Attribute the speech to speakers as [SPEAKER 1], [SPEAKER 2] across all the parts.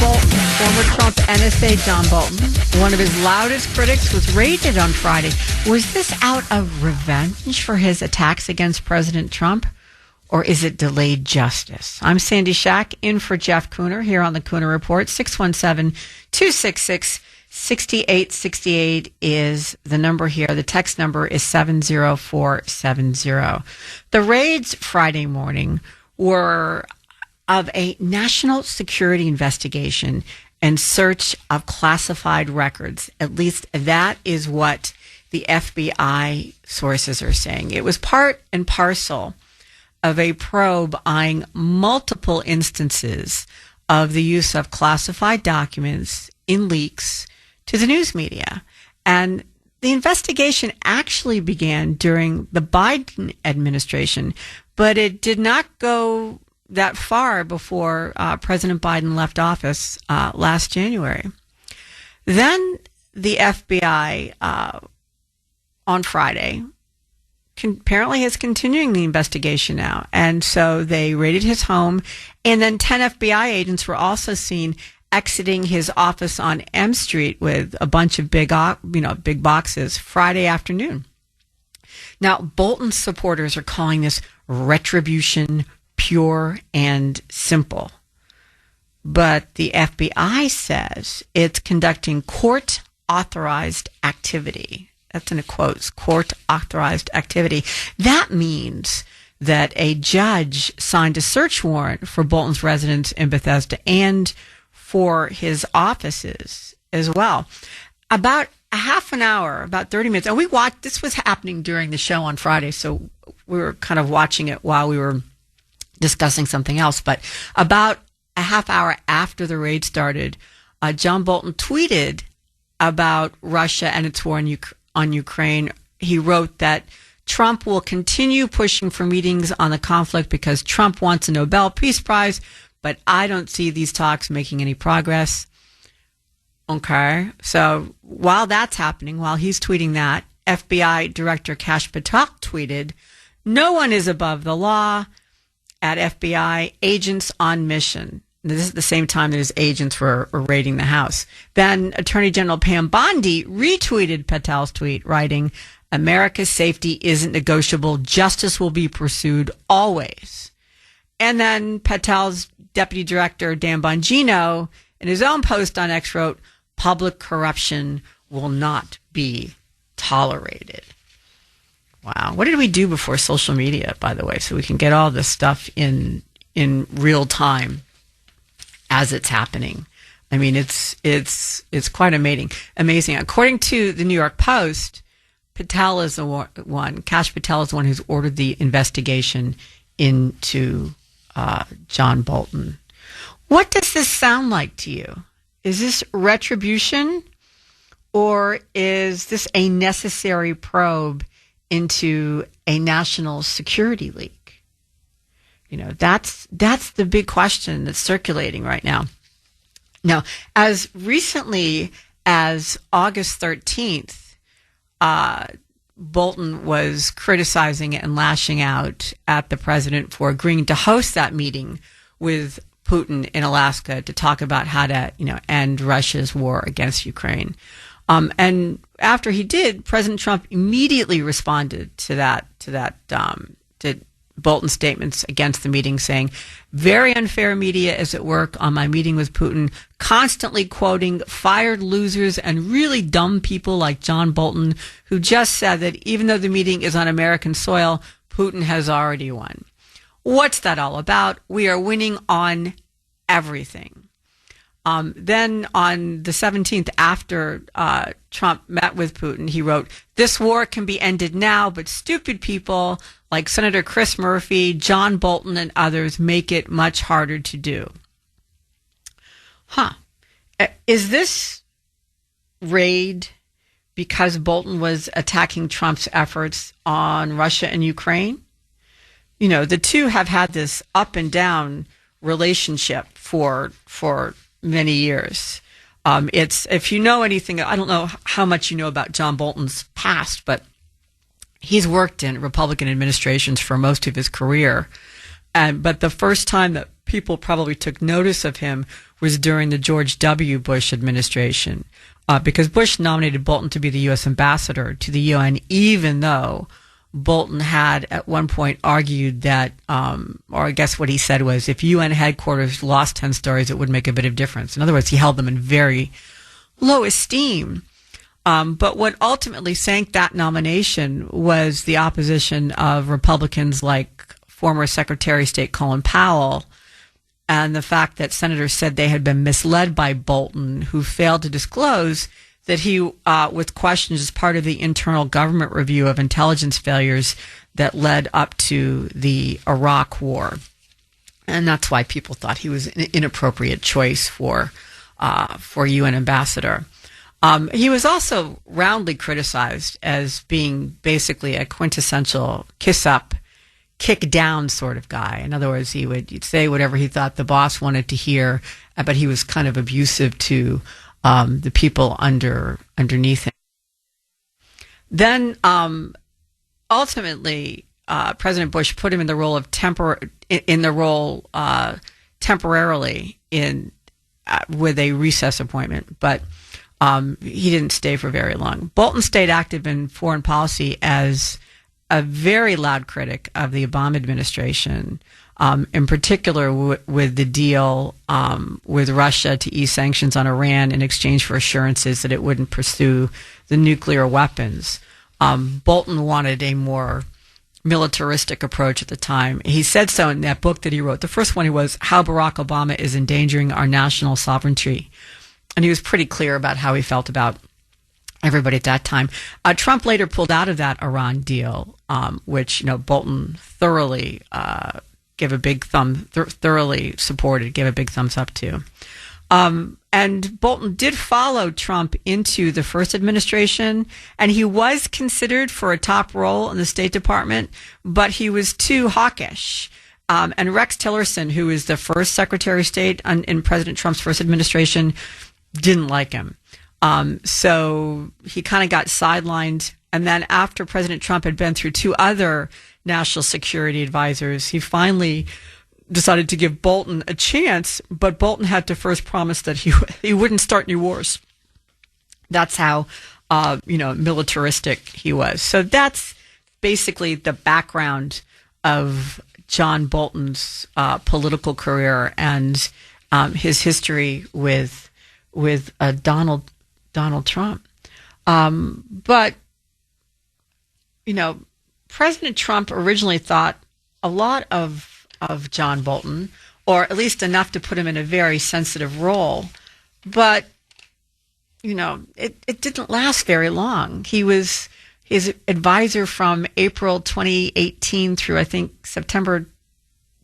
[SPEAKER 1] Bolton, former Trump NSA John Bolton, one of his loudest critics, was raided on Friday. Was this out of revenge for his attacks against President Trump, or is it delayed justice? I'm Sandy Shack, in for Jeff Kuhner, here on the Kuhner Report. 617-266-6868 is the number here. The text number is 70470. The raids Friday morning were of a national security investigation and search of classified records. At least that is what the FBI sources are saying. It was part and parcel of a probe eyeing multiple instances of the use of classified documents in leaks to the news media. And the investigation actually began during the Biden administration, but it did not go that far before President Biden left office last January. Then the FBI on Friday apparently is continuing the investigation now. And so they raided his home, and then 10 FBI agents were also seen exiting his office on M Street with a bunch of big boxes Friday afternoon. Now, Bolton's supporters are calling this retribution, pure and simple. But the FBI says it's conducting court-authorized activity. That's in quotes, court-authorized activity. That means that a judge signed a search warrant for Bolton's residence in Bethesda and for his offices as well. About a half an hour, about 30 minutes, and this was happening during the show on Friday, so we were kind of watching it while we were discussing something else. But about a half hour after the raid started, John Bolton tweeted about Russia and its war on Ukraine. He wrote that Trump will continue pushing for meetings on the conflict because Trump wants a Nobel Peace Prize, but I don't see these talks making any progress. Okay, so while that's happening, while he's tweeting that, FBI Director Kash Patel tweeted, "No one is above the law at FBI, agents on mission." This is the same time that his agents were raiding the house. Then Attorney General Pam Bondi retweeted Patel's tweet, writing, "America's safety isn't negotiable. Justice will be pursued always." And then Patel's Deputy Director, Dan Bongino, in his own post on X wrote, "Public corruption will not be tolerated." Wow. What did we do before social media, by the way, so we can get all this stuff in real time as it's happening? I mean, it's quite amazing. According to the New York Post, Patel is the one, Kash Patel is the one who's ordered the investigation into John Bolton. What does this sound like to you? Is this retribution, or is this a necessary probe into a national security leak? You know, that's the big question that's circulating right now. Now, as recently as August 13th, Bolton was criticizing and lashing out at the president for agreeing to host that meeting with Putin in Alaska to talk about how to, end Russia's war against Ukraine. And after he did, President Trump immediately responded to Bolton's statements against the meeting, saying, "Very unfair media is at work on my meeting with Putin, constantly quoting fired losers and really dumb people like John Bolton, who just said that even though the meeting is on American soil, Putin has already won." What's that all about? We are winning on everything. Then on the 17th, after Trump met with Putin, he wrote, "This war can be ended now, but stupid people like Senator Chris Murphy, John Bolton, and others make it much harder to do." Is this raid because Bolton was attacking Trump's efforts on Russia and Ukraine? The two have had this up and down relationship for many years. If you know anything, I don't know how much you know about John Bolton's past, but he's worked in Republican administrations for most of his career. But the first time that people probably took notice of him was during the George W. Bush administration, because Bush nominated Bolton to be the U.S. ambassador to the UN, even though Bolton had at one point argued that, or I guess what he said was, if UN headquarters lost 10 stories, it would make a bit of difference. In other words, he held them in very low esteem. But what ultimately sank that nomination was the opposition of Republicans like former Secretary of State Colin Powell, and the fact that senators said they had been misled by Bolton, who failed to disclose that he was questioned as part of the internal government review of intelligence failures that led up to the Iraq War. And that's why people thought he was an inappropriate choice for UN ambassador. He was also roundly criticized as being basically a quintessential kiss-up, kick-down sort of guy. In other words, he'd say whatever he thought the boss wanted to hear, but he was kind of abusive to the people underneath him. Then, ultimately, President Bush put him in the role of temporarily with a recess appointment, but he didn't stay for very long. Bolton stayed active in foreign policy as a very loud critic of the Obama administration, in particular with the deal with Russia to ease sanctions on Iran in exchange for assurances that it wouldn't pursue the nuclear weapons. Bolton wanted a more militaristic approach at the time. He said so in that book that he wrote. The first one was How Barack Obama is Endangering Our National Sovereignty. And he was pretty clear about how he felt about everybody at that time. Trump later pulled out of that Iran deal, which Bolton thoroughly thoroughly supported, gave a big thumbs up to. And Bolton did follow Trump into the first administration, and he was considered for a top role in the State Department, but he was too hawkish. And Rex Tillerson, who was the first Secretary of State in President Trump's first administration, didn't like him. So he kind of got sidelined. And then after President Trump had been through two other national security advisors, he finally decided to give Bolton a chance, but Bolton had to first promise that he wouldn't start any wars. That's how, militaristic he was. So that's basically the background of John Bolton's political career and his history with Donald Trump. But President Trump originally thought a lot of John Bolton, or at least enough to put him in a very sensitive role. But, it didn't last very long. He was his advisor from April 2018 through, I think, September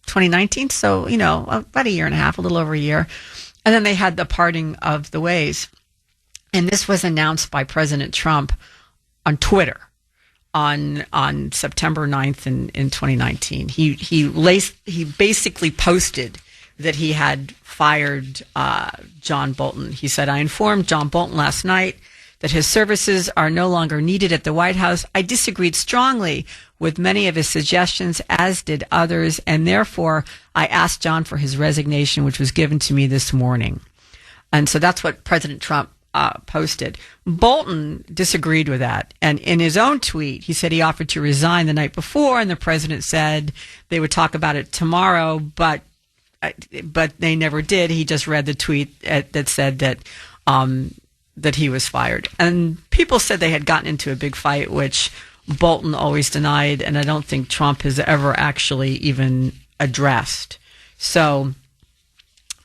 [SPEAKER 1] 2019. So, about a year and a half, a little over a year. And then they had the parting of the ways. And this was announced by President Trump on Twitter on September 9th in 2019. He basically posted that he had fired John Bolton. He said, I informed John Bolton last night that his services are no longer needed at the White House. I disagreed strongly with many of his suggestions, as did others, and therefore I asked John for his resignation, which was given to me this morning. And so that's what President Trump posted. Bolton disagreed with that. And in his own tweet, he said he offered to resign the night before, and the president said they would talk about it tomorrow, but they never did. He just read the tweet that said that he was fired. And people said they had gotten into a big fight, which Bolton always denied, and I don't think Trump has ever actually even addressed. So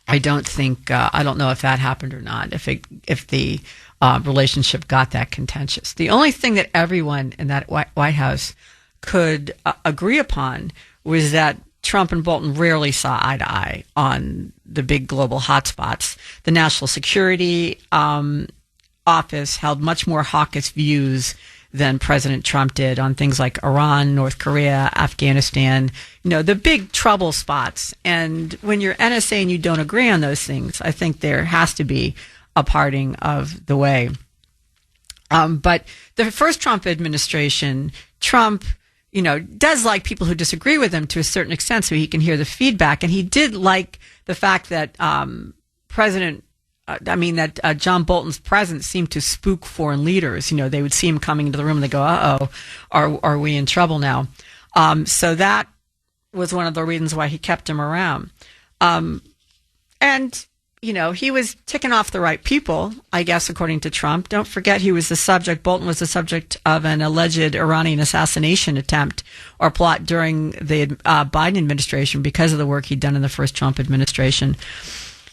[SPEAKER 1] I don't think I don't know if that happened or not, if the relationship got that contentious. The only thing that everyone in that White House could agree upon was that Trump and Bolton rarely saw eye to eye on the big global hotspots. The National Security Office held much more hawkish views than President Trump did on things like Iran, North Korea, Afghanistan, the big trouble spots. And when you're NSA and you don't agree on those things, I think there has to be a parting of the way. But the first Trump administration, Trump, does like people who disagree with him to a certain extent so he can hear the feedback. And he did like the fact that John Bolton's presence seemed to spook foreign leaders. They would see him coming into the room and they go, uh-oh, are we in trouble now? So that was one of the reasons why he kept him around. He was ticking off the right people, I guess, according to Trump. Don't forget Bolton was the subject of an alleged Iranian assassination attempt or plot during the Biden administration because of the work he'd done in the first Trump administration.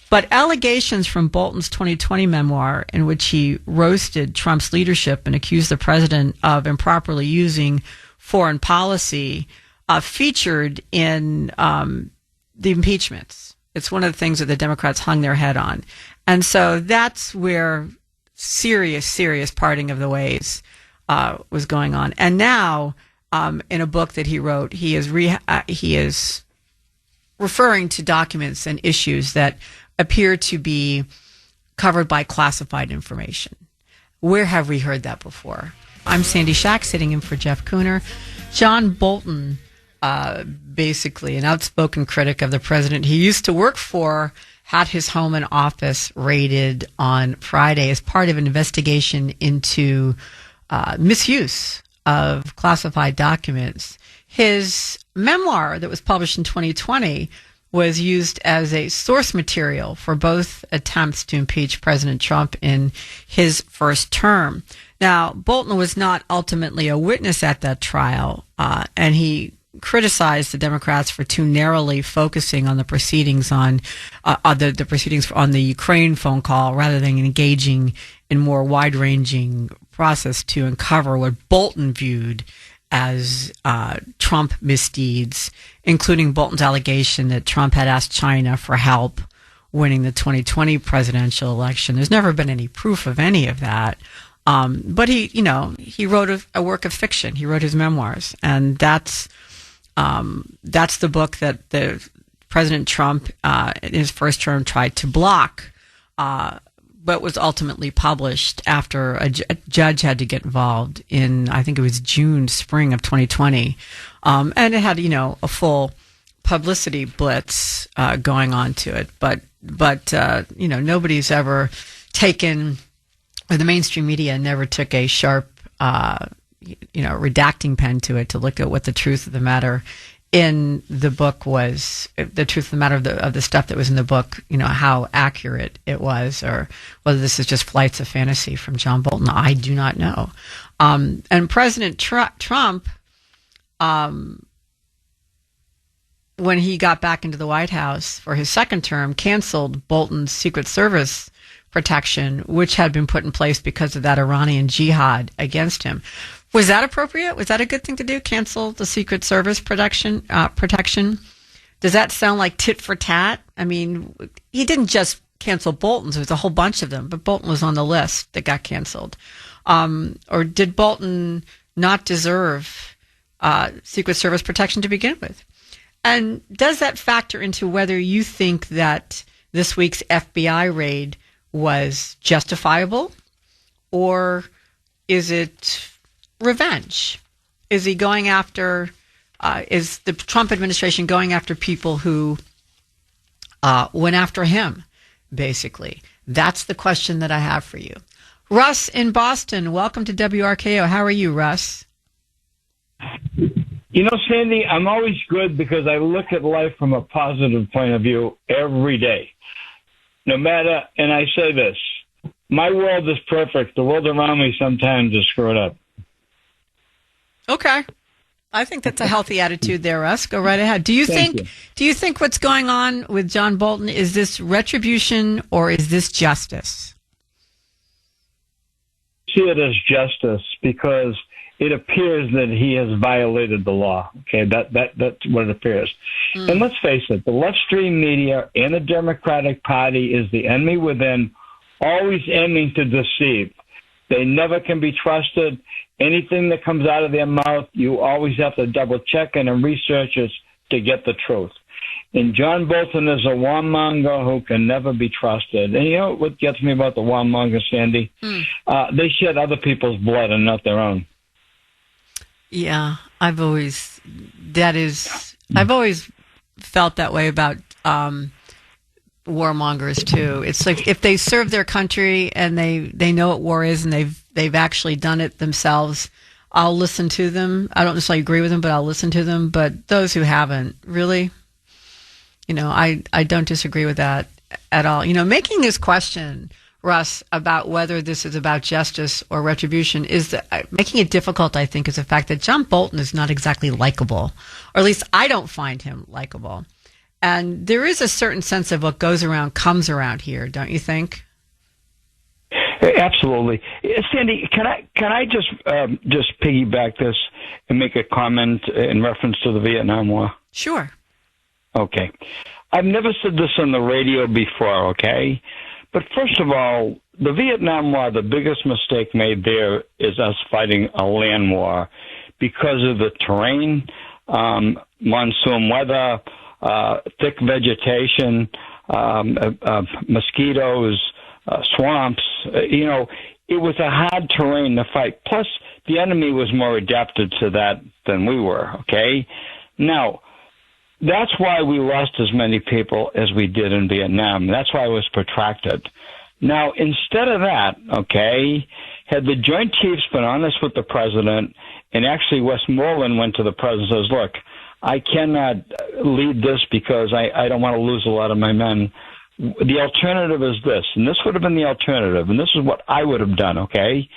[SPEAKER 1] But allegations from Bolton's 2020 memoir, in which he roasted Trump's leadership and accused the president of improperly using foreign policy, featured in the impeachments. It's one of the things that the Democrats hung their head on. And so that's where serious parting of the ways was going on. And now, in a book that he wrote, he is referring to documents and issues that appear to be covered by classified information. Where have we heard that before? I'm Sandy Shack, sitting in for Jeff Kuhner. John Bolton, basically an outspoken critic of the president he used to work for, had his home and office raided on Friday as part of an investigation into misuse of classified documents. His memoir that was published in 2020 was used as a source material for both attempts to impeach President Trump in his first term. Now, Bolton was not ultimately a witness at that trial, and he criticized the Democrats for too narrowly focusing on the proceedings on the proceedings on the Ukraine phone call rather than engaging in more wide-ranging process to uncover what Bolton viewed as Trump misdeeds, including Bolton's allegation that Trump had asked China for help winning the 2020 presidential election. There's never been any proof of any of that. But he wrote a work of fiction. He wrote his memoirs, and that's the book that the President Trump in his first term tried to block, but was ultimately published after a judge had to get involved in, I think it was spring of 2020. And it had, a full publicity blitz going on to it. But nobody's ever taken, or the mainstream media never took a sharp, redacting pen to it to look at what the truth of the matter in the book was, the truth of the matter of the stuff that was in the book, how accurate it was, or whether this is just flights of fantasy from John Bolton. I do not know. And President Trump, when he got back into the White House for his second term, canceled Bolton's Secret Service protection, which had been put in place because of that Iranian jihad against him. Was that appropriate? Was that a good thing to do? Cancel the Secret Service protection? Does that sound like tit for tat? I mean, he didn't just cancel Bolton's. There was a whole bunch of them, but Bolton was on the list that got canceled. Or did Bolton not deserve Secret Service protection to begin with? And does that factor into whether you think that this week's FBI raid was justifiable, or is it revenge? Is he going after, is the Trump administration going after people who went after him, basically? That's the question that I have for you. Russ in Boston, welcome to WRKO. How are you, Russ?
[SPEAKER 2] Sandy, I'm always good because I look at life from a positive point of view every day. No matter, and I say this, my world is perfect. The world around me sometimes is screwed up.
[SPEAKER 1] Okay. I think that's a healthy attitude there, Russ. Go right ahead. Do you think what's going on with John Bolton, is this retribution or is this justice?
[SPEAKER 2] See it as justice because it appears that he has violated the law. Okay, that's what it appears. And let's face it, the left-stream media and the Democratic Party is the enemy within, always aiming to deceive. They never can be trusted. Anything that comes out of their mouth, you always have to double-check it and research it to get the truth. And John Bolton is a warmonger who can never be trusted. And you know what gets me about the warmonger, Sandy? They shed other people's blood and not their own.
[SPEAKER 1] Yeah. I've always felt that way about warmongers too. It's like if they serve their country and they know what war is and they've actually done it themselves, I'll listen to them. I don't necessarily agree with them, but I'll listen to them. But those who haven't, really, I don't disagree with that at all. Making this question, Russ, about whether this is about justice or retribution is making it difficult, I think, is the fact that John Bolton is not exactly likable, or at least I don't find him likable. And there is a certain sense of what goes around comes around here, don't you think?
[SPEAKER 2] Absolutely, Sandy. Can I just piggyback this and make a comment in reference to the Vietnam War?
[SPEAKER 1] Sure.
[SPEAKER 2] Okay, I've never said this on the radio before. Okay, but first of all, the Vietnam War, the biggest mistake made there is us fighting a land war because of the terrain, monsoon weather, thick vegetation, mosquitoes, swamps. It was a hard terrain to fight. Plus, the enemy was more adapted to that than we were, okay? Now, that's why we lost as many people as we did in Vietnam. That's why it was protracted. Now, instead of that, okay, had the Joint Chiefs been honest with the president, and actually Westmoreland went to the president and says, look, I cannot lead this because I don't want to lose a lot of my men. The alternative is this, and this would have been the alternative, and this is what I would have done, okay?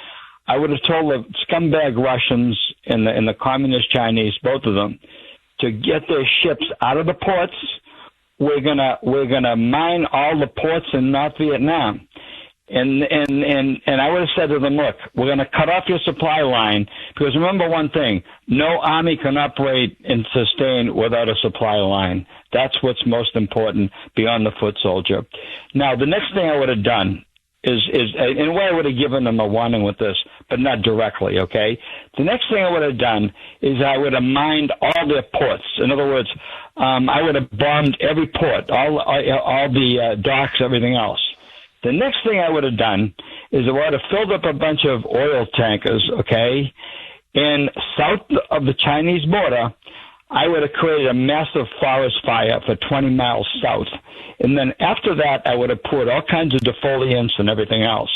[SPEAKER 2] I would have told the scumbag Russians and the communist Chinese, both of them, to get their ships out of the ports. We're gonna mine all the ports in North Vietnam. And I would have said to them, look, we're going to cut off your supply line, because remember one thing, no army can operate and sustain without a supply line. That's what's most important beyond the foot soldier. Now, the next thing I would have done is in a way I would have given them a warning with this, but not directly, okay? The next thing I would have done is I would have mined all their ports. In other words, I would have bombed every port, all the docks, everything else. The next thing I would have done is I would have filled up a bunch of oil tankers, okay, and south of the Chinese border, I would have created a massive forest fire for 20 miles south. And then after that, I would have poured all kinds of defoliants and everything else.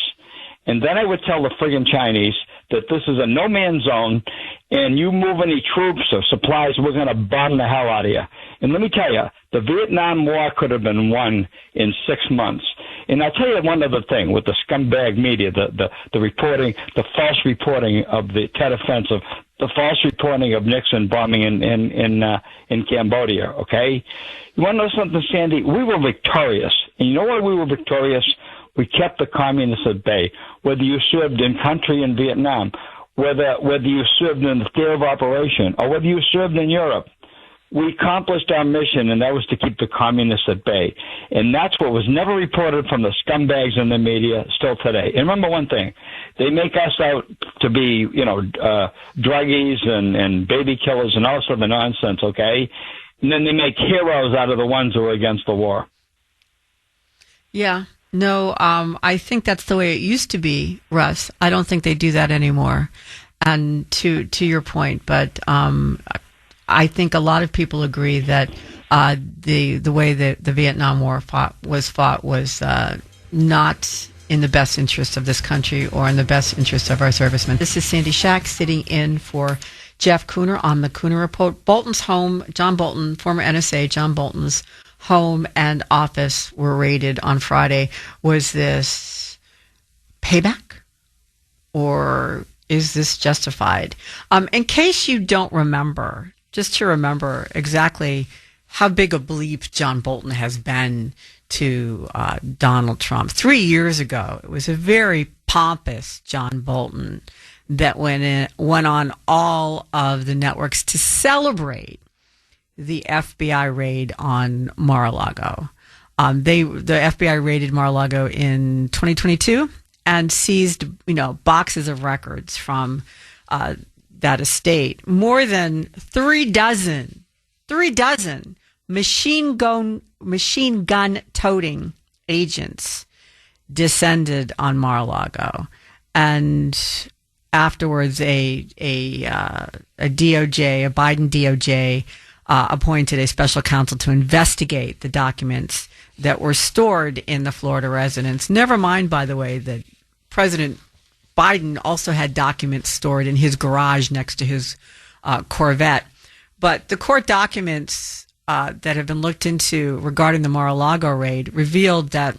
[SPEAKER 2] And then I would tell the friggin' Chinese that this is a no-man's zone, and you move any troops or supplies, we're going to bomb the hell out of you. And let me tell you, the Vietnam War could have been won in 6 months. And I'll tell you one other thing with the scumbag media, the reporting, the false reporting of the Tet Offensive, the false reporting of Nixon bombing in Cambodia, okay? You want to know something, Sandy? We were victorious. And you know why we were victorious? We kept the communists at bay. Whether you served in country in Vietnam, whether you served in the theater of operation, or whether you served in Europe, we accomplished our mission, and that was to keep the communists at bay. And that's what was never reported from the scumbags in the media still today. And remember one thing, they make us out to be, druggies and baby killers and all sorts of nonsense, okay? And then they make heroes out of the ones who are against the war.
[SPEAKER 1] Yeah. No, I think that's the way it used to be, Russ. I don't think they do that anymore. And to your point, but I think a lot of people agree that the way that the Vietnam War was fought was not in the best interest of this country or in the best interest of our servicemen. This is Sandy Shack sitting in for Jeff Kuhner on the Kuhner Report. Bolton's home, John Bolton, former NSA, John Bolton's home and office were raided on Friday. Was this payback, or is this justified? In case you don't remember, just to remember exactly how big a bleep John Bolton has been to Donald Trump. 3 years ago, it was a very pompous John Bolton that went on all of the networks to celebrate the FBI raid on Mar-a-Lago. The FBI raided Mar-a-Lago in 2022 and seized, boxes of records from that estate. More than 3 dozen machine gun toting agents descended on Mar-a-Lago. And afterwards, a DOJ, a Biden DOJ, appointed a special counsel to investigate the documents that were stored in the Florida residence. Never mind, by the way, that President Biden also had documents stored in his garage next to his Corvette. But the court documents that have been looked into regarding the Mar-a-Lago raid revealed that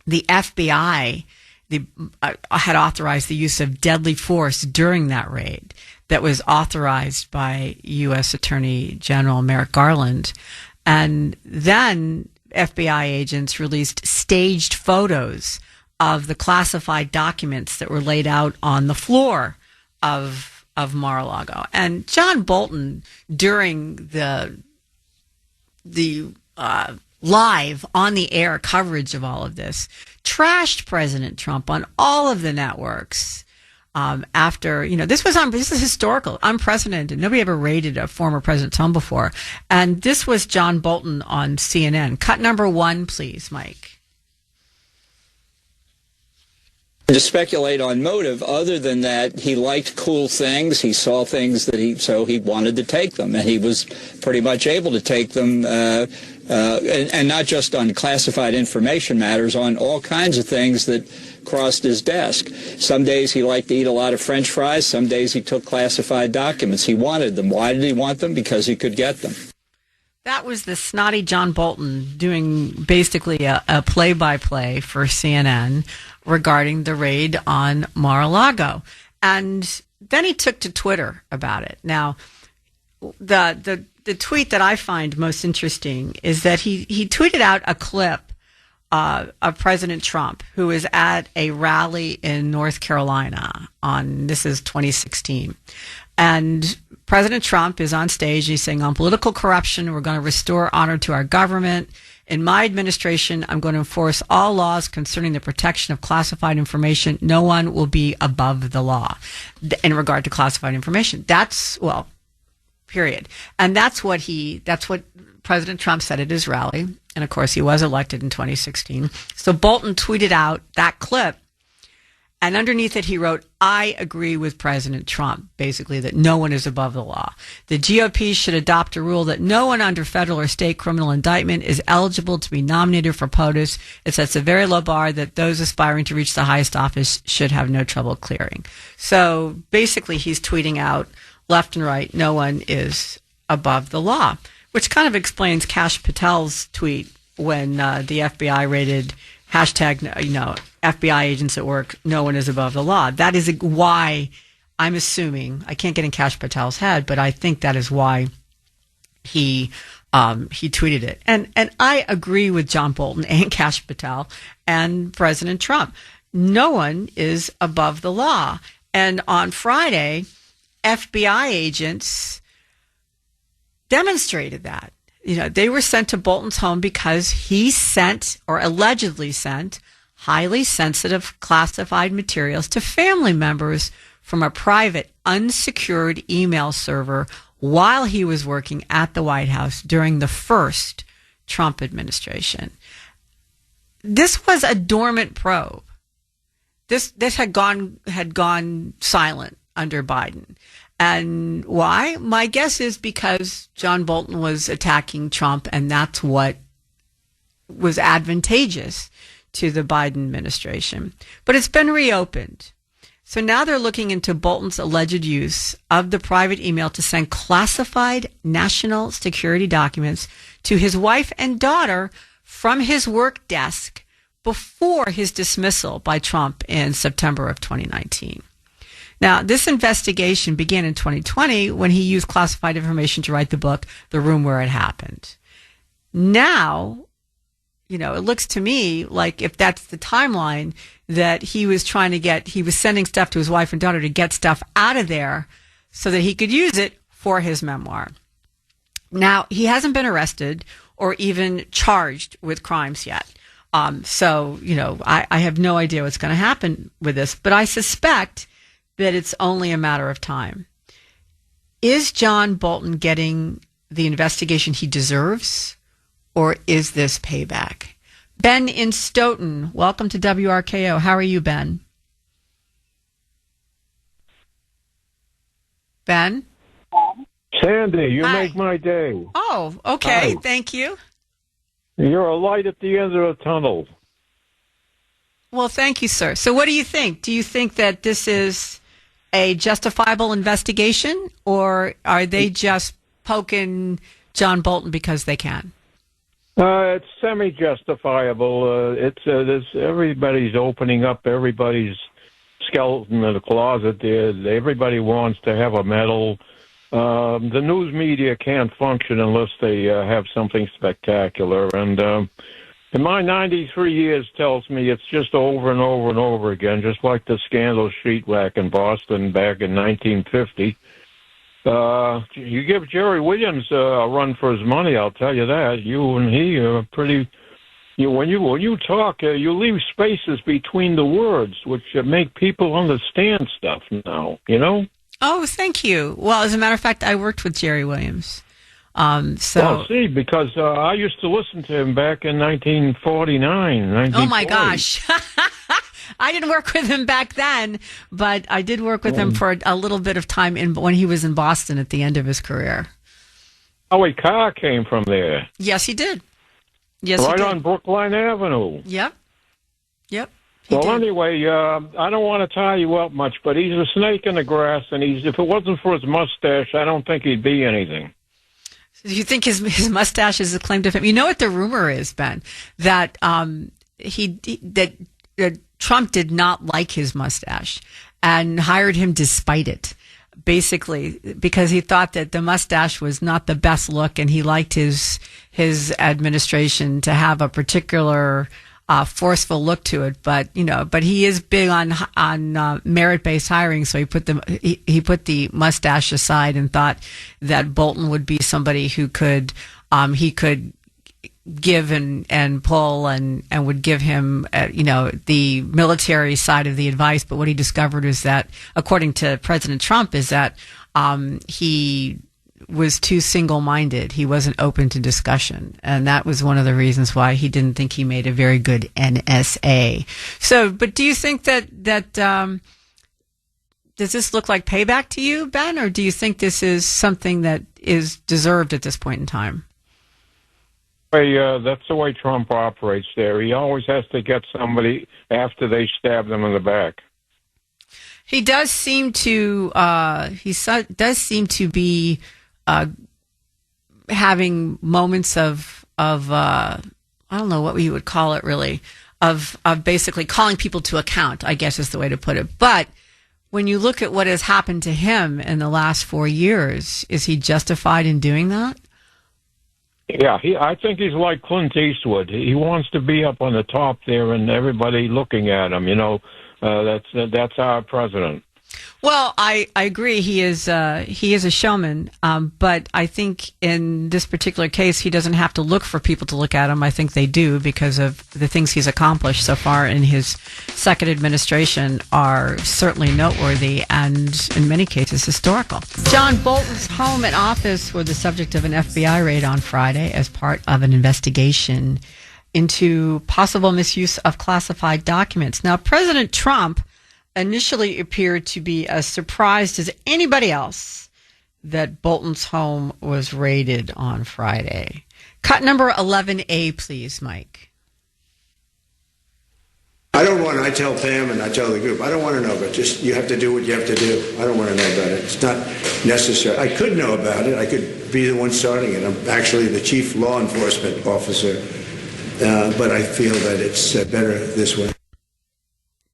[SPEAKER 1] the FBI had authorized the use of deadly force during that raid that was authorized by U.S. Attorney General Merrick Garland. And then FBI agents released staged photos of the classified documents that were laid out on the floor of Mar-a-Lago. And John Bolton, during the live on the air coverage of all of this, trashed President Trump on all of the networks. After, this is historical, unprecedented. Nobody ever raided a former president's home before. And this was John Bolton on CNN. Cut number 1, please, Mike.
[SPEAKER 3] To speculate on motive, other than that, he liked cool things. He saw things so he wanted to take them, and he was pretty much able to take them, and not just on classified information matters, on all kinds of things that crossed his desk. Some days he liked to eat a lot of French fries. Some days he took classified documents. He wanted them. Why did he want them? Because he could get them.
[SPEAKER 1] That was the snotty John Bolton doing basically a play-by-play for CNN regarding the raid on Mar-a-Lago. And then he took to Twitter about it. Now, the tweet that I find most interesting is that he tweeted out a clip of President Trump, who is at a rally in North Carolina this is 2016. And President Trump is on stage. He's saying, on political corruption, we're going to restore honor to our government. In my administration, I'm going to enforce all laws concerning the protection of classified information. No one will be above the law in regard to classified information. Period. And that's what President Trump said at his rally. And of course, he was elected in 2016. So Bolton tweeted out that clip. And underneath it, he wrote, I agree with President Trump, basically, that no one is above the law. The GOP should adopt a rule that no one under federal or state criminal indictment is eligible to be nominated for POTUS. It sets a very low bar that those aspiring to reach the highest office should have no trouble clearing. So basically, he's tweeting out left and right, no one is above the law, which kind of explains Kash Patel's tweet when the FBI raided hashtag, FBI agents at work, no one is above the law. That is why I'm assuming, I can't get in Kash Patel's head, but I think that is why he tweeted it. And I agree with John Bolton and Kash Patel and President Trump. No one is above the law. And on Friday, FBI agents demonstrated that. They were sent to Bolton's home because he sent, or allegedly sent, highly sensitive classified materials to family members from a private, unsecured email server while he was working at the White House during the first Trump administration. This was a dormant probe. This had gone silent under Biden. And why? My guess is because John Bolton was attacking Trump, and that's what was advantageous to the Biden administration. But it's been reopened. So now they're looking into Bolton's alleged use of the private email to send classified national security documents to his wife and daughter from his work desk before his dismissal by Trump in September of 2019. Now, this investigation began in 2020 when he used classified information to write the book, The Room Where It Happened. Now, it looks to me like if that's the timeline, that he was sending stuff to his wife and daughter to get stuff out of there so that he could use it for his memoir. Now, he hasn't been arrested or even charged with crimes yet. So, I have no idea what's going to happen with this, but I suspect that it's only a matter of time. Is John Bolton getting the investigation he deserves, or is this payback? Ben in Stoughton, welcome to WRKO. How are you, Ben? Ben?
[SPEAKER 4] Sandy, you
[SPEAKER 1] Hi.
[SPEAKER 4] make my day.
[SPEAKER 1] Oh, okay.
[SPEAKER 4] Hi.
[SPEAKER 1] Thank you.
[SPEAKER 4] You're a light at the end of the tunnel.
[SPEAKER 1] Well, thank you, sir. So what do you think? Do you think that this is a justifiable investigation, or are they just poking John Bolton because they can?
[SPEAKER 4] It's semi-justifiable. Everybody's opening up everybody's skeleton in the closet. Everybody wants to have a medal. The news media can't function unless they have something spectacular. And my 93 years tells me it's just over and over and over again, just like the scandal sheetwhack in Boston back in 1950. You give Jerry Williams a run for his money, I'll tell you that. You and he are pretty. When you talk, you leave spaces between the words, which make people understand stuff now. You know.
[SPEAKER 1] Oh, thank you. Well, as a matter of fact, I worked with Jerry Williams.
[SPEAKER 4] Well, see, because I used to listen to him back in 1949.
[SPEAKER 1] Oh my gosh. I didn't work with him back then, but I did work with him for a little bit of time when he was in Boston at the end of his career.
[SPEAKER 4] Howie Carr came from there.
[SPEAKER 1] Yes, he did. Yes,
[SPEAKER 4] right
[SPEAKER 1] he did.
[SPEAKER 4] on Brookline Avenue.
[SPEAKER 1] Yep.
[SPEAKER 4] Anyway, I don't want to tie you up much, but he's a snake in the grass, and if it wasn't for his mustache, I don't think he'd be anything.
[SPEAKER 1] So you think his mustache is a claim to fame? You know what the rumor is, Ben? That Trump did not like his mustache and hired him despite it, basically, because he thought that the mustache was not the best look, and he liked his administration to have a particular forceful look to it. But he is big on merit-based hiring, so he put the mustache aside and thought that Bolton would be somebody who could he could give and pull and would give him the military side of the advice. But what he discovered is that, according to President Trump, is that he was too single-minded. He wasn't open to discussion, and that was one of the reasons why he didn't think he made a very good NSA. So, but do you think that does this look like payback to you, Ben, or do you think this is something that is deserved at this point in time?
[SPEAKER 4] That's the way Trump operates there. He always has to get somebody after they stab them in the back.
[SPEAKER 1] He does seem to be having moments of I don't know what you would call it, really, of basically calling people to account, I guess is the way to put it. But when you look at what has happened to him in the last 4 years, is he justified in doing that?
[SPEAKER 4] Yeah, I think he's like Clint Eastwood. He wants to be up on the top there and everybody looking at him. That's our president.
[SPEAKER 1] Well, I agree. He is a showman, but I think in this particular case, he doesn't have to look for people to look at him. I think they do, because of the things he's accomplished so far in his second administration are certainly noteworthy and, in many cases, historical. John Bolton's home and office were the subject of an FBI raid on Friday as part of an investigation into possible misuse of classified documents. Now, President Trump initially appeared to be as surprised as anybody else that Bolton's home was raided on Friday. Cut number 11A, please, Mike.
[SPEAKER 5] I tell Pam and I tell the group, I don't want to know, but just you have to do what you have to do. I don't want to know about it. It's not necessary. I could know about it. I could be the one starting it. I'm actually the chief law enforcement officer, but I feel that it's better this way.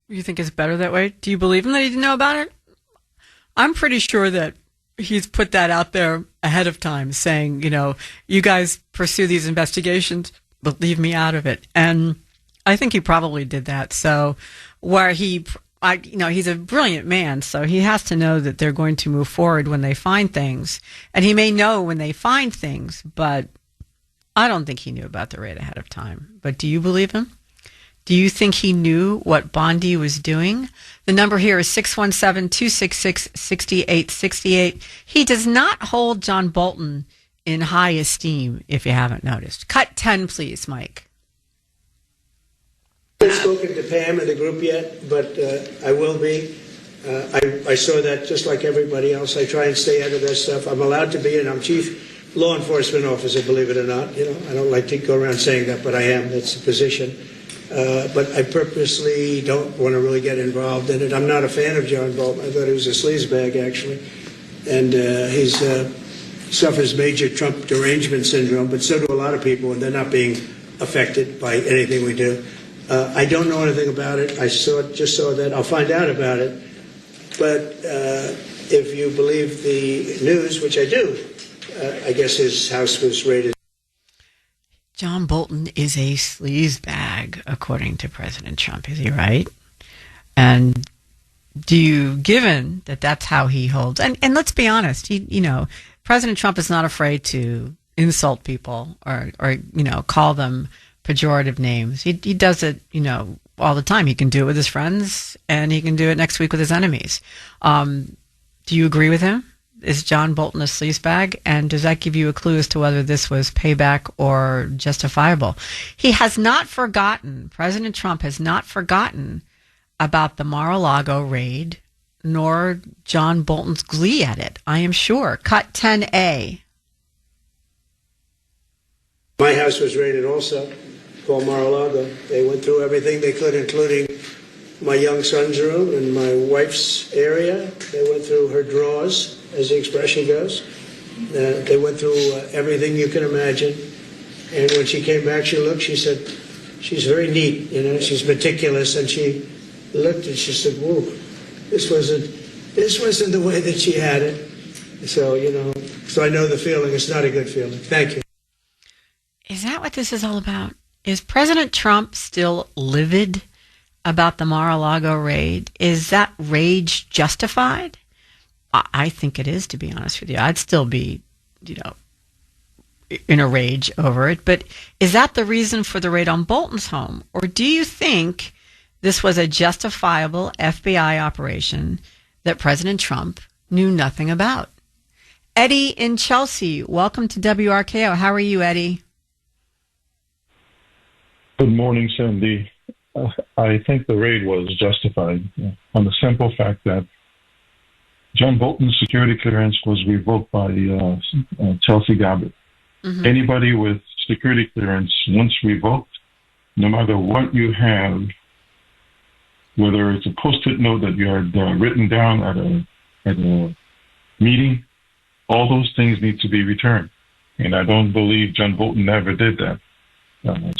[SPEAKER 1] You think it's better that way? Do you believe him that he didn't know about it? I'm pretty sure that he's put that out there ahead of time, saying, you guys pursue these investigations, but leave me out of it. And I think he probably did that. So he's a brilliant man, so he has to know that they're going to move forward when they find things. And he may know when they find things, but I don't think he knew about the raid ahead of time. But do you believe him? Do you think he knew what Bondi was doing? The number here is 617-266-6868. He does not hold John Bolton in high esteem, if you haven't noticed. Cut 10, please, Mike.
[SPEAKER 5] I haven't spoken to Pam and the group yet, but I will be. I saw that just like everybody else. I try and stay out of that stuff. I'm allowed to be, and I'm chief law enforcement officer, believe it or not. You know, I don't like to go around saying that, but I am. That's the position. But I purposely don't want to really get involved in it. I'm not a fan of John Bolton. I thought he was a sleazebag, actually. And he suffers major Trump derangement syndrome, but so do a lot of people, and they're not being affected by anything we do. I don't know anything about it. I just saw that. I'll find out about it. But if you believe the news, which I do, I guess his house was raided.
[SPEAKER 1] John Bolton is a sleazebag, according to President Trump. Is he right? And given that that's how he holds, and let's be honest, President Trump is not afraid to insult people or call them pejorative names. He does it, all the time. He can do it with his friends, and he can do it next week with his enemies. Do you agree with him? Is John Bolton a sleazebag? And does that give you a clue as to whether this was payback or justifiable? He has not forgotten, President Trump has not forgotten about the Mar-a-Lago raid, nor John Bolton's glee at it, I am sure. Cut 10A.
[SPEAKER 5] My house was raided also, called Mar-a-Lago. They went through everything they could, including my young son's room and my wife's area. They went through her drawers, as the expression goes. They went through everything you can imagine. And when she came back, she said, she's very neat, she's meticulous. And she looked and she said, whoa, this wasn't the way that she had it. So, so I know the feeling. It's not a good feeling. Thank you.
[SPEAKER 1] Is that what this is all about? Is President Trump still livid about the Mar-a-Lago raid? Is that rage justified? I think it is, to be honest with you. I'd still be, in a rage over it. But is that the reason for the raid on Bolton's home? Or do you think this was a justifiable FBI operation that President Trump knew nothing about? Eddie in Chelsea, welcome to WRKO. How are you, Eddie?
[SPEAKER 6] Good morning, Cindy. I think the raid was justified on the simple fact that John Bolton's security clearance was revoked by Chelsea Gabbard. Mm-hmm. Anybody with security clearance, once revoked, no matter what you have, whether it's a post-it note that you had written down at a meeting, all those things need to be returned. And I don't believe John Bolton ever did that.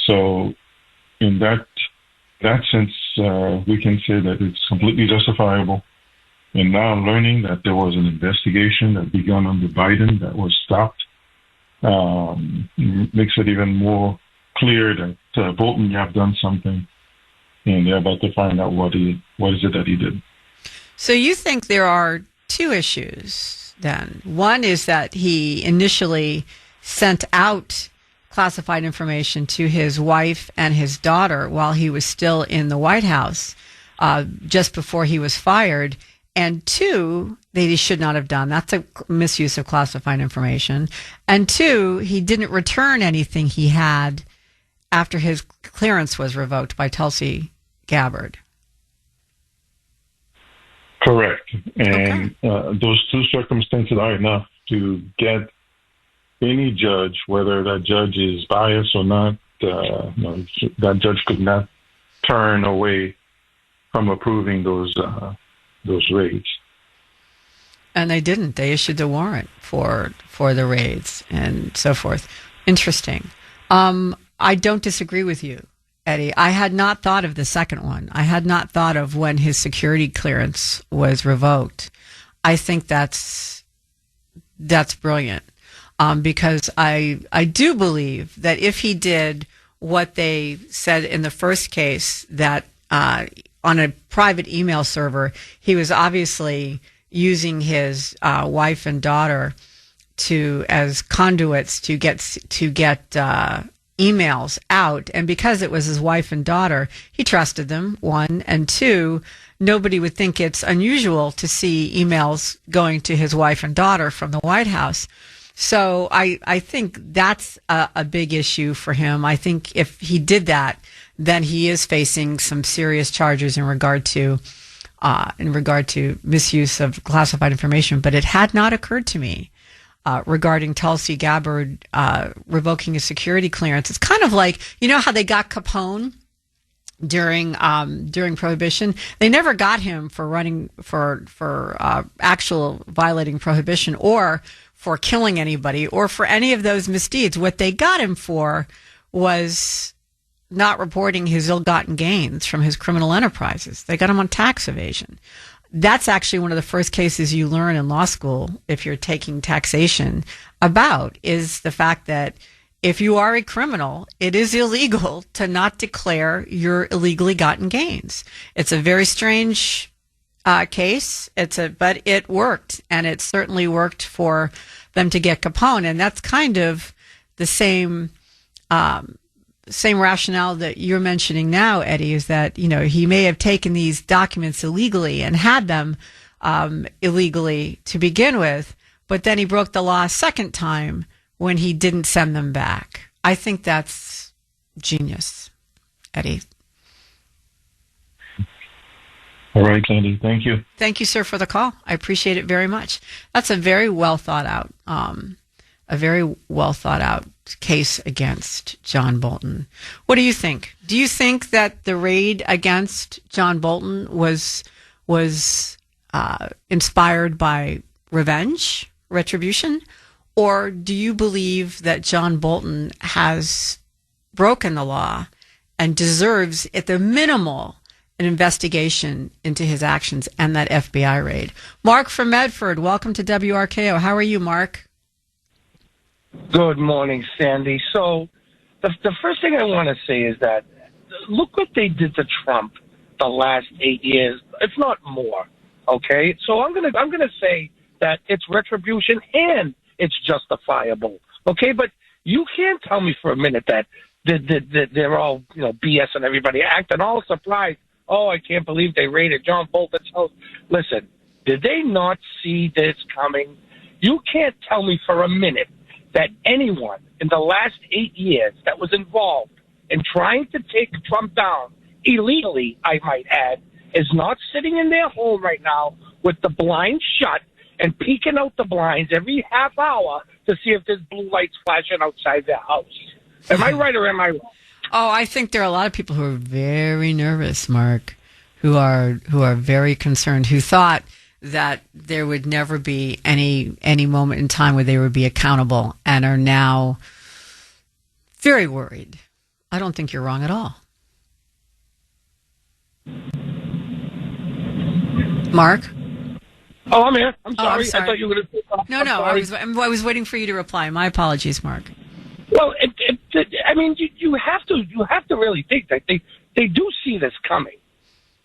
[SPEAKER 6] So in that sense, we can say that it's completely justifiable. And now I'm learning that there was an investigation that began under Biden that was stopped. Makes it even more clear that Bolton, you have done something, and they're about to find out what is it that he did.
[SPEAKER 1] So you think there are two issues then. One is that he initially sent out classified information to his wife and his daughter while he was still in the White House, just before he was fired. And two, that he should not have done. That's a misuse of classified information. And two, he didn't return anything he had after his clearance was revoked by Tulsi Gabbard.
[SPEAKER 6] Correct. And those two circumstances are enough to get any judge, whether that judge is biased or not, that judge could not turn away from approving those raids.
[SPEAKER 1] And they didn't. They issued the warrant for the raids and so forth. Interesting. I don't disagree with you, Eddie. I had not thought of the second one. I had not thought of when his security clearance was revoked. I think that's brilliant, because I do believe that if he did what they said in the first case, that on a private email server, he was obviously using his wife and daughter as conduits to get emails out. And because it was his wife and daughter, he trusted them, one. And two, nobody would think it's unusual to see emails going to his wife and daughter from the White House. So I think that's a big issue for him. I think if he did that, then he is facing some serious charges in regard to in regard to misuse of classified information, but it had not occurred to me regarding Tulsi Gabbard revoking his security clearance. It's kind of like, you know how they got Capone during Prohibition? They never got him for running for actual violating Prohibition or for killing anybody or for any of those misdeeds. What they got him for was not reporting his ill-gotten gains from his criminal enterprises. They got him on tax evasion. That's actually one of the first cases you learn in law school if you're taking taxation about, is the fact that if you are a criminal, it is illegal to not declare your illegally gotten gains. It's a very strange case. But it worked, and it certainly worked for them to get Capone, and that's kind of the same rationale that you're mentioning now, Eddie, is that, you know, he may have taken these documents illegally and had them illegally to begin with, but then he broke the law a second time when he didn't send them back. I think that's genius, Eddie.
[SPEAKER 6] All right, Candy. Thank you.
[SPEAKER 1] Thank you, sir, for the call. I appreciate it very much. That's a very well thought out case against John Bolton. What do you think? Do you think that the raid against John Bolton was inspired by revenge, retribution, or do you believe that John Bolton has broken the law and deserves, at the minimal, an investigation into his actions and that FBI raid? Mark from Medford, welcome to WRKO. How are you, Mark?
[SPEAKER 7] Good morning, Sandy. So the first thing I want to say is that look what they did to Trump the last 8 years, if not more. Okay, so I'm gonna say that it's retribution and it's justifiable. Okay, but you can't tell me for a minute that they're all, you know, BS and everybody acting all surprised. Oh, I can't believe they raided John Bolton's house. Listen, did they not see this coming? You can't tell me for a minute that anyone in the last 8 years that was involved in trying to take Trump down, illegally, I might add, is not sitting in their home right now with the blinds shut and peeking out the blinds every half hour to see if there's blue lights flashing outside their house. Am I right or am I wrong?
[SPEAKER 1] Oh, I think there are a lot of people who are very nervous, Mark, who are very concerned, who thought that there would never be any moment in time where they would be accountable, and are now very worried. I don't think you're wrong at all. Mark?
[SPEAKER 7] Oh, I'm here. I'm sorry.
[SPEAKER 1] I'm sorry.
[SPEAKER 7] I thought you were going to...
[SPEAKER 1] No. I was waiting for you to reply. My apologies, Mark.
[SPEAKER 7] Well, I mean, you have to really think that they do see this coming.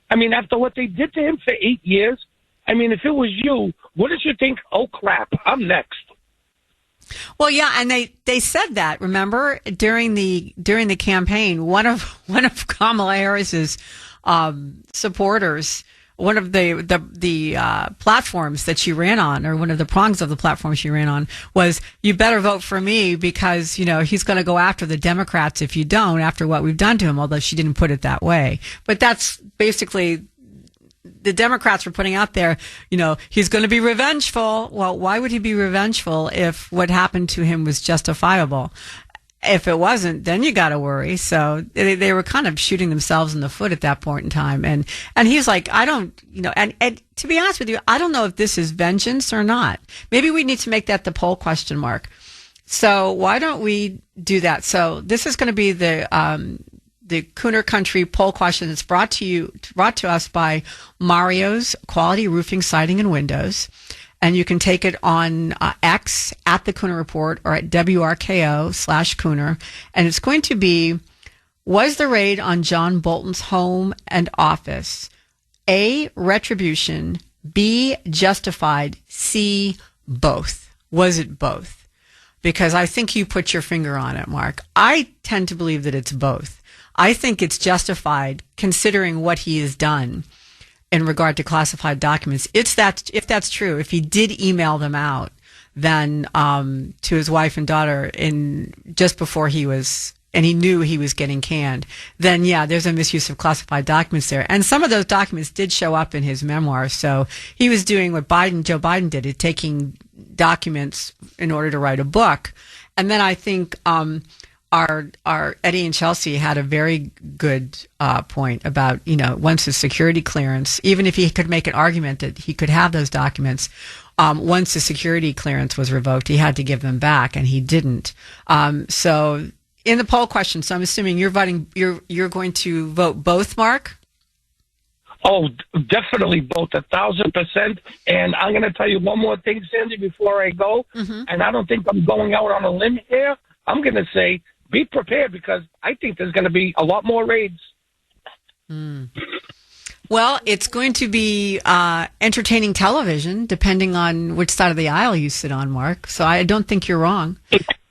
[SPEAKER 7] I mean, after what they did to him for 8 years, I mean, if it was you, wouldn't you think, oh, crap, I'm next?
[SPEAKER 1] Well, yeah, and they said that, remember, during the campaign, one of Kamala Harris's supporters, one of the platforms that she ran on, or one of the prongs of the platform she ran on, was, you better vote for me because, you know, he's going to go after the Democrats if you don't, after what we've done to him, although she didn't put it that way. But that's basically, the Democrats were putting out there, you know, he's going to be revengeful. Well, why would he be revengeful if what happened to him was justifiable? If it wasn't, then you got to worry. So they were kind of shooting themselves in the foot at that point in time. And he's like, I don't, you know, and to be honest with you, I don't know if this is vengeance or not. Maybe we need to make that the poll question, Mark. So why don't we do that? So this is going to be the Kuhner Country poll question that's brought to us by Mario's Quality Roofing, Siding, and Windows. And you can take it on X at the Kuhner Report or at WRKO/Kuhner. And it's going to be, was the raid on John Bolton's home and office A, retribution, B, justified, C, both? Was it both? Because I think you put your finger on it, Mark. I tend to believe that it's both. I think it's justified considering what he has done in regard to classified documents. If that's true, if he did email them out, then to his wife and daughter just before he was and he knew he was getting canned, then yeah, there's a misuse of classified documents there. And some of those documents did show up in his memoirs. So he was doing what Joe Biden did, taking documents in order to write a book. And then I think our Eddie and Chelsea had a very good point about, once his security clearance, even if he could make an argument that he could have those documents, once the security clearance was revoked, he had to give them back, and he didn't. So in the poll question, so I'm assuming you're going to vote both, Mark?
[SPEAKER 7] Oh, definitely both, 1,000%. And I'm going to tell you one more thing, Sandy, before I go. Mm-hmm. And I don't think I'm going out on a limb here. I'm going to say be prepared, because I think there's going to be a lot more raids.
[SPEAKER 1] Mm. Well, it's going to be entertaining television, depending on which side of the aisle you sit on, Mark. So I don't think you're wrong.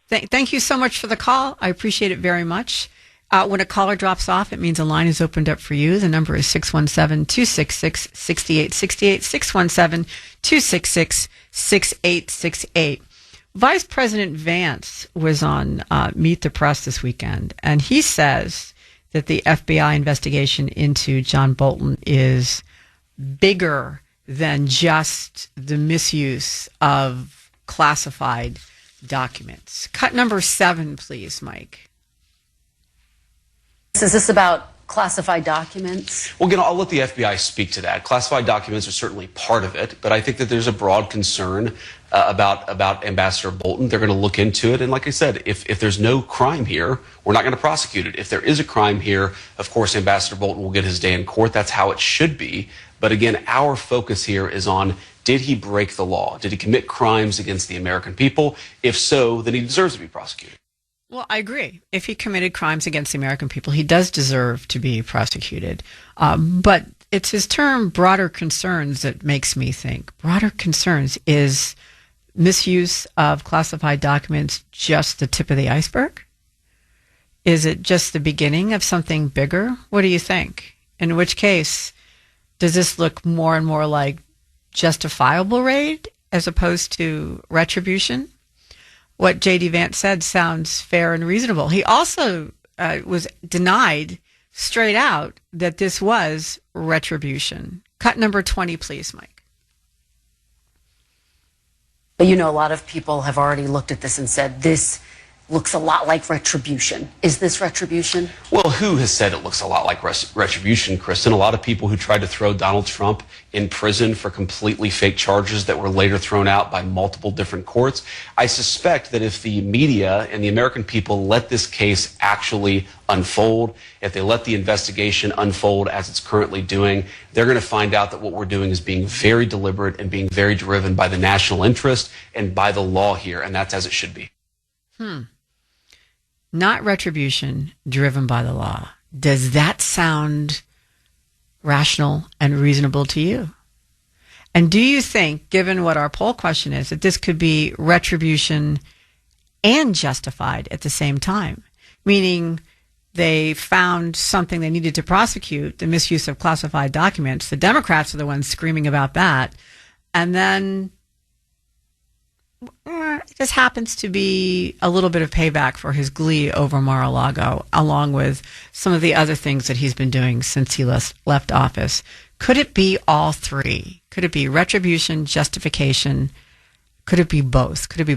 [SPEAKER 1] Thank you so much for the call. I appreciate it very much. When a caller drops off, it means a line is opened up for you. The number is 617-266-6868, 617-266-6868. Vice President Vance was on Meet the Press this weekend, and he says that the FBI investigation into John Bolton is bigger than just the misuse of classified documents. Cut number 7, please, Mike.
[SPEAKER 8] Is this about classified documents?
[SPEAKER 9] Well, again, I'll let the FBI speak to that. Classified documents are certainly part of it, but I think that there's a broad concern about Ambassador Bolton. They're going to look into it. And like I said, if there's no crime here, we're not going to prosecute it. If there is a crime here, of course, Ambassador Bolton will get his day in court. That's how it should be. But again, our focus here is on, did he break the law? Did he commit crimes against the American people? If so, then he deserves to be prosecuted.
[SPEAKER 1] Well, I agree. If he committed crimes against the American people, he does deserve to be prosecuted. But it's his term, broader concerns, that makes me think. Broader concerns, is misuse of classified documents just the tip of the iceberg? Is it just the beginning of something bigger? What do you think? In which case, does this look more and more like justifiable raid as opposed to retribution? What J.D. Vance said sounds fair and reasonable. He also was denied straight out that this was retribution. Cut number 20, please, Mike.
[SPEAKER 8] But a lot of people have already looked at this and said, this looks a lot like retribution. Is this retribution?
[SPEAKER 9] Well, who has said it looks a lot like retribution, Kristen? A lot of people who tried to throw Donald Trump in prison for completely fake charges that were later thrown out by multiple different courts. I suspect that if the media and the American people let this case actually unfold, if they let the investigation unfold as it's currently doing, they're going to find out that what we're doing is being very deliberate and being very driven by the national interest and by the law here, and that's as it should be.
[SPEAKER 1] Not retribution, driven by the law. Does that sound rational and reasonable to you? And do you think, given what our poll question is, that this could be retribution and justified at the same time? Meaning they found something they needed to prosecute, the misuse of classified documents. The Democrats are the ones screaming about that. And then it just happens to be a little bit of payback for his glee over Mar-a-Lago, along with some of the other things that he's been doing since he left office. Could it be all three? Could it be retribution, justification? Could it be both? Could it be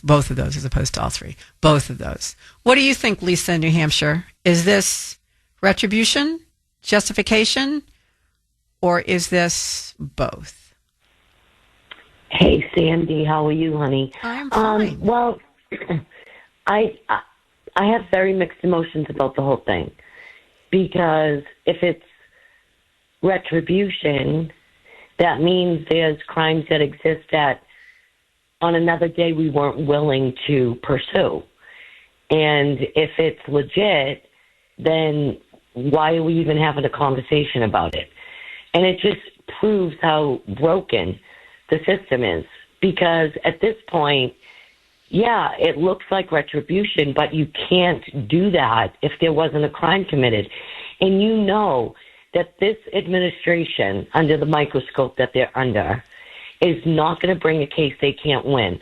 [SPEAKER 1] both of those as opposed to all three? Both of those. What do you think, Lisa, in New Hampshire? Is this retribution, justification, or is this both?
[SPEAKER 10] Hey, Sandy, how are you, honey?
[SPEAKER 1] I'm fine.
[SPEAKER 10] Well, I have very mixed emotions about the whole thing, because if it's retribution, that means there's crimes that exist that on another day we weren't willing to pursue. And if it's legit, then why are we even having a conversation about it? And it just proves how broken the system is, because at this point, yeah, it looks like retribution, but you can't do that if there wasn't a crime committed. And you know that this administration, under the microscope that they're under, is not going to bring a case they can't win,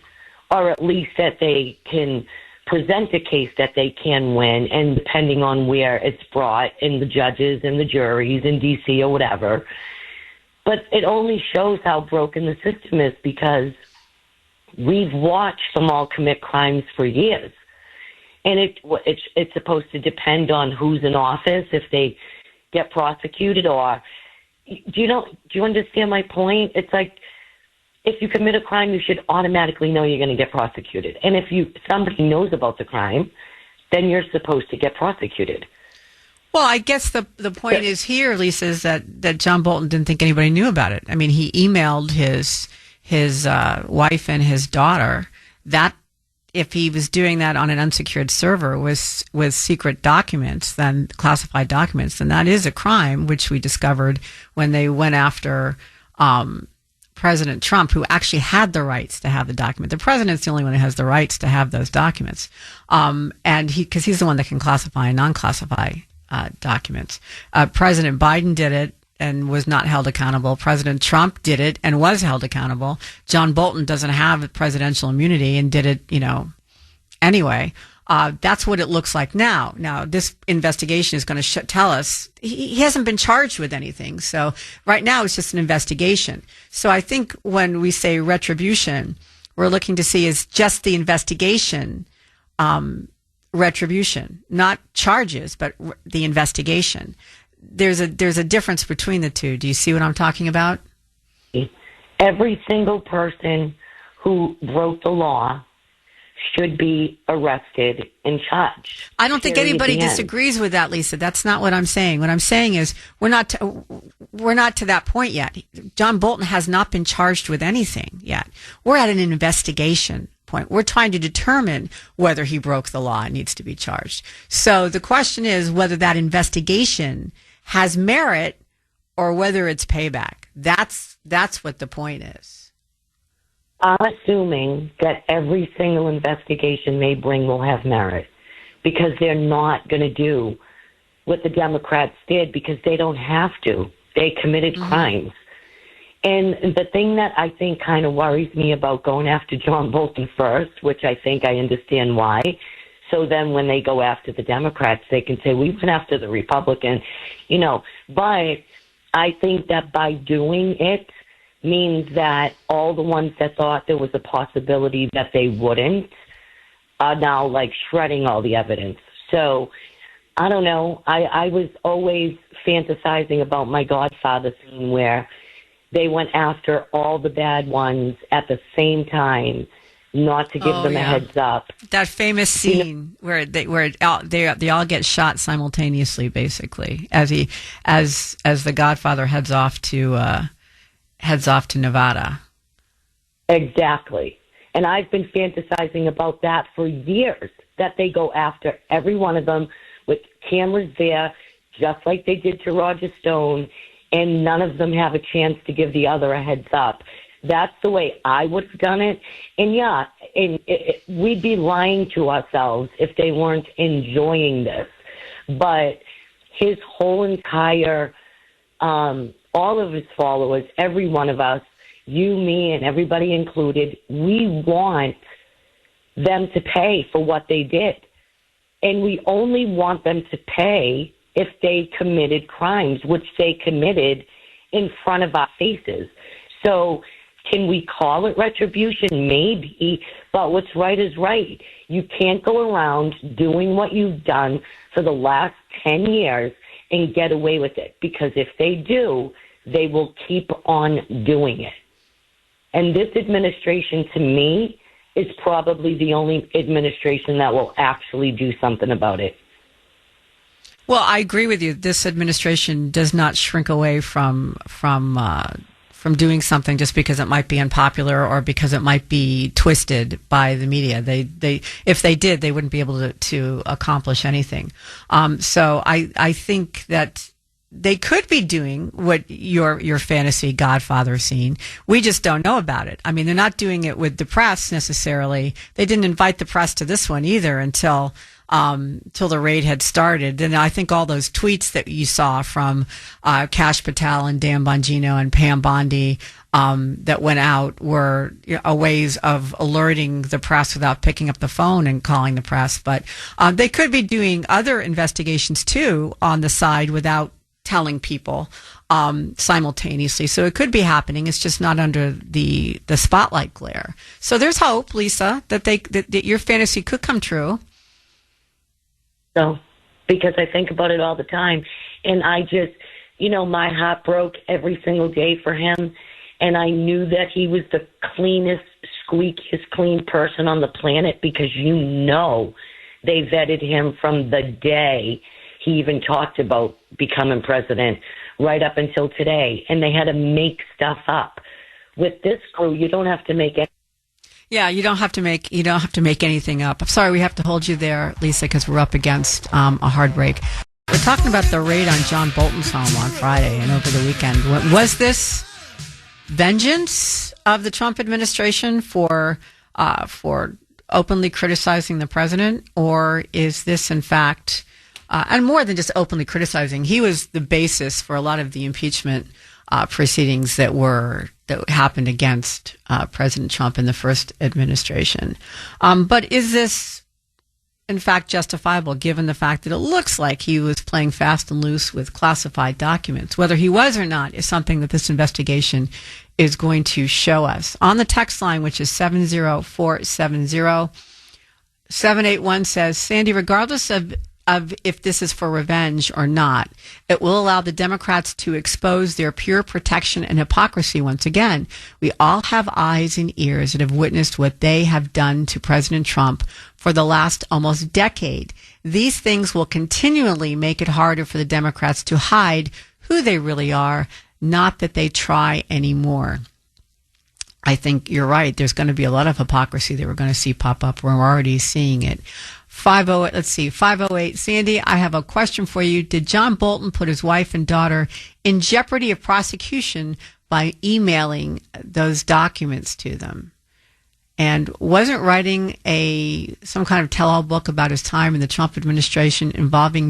[SPEAKER 10] or at least that they can present a case that they can win, and depending on where it's brought in the judges and the juries in D.C. or whatever. But it only shows how broken the system is, because we've watched them all commit crimes for years. And it's supposed to depend on who's in office, if they get prosecuted, or do you understand my point? It's like, if you commit a crime, you should automatically know you're going to get prosecuted. And if somebody knows about the crime, then you're supposed to get prosecuted.
[SPEAKER 1] Well, I guess the point is here, Lisa, is that John Bolton didn't think anybody knew about it. I mean, he emailed his wife and his daughter. That, if he was doing that on an unsecured server with secret documents, then classified documents, then that is a crime, which we discovered when they went after President Trump, who actually had the rights to have the document. The president's the only one who has the rights to have those documents, and because he's the one that can classify and non-classify documents. President Biden did it and was not held accountable. President Trump did it and was held accountable. John Bolton doesn't have presidential immunity and did it, anyway. That's what it looks like now. Now, this investigation is going to tell us he hasn't been charged with anything. So right now it's just an investigation. So I think when we say retribution, we're looking to see is just the investigation, retribution, not charges, but the investigation. There's a difference between the two. Do you see what I'm talking about?
[SPEAKER 10] Every single person who broke the law should be arrested and charged.
[SPEAKER 1] I don't think anybody disagrees with that, Lisa. That's not what I'm saying. What I'm saying is we're not to that point yet. John Bolton has not been charged with anything yet. We're at an investigation point. We're trying to determine whether he broke the law and needs to be charged. So the question is whether that investigation has merit or whether it's payback. That's what the point is.
[SPEAKER 10] I'm assuming that every single investigation they bring will have merit, because they're not going to do what the Democrats did, because they don't have to. They committed crimes. And the thing that I think kind of worries me about going after John Bolton first, which I think I understand why, so then when they go after the Democrats, they can say, we went after the Republican, but I think that by doing it, means that all the ones that thought there was a possibility that they wouldn't are now like shredding all the evidence. So I don't know. I was always fantasizing about my Godfather scene where they went after all the bad ones at the same time, not to give them a heads up.
[SPEAKER 1] That famous scene where they all get shot simultaneously, basically, as the Godfather heads off to Nevada.
[SPEAKER 10] Exactly. And I've been fantasizing about that for years, that they go after every one of them with cameras there, just like they did to Roger Stone, and none of them have a chance to give the other a heads up. That's the way I would have done it. And we'd be lying to ourselves if they weren't enjoying this. But his whole entire all of his followers, every one of us, you, me, and everybody included, we want them to pay for what they did. And we only want them to pay if they committed crimes, which they committed in front of our faces. So can we call it retribution? Maybe, but what's right is right. You can't go around doing what you've done for the last 10 years and get away with it, because if they do, they will keep on doing it. And this administration, to me, is probably the only administration that will actually do something about it.
[SPEAKER 1] Well, I agree with you. This administration does not shrink away from doing something just because it might be unpopular or because it might be twisted by the media. They if they did, they wouldn't be able to accomplish anything. So I think that they could be doing what your fantasy Godfather scene. We just don't know about it. I mean, they're not doing it with the press necessarily. They didn't invite the press to this one either until till the raid had started. And I think all those tweets that you saw from Kash Patel and Dan Bongino and Pam Bondi that went out were a ways of alerting the press without picking up the phone and calling the press. But they could be doing other investigations too on the side without telling people simultaneously. So it could be happening. It's just not under the spotlight glare. So there's hope, Lisa, that your fantasy could come true.
[SPEAKER 10] So, because I think about it all the time, and I just, my heart broke every single day for him, and I knew that he was the cleanest, squeakiest clean person on the planet, because they vetted him from the day he even talked about becoming president right up until today, and they had to make stuff up. With this crew, you don't have to make it.
[SPEAKER 1] Yeah, you don't have to make anything up. I'm sorry, we have to hold you there, Lisa, because we're up against a hard break. We're talking about the raid on John Bolton's home on Friday and over the weekend. Was this vengeance of the Trump administration for openly criticizing the president, or is this in fact, and more than just openly criticizing, he was the basis for a lot of the impeachment proceedings that happened against President Trump in the first administration. But is this, in fact, justifiable, given the fact that it looks like he was playing fast and loose with classified documents? Whether he was or not is something that this investigation is going to show us. On the text line, which is 70470, 781 says, Sandy, regardless of if this is for revenge or not, it will allow the Democrats to expose their pure protection and hypocrisy once again. We all have eyes and ears that have witnessed what they have done to President Trump for the last almost decade. These things will continually make it harder for the Democrats to hide who they really are, not that they try anymore. I think you're right. There's going to be a lot of hypocrisy that we're going to see pop up. We're already seeing it. 508, Sandy, I have a question for you. Did John Bolton put his wife and daughter in jeopardy of prosecution by emailing those documents to them? And wasn't writing some kind of tell-all book about his time in the Trump administration involving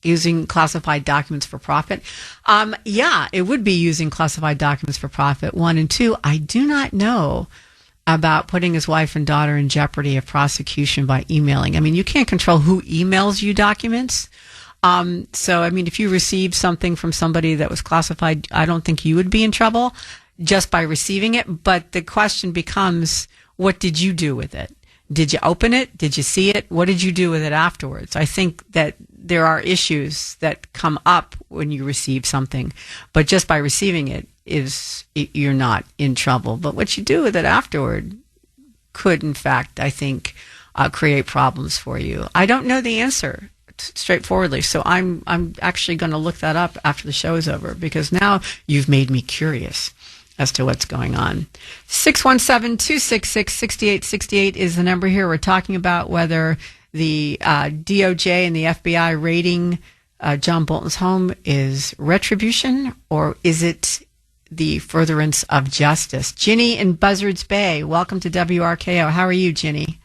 [SPEAKER 1] using classified documents for profit? Yeah, it would be using classified documents for profit, 1. And 2, I do not know about putting his wife and daughter in jeopardy of prosecution by emailing. I mean, you can't control who emails you documents. So, I mean, if you received something from somebody that was classified, I don't think you would be in trouble just by receiving it. But the question becomes, what did you do with it? Did you open it? Did you see it? What did you do with it afterwards? I think that there are issues that come up when you receive something, but just by receiving it, you're not in trouble. But what you do with it afterward could, in fact, I think, create problems for you. I don't know the answer straightforwardly, so I'm actually going to look that up after the show is over, because now you've made me curious as to what's going on. 617-266-6868 is the number here. We're talking about whether the DOJ and the FBI raiding John Bolton's home is retribution, or is it the furtherance of justice? Ginny in Buzzards Bay, welcome to WRKO. How are you, Ginny?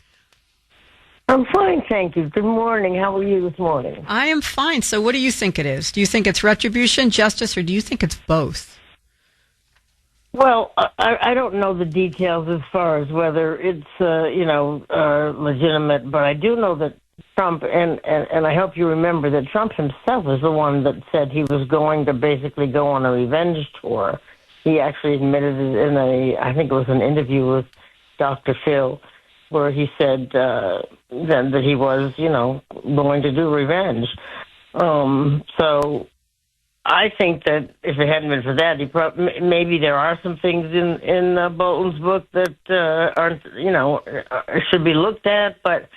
[SPEAKER 11] I'm fine, thank you. Good morning. How are you this morning?
[SPEAKER 1] I am fine. So what do you think it is? Do you think it's retribution, justice, or do you think it's both?
[SPEAKER 11] Well, I don't know the details as far as whether it's, legitimate, but I do know that Trump, and I hope you remember that Trump himself is the one that said he was going to basically go on a revenge tour. He actually admitted it in I think it was an interview with Dr. Phil, where he said then that he was, going to do revenge. So I think that if it hadn't been for that, maybe there are some things in Bolton's book that aren't, should be looked at, but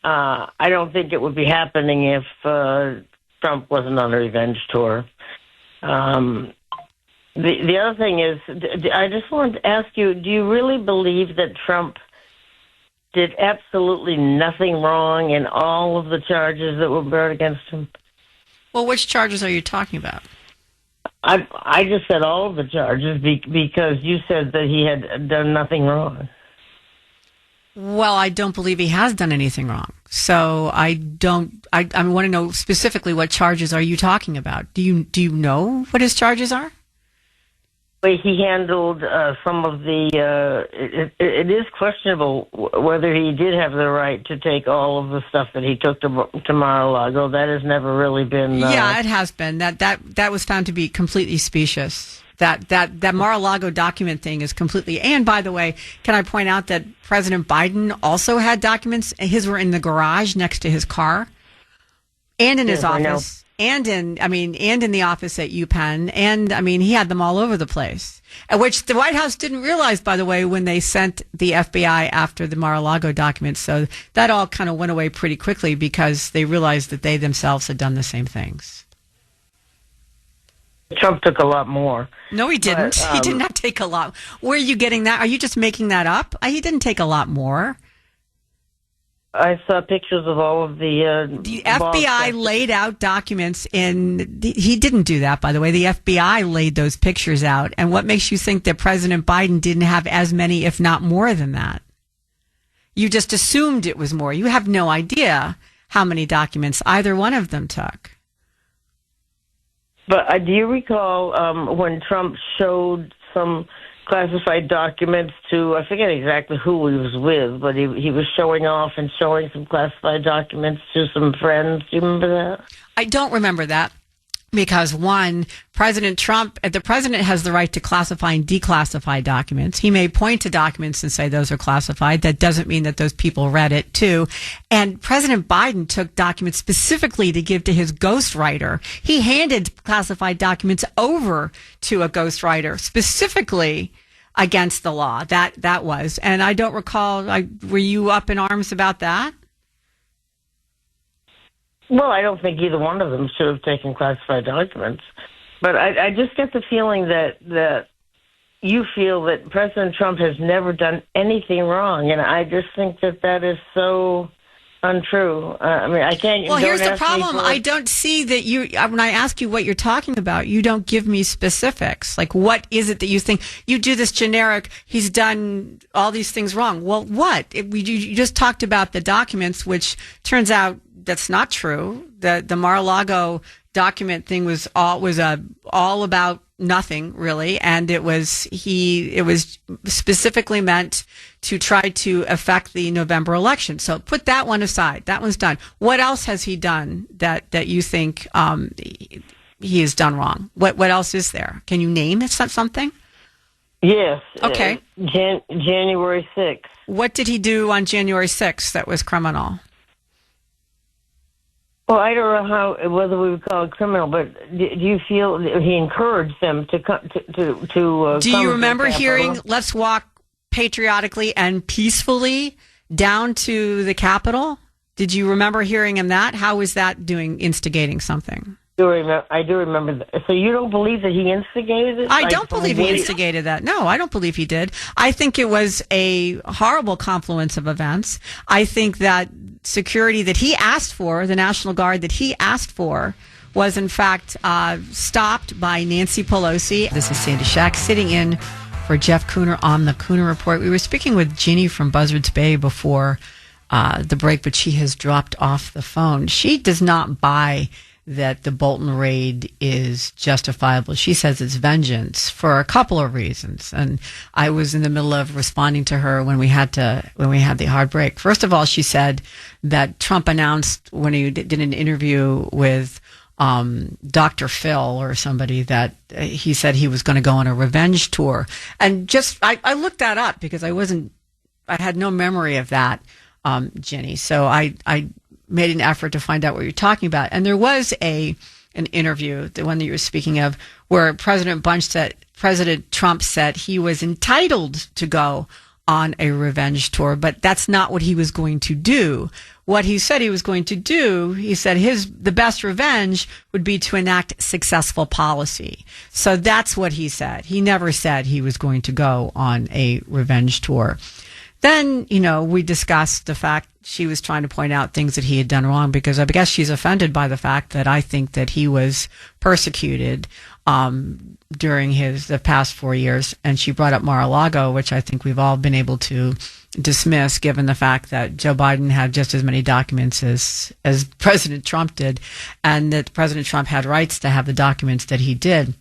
[SPEAKER 11] I don't think it would be happening if Trump wasn't on a revenge tour. The other thing is, I just wanted to ask you, do you really believe that Trump did absolutely nothing wrong in all of the charges that were brought against him?
[SPEAKER 1] Well, which charges are you talking about?
[SPEAKER 11] I just said all of the charges because you said that he had done nothing wrong.
[SPEAKER 1] Well, I don't believe he has done anything wrong. So I want to know specifically what charges are you talking about? Do you know what his charges are?
[SPEAKER 11] He handled some of the. It is questionable whether he did have the right to take all of the stuff that he took to Mar-a-Lago. That has never really been.
[SPEAKER 1] Yeah, it has been. That was found to be completely specious. That Mar-a-Lago document thing is completely. And by the way, can I point out that President Biden also had documents? His were in the garage next to his car, and in his office. And in the office at UPenn. And, he had them all over the place. Which the White House didn't realize, by the way, when they sent the FBI after the Mar-a-Lago documents. So that all kind of went away pretty quickly because they realized that they themselves had done the same things.
[SPEAKER 11] Trump took a lot more.
[SPEAKER 1] No, he didn't. He did not take a lot. Where are you getting that? Are you just making that up? He didn't take a lot more.
[SPEAKER 11] I saw pictures of all of the
[SPEAKER 1] FBI laid out documents he didn't do that, by the way. The FBI laid those pictures out. And what makes you think that President Biden didn't have as many, if not more than that? You just assumed it was more. You have no idea how many documents either one of them took.
[SPEAKER 11] But do you recall when Trump showed some classified documents to, I forget exactly who he was with, but he was showing off and showing some classified documents to some friends. Do you remember that?
[SPEAKER 1] I don't remember that because, one, the president has the right to classify and declassify documents. He may point to documents and say those are classified. That doesn't mean that those people read it, too. And President Biden took documents specifically to give to his ghostwriter. He handed classified documents over to a ghostwriter specifically against the law. That was. And I don't recall, were you up in arms about that?
[SPEAKER 11] Well, I don't think either one of them should have taken classified documents. But I just get the feeling that you feel that President Trump has never done anything wrong. And I just think that is so untrue. I can't.
[SPEAKER 1] Well, here's the problem. I don't see that when I ask you what you're talking about, you don't give me specifics. Like, what is it that you think? You do this generic, he's done all these things wrong. Well, what? You just talked about the documents, which turns out that's not true. The Mar-a-Lago document thing was all about nothing, really, and it was specifically meant to try to affect the November election. So put that one aside. That one's done. What else has he done that you think he has done wrong? What else is there? Can you name something?
[SPEAKER 11] Yes.
[SPEAKER 1] Okay.
[SPEAKER 11] January 6th.
[SPEAKER 1] What did he do on January 6th that was criminal?
[SPEAKER 11] Well, I don't know whether we would call it criminal, but do you feel he encouraged them to come to
[SPEAKER 1] do you remember hearing "Let's walk patriotically and peacefully" down to the Capitol? Did you remember hearing him that? How was that instigating something?
[SPEAKER 11] I do remember that. So you don't believe that he instigated it?
[SPEAKER 1] I don't believe he instigated that. No, I don't believe he did. I think it was a horrible confluence of events. I think that security that he asked for, the National Guard that he asked for, was in fact stopped by Nancy Pelosi. This is Sandy Shack sitting in for Jeff Kuhner on the Kuhner Report. We were speaking with Ginny from Buzzards Bay before the break, but she has dropped off the phone. She does not buy that the Bolton raid is justifiable. She says it's vengeance for a couple of reasons. And I was in the middle of responding to her when we had the hard break. First of all, she said that Trump announced when he did an interview with Dr. Phil or somebody that he said he was going to go on a revenge tour. And I looked that up because I had no memory of that, Jenny. So I made an effort to find out what you're talking about. And there was an interview, the one that you were speaking of, where President Trump said he was entitled to go on a revenge tour, but that's not what he was going to do. What he said he was going to do, he said the best revenge would be to enact successful policy. So that's what he said. He never said he was going to go on a revenge tour. Then, we discussed the fact she was trying to point out things that he had done wrong, because I guess she's offended by the fact that I think that he was persecuted during the past 4 years. And she brought up Mar-a-Lago, which I think we've all been able to dismiss, given the fact that Joe Biden had just as many documents as President Trump did, and that President Trump had rights to have the documents that he did.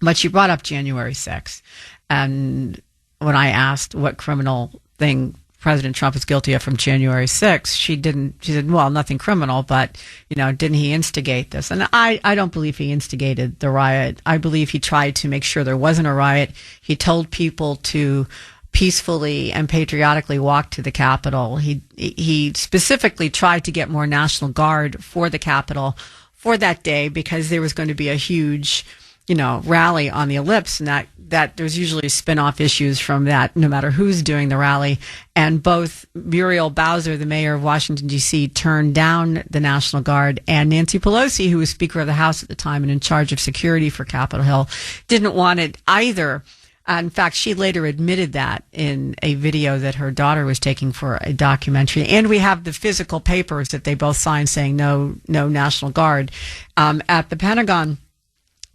[SPEAKER 1] But she brought up January 6th. And when I asked what criminal thing President Trump is guilty of from January 6th, she said, well, nothing criminal, but, didn't he instigate this? And I don't believe he instigated the riot. I believe he tried to make sure there wasn't a riot. He told people to peacefully and patriotically walk to the Capitol. He specifically tried to get more National Guard for the Capitol for that day, because there was going to be a huge, rally on the ellipse, and that there's usually spin-off issues from that, no matter who's doing the rally. And both Muriel Bowser, the mayor of Washington, D.C., turned down the National Guard, and Nancy Pelosi, who was Speaker of the House at the time and in charge of security for Capitol Hill, didn't want it either. In fact, she later admitted that in a video that her daughter was taking for a documentary. And we have the physical papers that they both signed saying no National Guard at the Pentagon.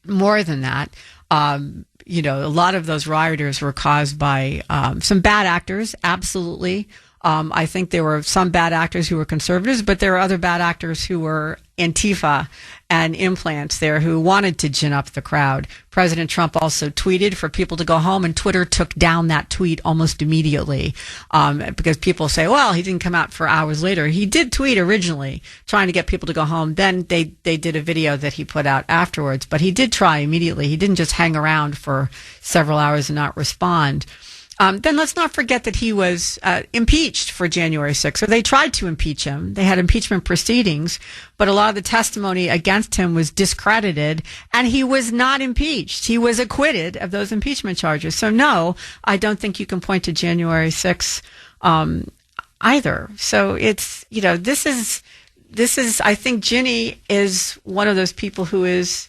[SPEAKER 1] More than that, a lot of those rioters were caused by some bad actors, absolutely. I think there were some bad actors who were conservatives, but there were other bad actors who were Antifa and implants there who wanted to gin up the crowd. President Trump also tweeted for people to go home, and Twitter took down that tweet almost immediately because people say, well, he didn't come out for hours later. He did tweet originally trying to get people to go home. Then they did a video that he put out afterwards, but he did try immediately. He didn't just hang around for several hours and not respond. Then let's not forget that he was impeached for January 6th. Or they tried to impeach him. They had impeachment proceedings, but a lot of the testimony against him was discredited, and he was not impeached. He was acquitted of those impeachment charges. So no, I don't think you can point to January 6th either. So it's, this is, I think Ginny is one of those people who is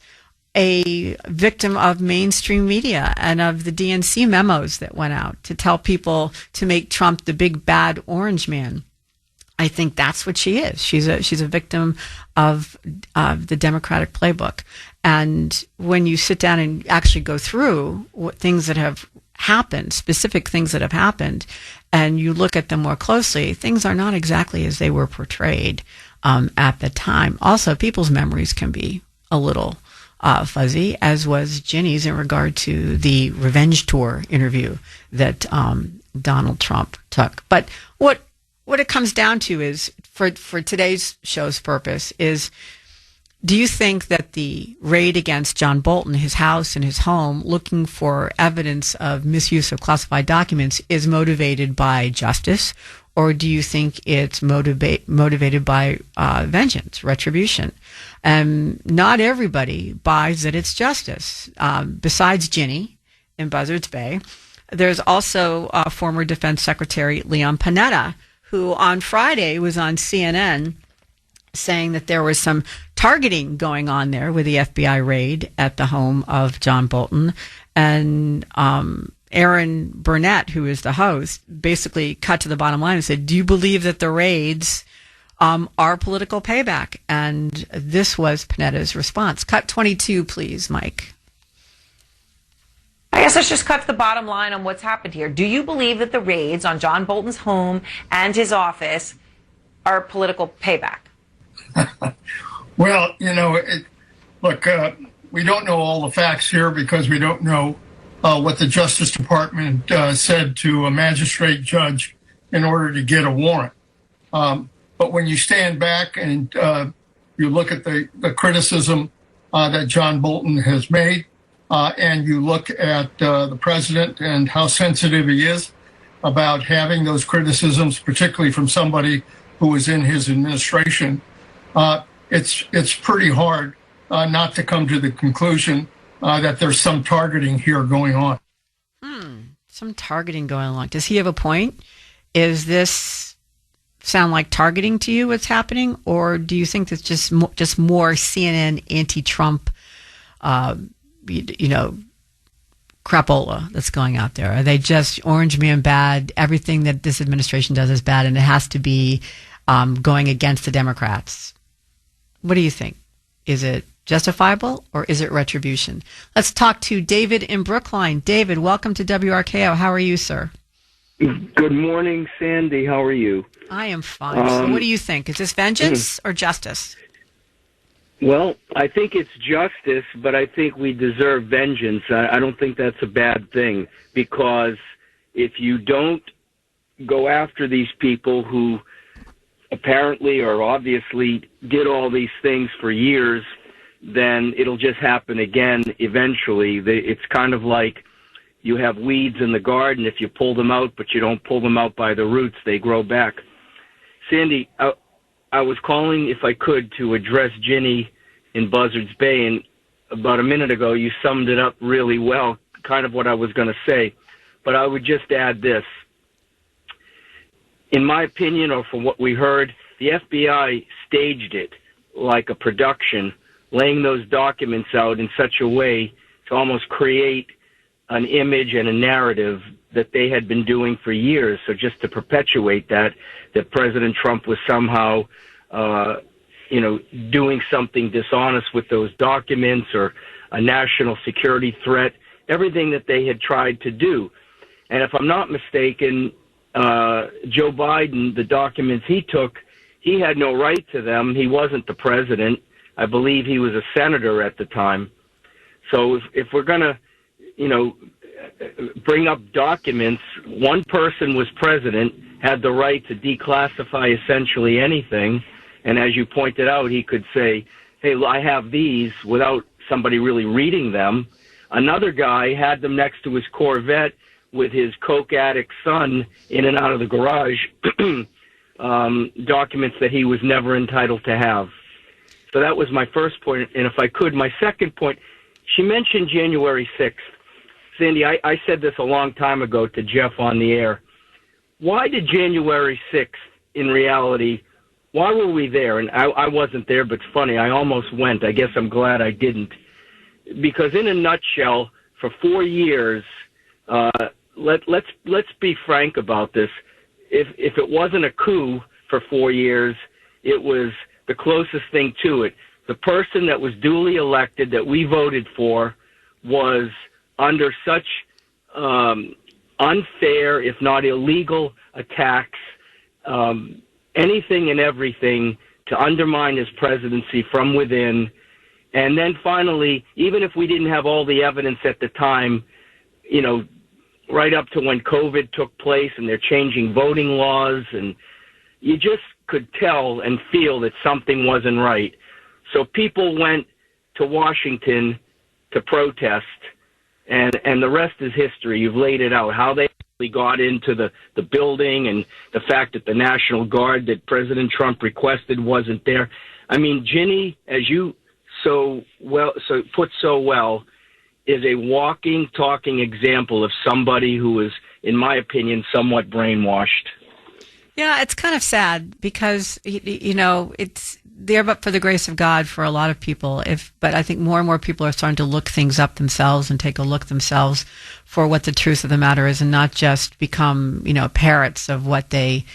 [SPEAKER 1] a victim of mainstream media and of the DNC memos that went out to tell people to make Trump the big bad orange man. I think that's what she is. She's a victim of the Democratic playbook. And when you sit down and actually go through things that have happened, specific things that have happened, and you look at them more closely, things are not exactly as they were portrayed at the time. Also, people's memories can be a little fuzzy, as was Ginny's in regard to the revenge tour interview that Donald Trump took. But what it comes down to is, for today's show's purpose, is, do you think that the raid against John Bolton, his house and his home, looking for evidence of misuse of classified documents, is motivated by justice, or do you think it's motivated by vengeance, retribution? Not everybody buys that it's justice. Besides Ginny in Buzzards Bay, there's also former Defense Secretary Leon Panetta, who on Friday was on CNN saying that there was some targeting going on there with the FBI raid at the home of John Bolton. And Aaron Burnett, who is the host, basically cut to the bottom line and said, do you believe that the raids are political payback? And this was Panetta's response. Cut 22, please, Mike.
[SPEAKER 12] I guess let's just cut to the bottom line on what's happened here. Do you believe that the raids on John Bolton's home and his office are political payback?
[SPEAKER 13] Well, look, we don't know all the facts here because we don't know what the Justice Department said to a magistrate judge in order to get a warrant. But when you stand back and you look at the criticism that John Bolton has made, and you look at the president and how sensitive he is about having those criticisms, particularly from somebody who was in his administration, it's pretty hard not to come to the conclusion that there's some targeting here going on.
[SPEAKER 1] Some targeting going on. Does he have a point? Is this sound like targeting to you, what's happening? Or do you think that's just more CNN anti-Trump, crapola that's going out there? Are they just orange man bad? Everything that this administration does is bad, and it has to be going against the Democrats. What do you think? Is it justifiable or is it retribution? Let's talk to David in Brookline. David, welcome to WRKO. How are you, sir?
[SPEAKER 14] Good morning, Sandy. How are you?
[SPEAKER 1] I am fine. So what do you think? Is this vengeance or justice?
[SPEAKER 14] Well, I think it's justice, but I think we deserve vengeance. I don't think that's a bad thing, because if you don't go after these people who apparently or obviously did all these things for years, then it'll just happen again eventually. It's kind of like you have weeds in the garden. If you pull them out, but you don't pull them out by the roots, they grow back. Sandy, I was calling, if I could, to address Ginny in Buzzards Bay, and about a minute ago you summed it up really well, kind of what I was going to say. But I would just add this. In my opinion, or from what we heard, the FBI staged it like a production, laying those documents out in such a way to almost create an image and a narrative that they had been doing for years. So just to perpetuate that President Trump was somehow, doing something dishonest with those documents, or a national security threat, everything that they had tried to do. And if I'm not mistaken, Joe Biden, the documents he took, he had no right to them. He wasn't the president. I believe he was a senator at the time. So if we're going to, bring up documents, one person was president, had the right to declassify essentially anything. And as you pointed out, he could say, hey, I have these, without somebody really reading them. Another guy had them next to his Corvette with his coke addict son in and out of the garage, documents that he was never entitled to have. So that was my first point. And if I could, my second point, she mentioned January 6th. Sandy, I said this a long time ago to Jeff on the air. Why did January 6th, in reality, why were we there? And I wasn't there, but it's funny, I almost went. I guess I'm glad I didn't. Because in a nutshell, for 4 years, let's be frank about this. If it wasn't a coup for 4 years, it was the closest thing to it. The person that was duly elected, that we voted for, was under such unfair, if not illegal, attacks, anything and everything to undermine his presidency from within. And then finally, even if we didn't have all the evidence at the time, right up to when COVID took place and they're changing voting laws, and you just could tell and feel that something wasn't right. So people went to Washington to protest, and the rest is history. You've laid it out, how they got into the building, and the fact that the National Guard that President Trump requested wasn't there. I mean, Ginny, as you put so well, is a walking, talking example of somebody who is, in my opinion, somewhat brainwashed.
[SPEAKER 1] Yeah, it's kind of sad because, it's there but for the grace of God for a lot of people. But I think more and more people are starting to look things up themselves and take a look themselves for what the truth of the matter is, and not just become, parrots of what they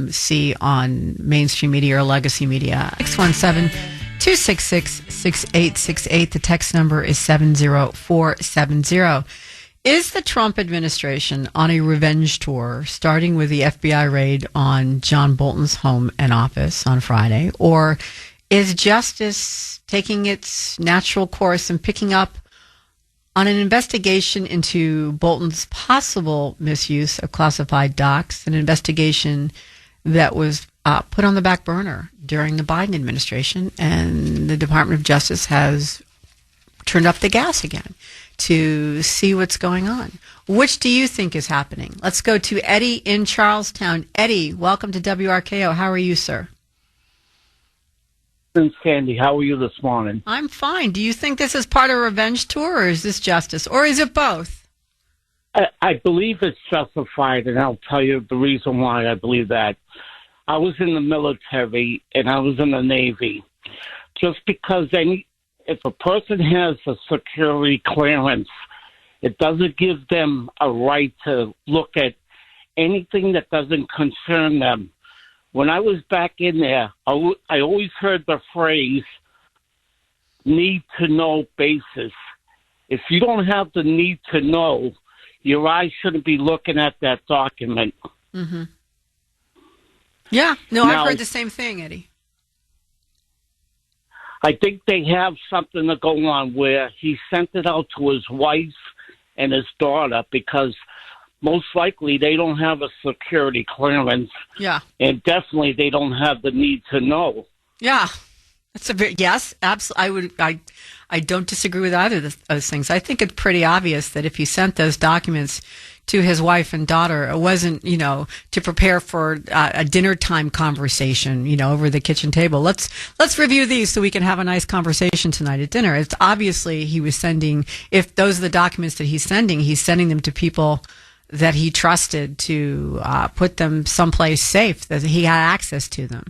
[SPEAKER 1] see on mainstream media or legacy media. 617-266-6868. The text number is 70470. Is the Trump administration on a revenge tour, starting with the FBI raid on John Bolton's home and office on Friday, or is justice taking its natural course and picking up on an investigation into Bolton's possible misuse of classified docs, an investigation that was put on the back burner during the Biden administration, and the Department of Justice has turned up the gas again to see what's going on? Which do you think is happening? Let's go to Eddie in Charlestown. Eddie, welcome to WRKO. How are you, sir?
[SPEAKER 15] Sandy, how are you this morning?
[SPEAKER 1] I'm fine. Do you think this is part of a revenge tour, or is this justice, or is it both?
[SPEAKER 15] I believe it's justified, and I'll tell you the reason why I believe that. I was in the military, and I was in the Navy. Just because if a person has a security clearance, It doesn't give them a right to look at anything that doesn't concern them. When I was back in there, I always heard the phrase, need to know basis. If you don't have the need to know, your eyes shouldn't be looking at that document.
[SPEAKER 1] Mm-hmm. Yeah, no,
[SPEAKER 15] Now,
[SPEAKER 1] I've heard the same thing, Eddie.
[SPEAKER 15] I think they have something to go on where he sent it out to his wife and his daughter because most likely they don't have a security clearance.
[SPEAKER 1] Yeah.
[SPEAKER 15] And definitely they don't have the need to know.
[SPEAKER 1] Yeah. That's yes, absolutely. I don't disagree with either of those things. I think it's pretty obvious that if he sent those documents to his wife and daughter, it wasn't, to prepare for a dinner time conversation, over the kitchen table. Let's review these so we can have a nice conversation tonight at dinner. It's obviously he was sending, if those are the documents that he's sending them to people that he trusted to put them someplace safe, that he had access to them.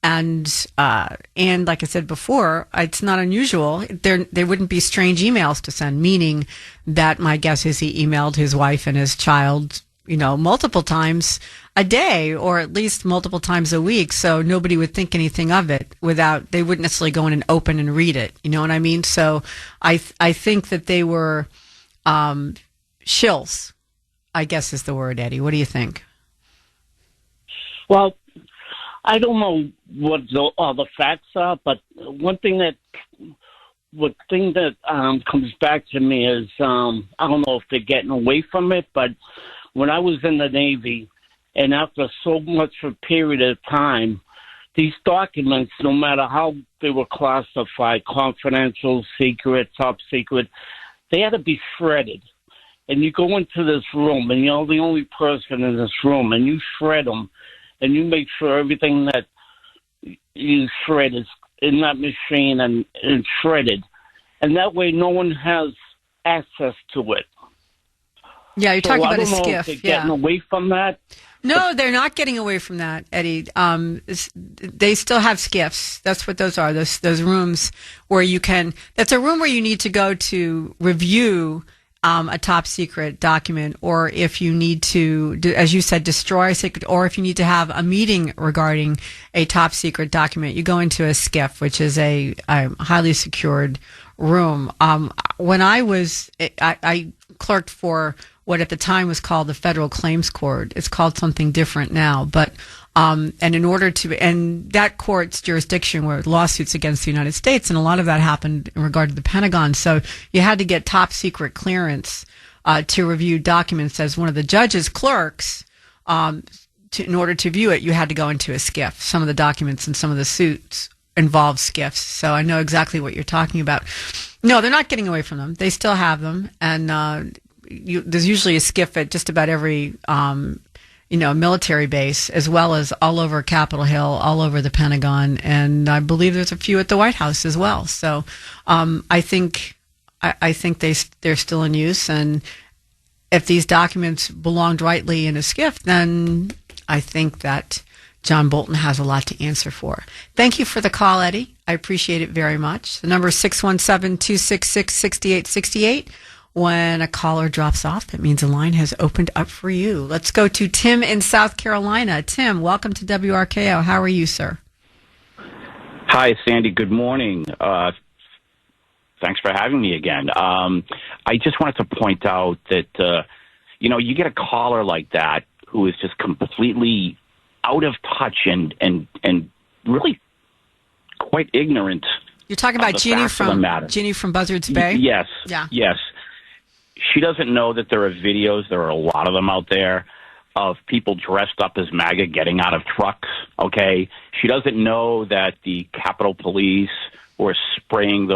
[SPEAKER 1] And like I said before, it's not unusual. There wouldn't be strange emails to send, meaning that my guess is he emailed his wife and his child, multiple times a day or at least multiple times a week. So nobody would think anything of it they wouldn't necessarily go in and open and read it. You know what I mean? So I think that they were shills, I guess is the word, Eddie. What do you think?
[SPEAKER 15] Well, I don't know what all the facts are, but one thing that comes back to me is I don't know if they're getting away from it, but when I was in the Navy, and after so much of a period of time, these documents, no matter how they were classified, confidential, secret, top secret, they had to be shredded. And you go into this room, and you're the only person in this room, and you shred them, and you make sure everything that you shred is in that machine and shredded. And that way no one has access to it.
[SPEAKER 1] Yeah, you're talking about a Schiff.
[SPEAKER 15] If they're getting away from that.
[SPEAKER 1] No, they're not getting away from that, Eddie. They still have Schiffs. That's what those are, those rooms where you can... That's a room where you need to go to review a top secret document, or if you need to, as you said, destroy a secret, or if you need to have a meeting regarding a top secret document, you go into a Schiff, which is a highly secured room. When I clerked for what at the time was called the Federal Claims Court. It's called something different now, but and that court's jurisdiction were lawsuits against the United States, and a lot of that happened in regard to the Pentagon. So you had to get top secret clearance to review documents as one of the judge's clerks. In order to view it, you had to go into a Schiff. Some of the documents and some of the suits involved Schiffs, so I know exactly what you're talking about. No, they're not getting away from them. They still have them, and there's usually a Schiff at just about every military base, as well as all over Capitol Hill, all over the Pentagon, and I believe there's a few at the White House as well. So I think they're still in use, and if these documents belonged rightly in a Schiff, then I think that John Bolton has a lot to answer for. Thank you for the call, Eddie. I appreciate it very much. The number is 617-266-6868. When a caller drops off, that means a line has opened up for you. Let's go to Tim in South Carolina. Tim, welcome to WRKO. How are you, sir?
[SPEAKER 16] Hi, Sandy. Good morning. Thanks for having me again. I just wanted to point out that, you get a caller like that who is just completely out of touch and really quite ignorant.
[SPEAKER 1] You're talking about Jeannie from Buzzards Bay?
[SPEAKER 16] Yes.
[SPEAKER 1] Yeah.
[SPEAKER 16] Yes. She doesn't know that there are videos, there are a lot of them out there, of people dressed up as MAGA getting out of trucks, okay? She doesn't know that the Capitol Police were spraying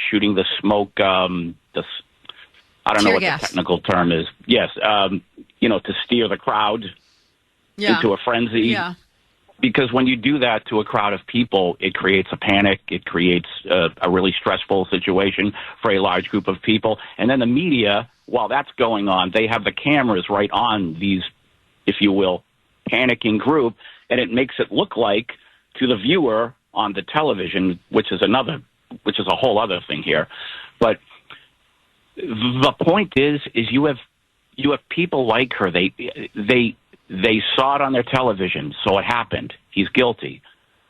[SPEAKER 16] shooting the smoke, I don't know what the technical term is. Yes, to steer the crowd into a frenzy.
[SPEAKER 1] Yeah.
[SPEAKER 16] Because when you do that to a crowd of people, it creates a panic. It creates a really stressful situation for a large group of people. And then the media, while that's going on, they have the cameras right on these, if you will, panicking group, and it makes it look like to the viewer on the television, which is a whole other thing here. But the point is you have people like her. They saw it on their television, so it happened. He's guilty.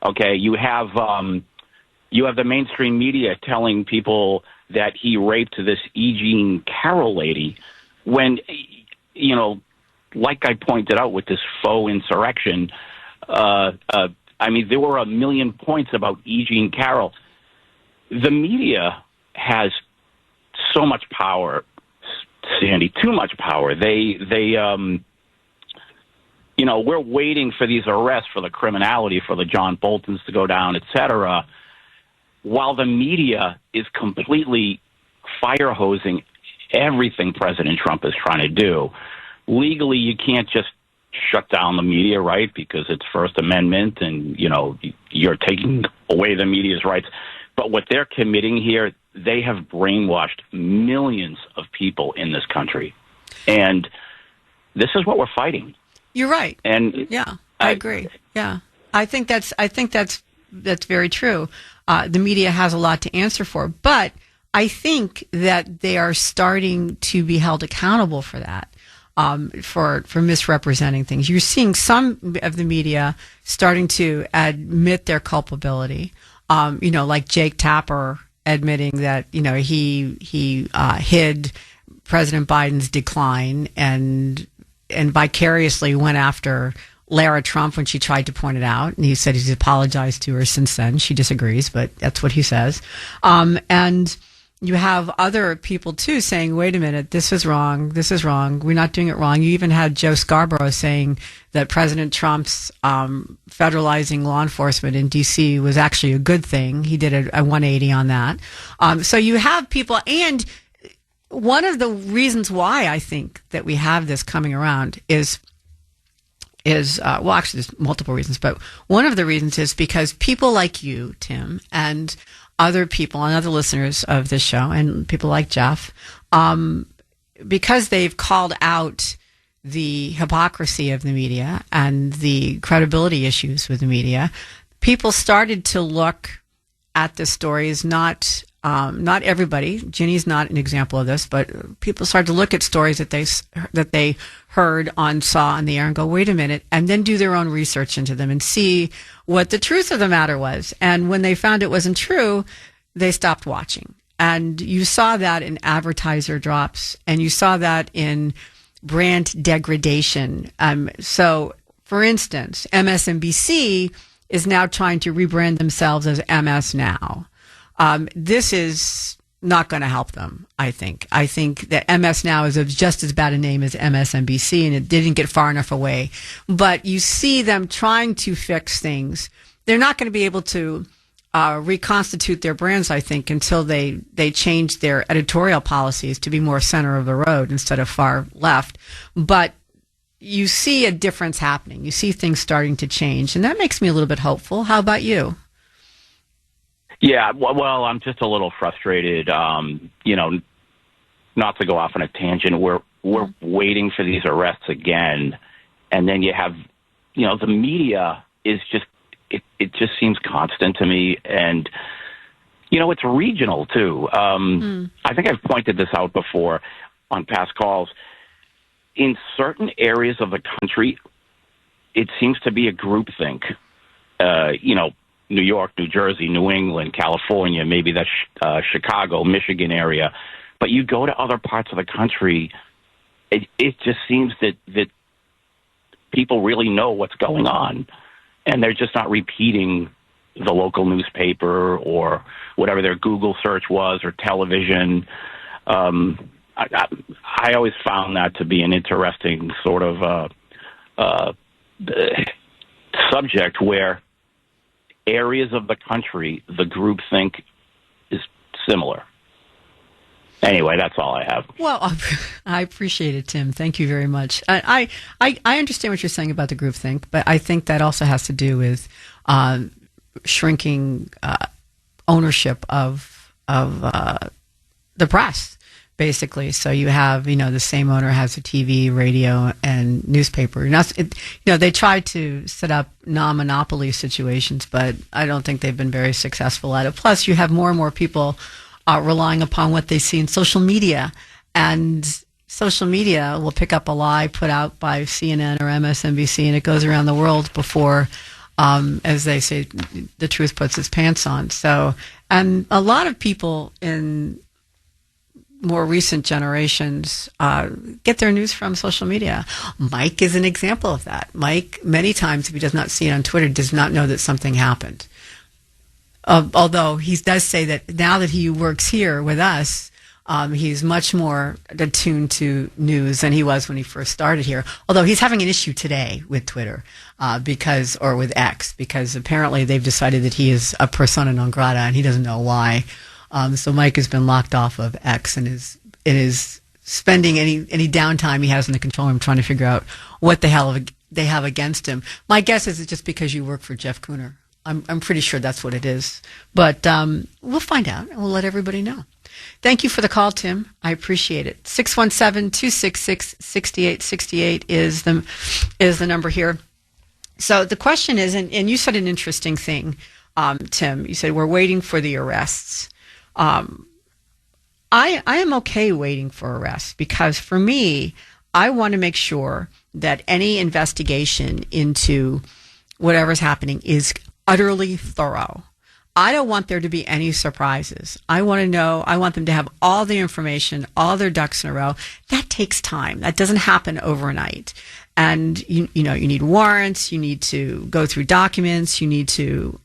[SPEAKER 16] Okay, you have the mainstream media telling people that he raped this E. Jean Carroll lady, when, you know, like I pointed out with this faux insurrection, I mean, there were a million points about E. Jean Carroll. The media has so much power, Sandy, too much power. They you know, we're waiting for these arrests for the criminality, for the John Boltons to go down, et cetera, while the media is completely fire hosing everything President Trump is trying to do. Legally, you can't just shut down the media, right? Because it's First Amendment and, you know, you're taking away the media's rights. But what they're committing here, they have brainwashed millions of people in this country. And this is what we're fighting.
[SPEAKER 1] You're right.
[SPEAKER 16] And
[SPEAKER 1] yeah, I agree. Yeah. I think that's very true. The media has a lot to answer for, but I think that they are starting to be held accountable for that. For misrepresenting things. You're seeing some of the media starting to admit their culpability. You know, like Jake Tapper admitting that, you know, he hid President Biden's decline and vicariously went after Lara Trump when she tried to point it out. And he said he's apologized to her since then. She disagrees, but that's what he says. And you have other people, too, saying, wait a minute, this is wrong, we're not doing it wrong. You even had Joe Scarborough saying that President Trump's federalizing law enforcement in D.C. was actually a good thing. He did a 180 on that. So you have people, and one of the reasons why I think that we have this coming around is well, actually, there's multiple reasons, but one of the reasons is because people like you, Tim, and other people and other listeners of this show and people like Jeff, because they've called out the hypocrisy of the media and the credibility issues with the media, people started to look at the stories, not everybody. Ginny's not an example of this, but people started to look at stories that they heard saw on the air and go, wait a minute, and then do their own research into them and see what the truth of the matter was. And when they found it wasn't true, they stopped watching. And you saw that in advertiser drops, and you saw that in brand degradation. So, for instance, MSNBC is now trying to rebrand themselves as MS Now. This is not going to help them, I think. I think that MS Now is just as bad a name as MSNBC, and it didn't get far enough away. But you see them trying to fix things. They're not going to be able to reconstitute their brands, I think, until they change their editorial policies to be more center of the road instead of far left. But you see a difference happening. You see things starting to change, and that makes me a little bit hopeful. How about you?
[SPEAKER 16] Yeah, well, I'm just a little frustrated. You know, not to go off on a tangent, we're waiting for these arrests again, and then you have, you know, the media is just it just seems constant to me, and you know, it's regional too. I think I've pointed this out before on past calls. In certain areas of the country, it seems to be a groupthink. You know, New York, New Jersey, New England, California, maybe that's Chicago, Michigan area. But you go to other parts of the country, it just seems that people really know what's going on, and they're just not repeating the local newspaper or whatever their Google search was or television. I always found that to be an interesting sort of subject where areas of the country, the groupthink is similar. Anyway, that's all I have.
[SPEAKER 1] Well, I appreciate it, Tim. Thank you very much. I understand what you're saying about the groupthink, but I think that also has to do with shrinking ownership of the press, basically. So you have, you know, the same owner has a TV, radio, and newspaper. They try to set up non-monopoly situations, but I don't think they've been very successful at it. Plus, you have more and more people relying upon what they see in social media. And social media will pick up a lie put out by CNN or MSNBC, and it goes around the world before, as they say, the truth puts its pants on. So, and a lot of people in more recent generations get their news from social media. Mike is an example of that. Mike, many times, if he does not see it on Twitter, does not know that something happened. Although he does say that now that he works here with us, he's much more attuned to news than he was when he first started here. Although he's having an issue today with Twitter or with X, because apparently they've decided that he is a persona non grata and he doesn't know why. So Mike has been locked off of X and is spending any downtime he has in the control room trying to figure out what the hell they have against him. My guess is it's just because you work for Jeff Kuhner. I'm pretty sure that's what it is. But we'll find out and we'll let everybody know. Thank you for the call, Tim. I appreciate it. 617-266-6868 is the number here. So the question is, and you said an interesting thing, Tim. You said we're waiting for the arrests. I am okay waiting for arrests because for me, I want to make sure that any investigation into whatever's happening is utterly thorough. I don't want there to be any surprises. I want them to have all the information, all their ducks in a row. That takes time. That doesn't happen overnight. And you need warrants, you need to go through documents, you need to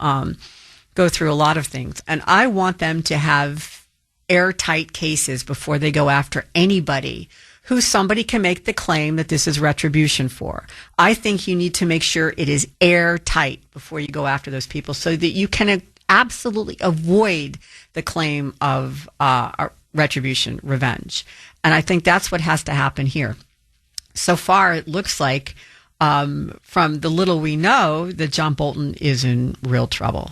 [SPEAKER 1] go through a lot of things. And I want them to have airtight cases before they go after anybody who somebody can make the claim that this is retribution for. I think you need to make sure it is airtight before you go after those people so that you can absolutely avoid the claim of retribution, revenge. And I think that's what has to happen here. So far, it looks like, from the little we know, that John Bolton is in real trouble.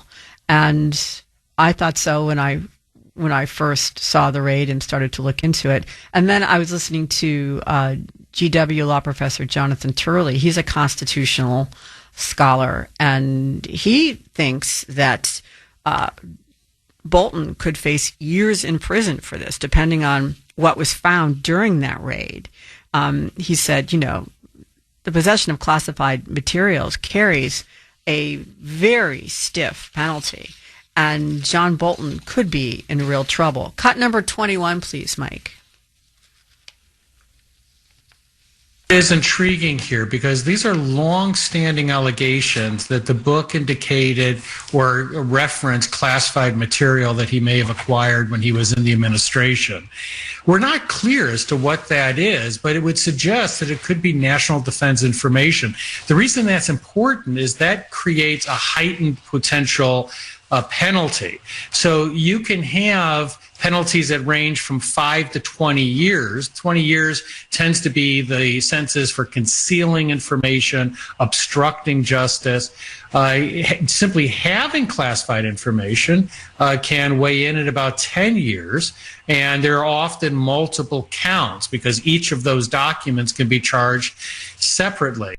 [SPEAKER 1] And I thought so when I first saw the raid and started to look into it. And then I was listening to GW law professor Jonathan Turley. He's a constitutional scholar, and he thinks that Bolton could face years in prison for this, depending on what was found during that raid. He said, the possession of classified materials carries a very stiff penalty, and John Bolton could be in real trouble. Cut number 21, please, Mike.
[SPEAKER 17] It is intriguing here because these are long-standing allegations that the book indicated or referenced classified material that he may have acquired when he was in the administration. We're not clear as to what that is, but it would suggest that it could be national defense information. The reason that's important is that creates a heightened potential penalty. So you can have penalties that range from 5 to 20 years. 20 years tends to be the sentences for concealing information, obstructing justice. Simply having classified information can weigh in at about 10 years, and there are often multiple counts because each of those documents can be charged separately.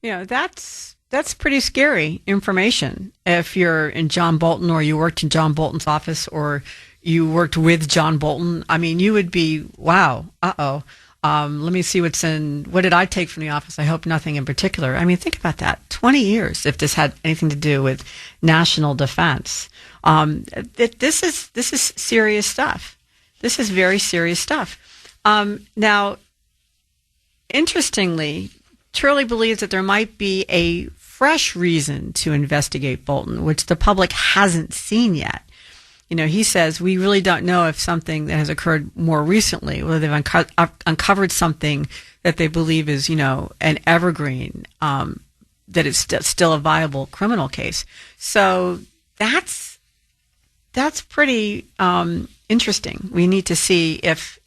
[SPEAKER 1] That's pretty scary information. If you're in John Bolton or you worked in John Bolton's office or you worked with John Bolton, I mean, you would be, wow, let me see what did I take from the office? I hope nothing in particular. I mean, think about that. 20 years, if this had anything to do with national defense. This is serious stuff. This is very serious stuff. Now, interestingly, Turley believes that there might be a fresh reason to investigate Bolton, which the public hasn't seen yet. He says, we really don't know if something that has occurred more recently, whether they've uncovered something that they believe is, an evergreen, that is still a viable criminal case. So that's pretty interesting. We need to see if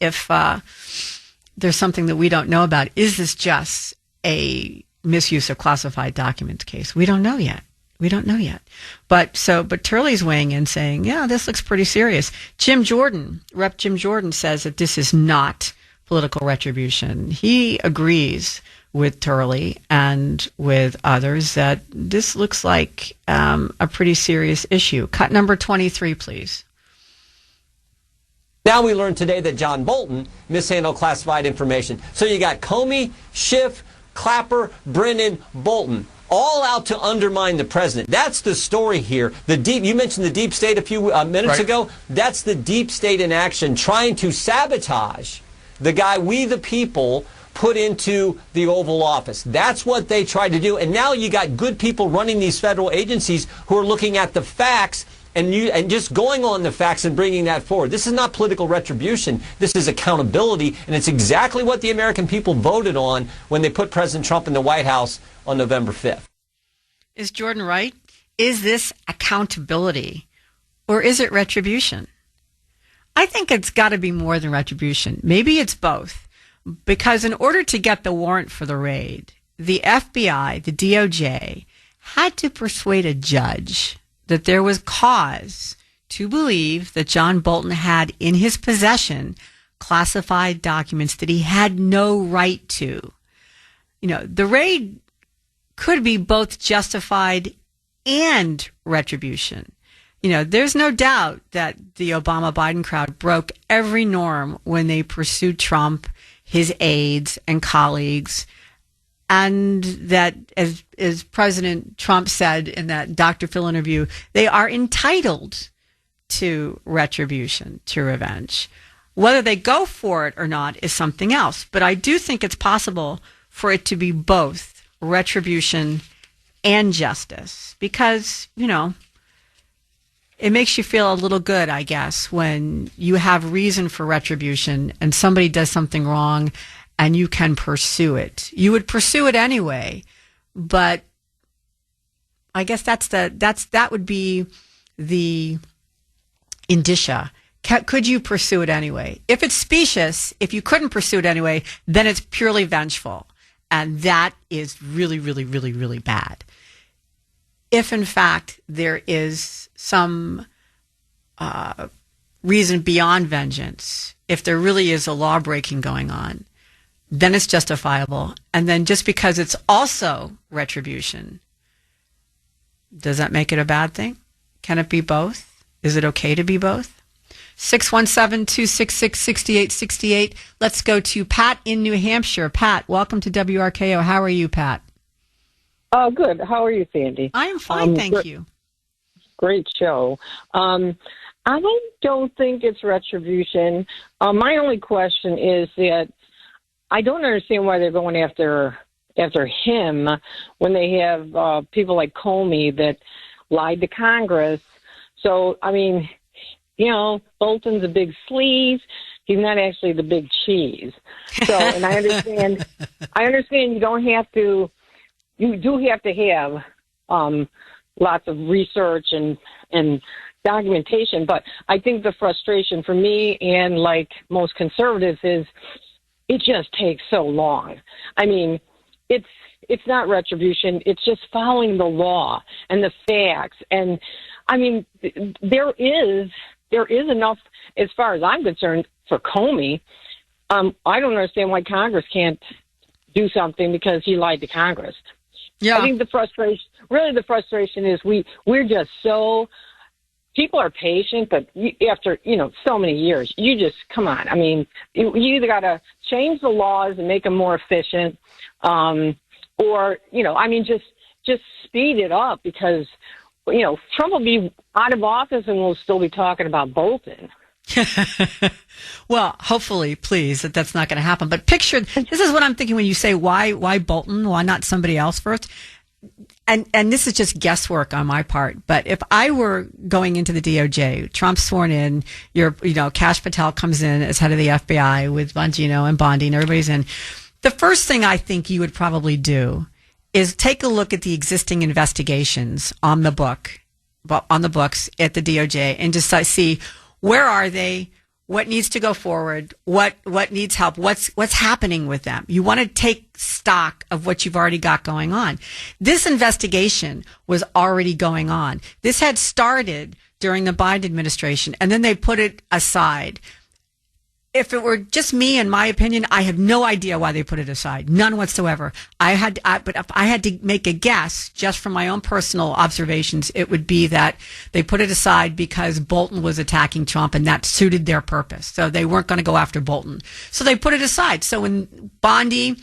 [SPEAKER 1] there's something that we don't know about. Is this just a misuse of classified documents case? We don't know yet. But Turley's weighing in saying, yeah, this looks pretty serious. Rep. Jim Jordan says that this is not political retribution. He agrees with Turley and with others that this looks like a pretty serious issue. Cut number 23, please.
[SPEAKER 18] Now we learned today that John Bolton mishandled classified information. So you got Comey, Schiff, Clapper, Brennan, Bolton, all out to undermine the president. That's the story here. You mentioned the deep state a few minutes ago. That's the deep state in action, trying to sabotage the guy we the people put into the Oval Office. That's what they tried to do. And now you got good people running these federal agencies who are looking at the facts and just going on the facts and bringing that forward. This is not political retribution. This is accountability, and it's exactly what the American people voted on when they put President Trump in the White House on November 5th.
[SPEAKER 1] Is Jordan right? Is this accountability, or is it retribution? I think it's got to be more than retribution. Maybe it's both, because in order to get the warrant for the raid, the FBI, the DOJ, had to persuade a judge that there was cause to believe that John Bolton had in his possession classified documents that he had no right to. You know, the raid could be both justified and retribution. You know, there's no doubt that the Obama-Biden crowd broke every norm when they pursued Trump, his aides and colleagues, and that, as President Trump said in that Dr. Phil interview, they are entitled to retribution, to revenge. Whether they go for it or not is something else. But I do think it's possible for it to be both retribution and justice, because, you know, it makes you feel a little good, I guess, when you have reason for retribution and somebody does something wrong and you can pursue it. You would pursue it anyway, but I guess that would be the indicia. Could you pursue it anyway? If it's specious, if you couldn't pursue it anyway, then it's purely vengeful. And that is really, really, really, really bad. If, in fact, there is some reason beyond vengeance, if there really is a law breaking going on, then it's justifiable. And then just because it's also retribution, does that make it a bad thing? Can it be both? Is it okay to be both? 617-266-6868. Let's go to Pat in New Hampshire. Pat, welcome to WRKO. How are you, Pat?
[SPEAKER 19] Good. How are you, Sandy?
[SPEAKER 1] I am fine, thank you.
[SPEAKER 19] Great show. I don't think it's retribution. My only question is that I don't understand why they're going after him when they have people like Comey that lied to Congress. So, I mean, you know, Bolton's a big sleaze. He's not actually the big cheese. So, and I understand you don't have to, you do have to have lots of research and documentation, but I think the frustration for me and like most conservatives is it just takes so long. I mean, it's not retribution. It's just following the law and the facts. And I mean, there is enough, as far as I'm concerned, for Comey. I don't understand why Congress can't do something because he lied to Congress. Yeah. I think the frustration is we're just so, people are patient, but after, so many years, you just, come on. I mean, you either got to change the laws and make them more efficient, or, just speed it up because, Trump will be out of office and we'll still be talking about Bolton.
[SPEAKER 1] Well, hopefully, please, that's not going to happen. But picture, this is what I'm thinking when you say, why Bolton? Why not somebody else first? And this is just guesswork on my part. But if I were going into the DOJ, Trump's sworn in, Kash Patel comes in as head of the FBI with Bongino and Bondi and everybody's in. The first thing I think you would probably do is take a look at the existing investigations on the books at the DOJ and just see where are they, what needs to go forward, what needs help, what's happening with them. You want to take stock of what you've already got going on. This investigation was already going on. This had started during the Biden administration, and then they put it aside. if it were just me and my opinion, I have no idea why they put it aside. None whatsoever. But if I had to make a guess, just from my own personal observations, it would be that they put it aside because Bolton was attacking Trump and that suited their purpose. So they weren't going to go after Bolton. So they put it aside. So when Bondi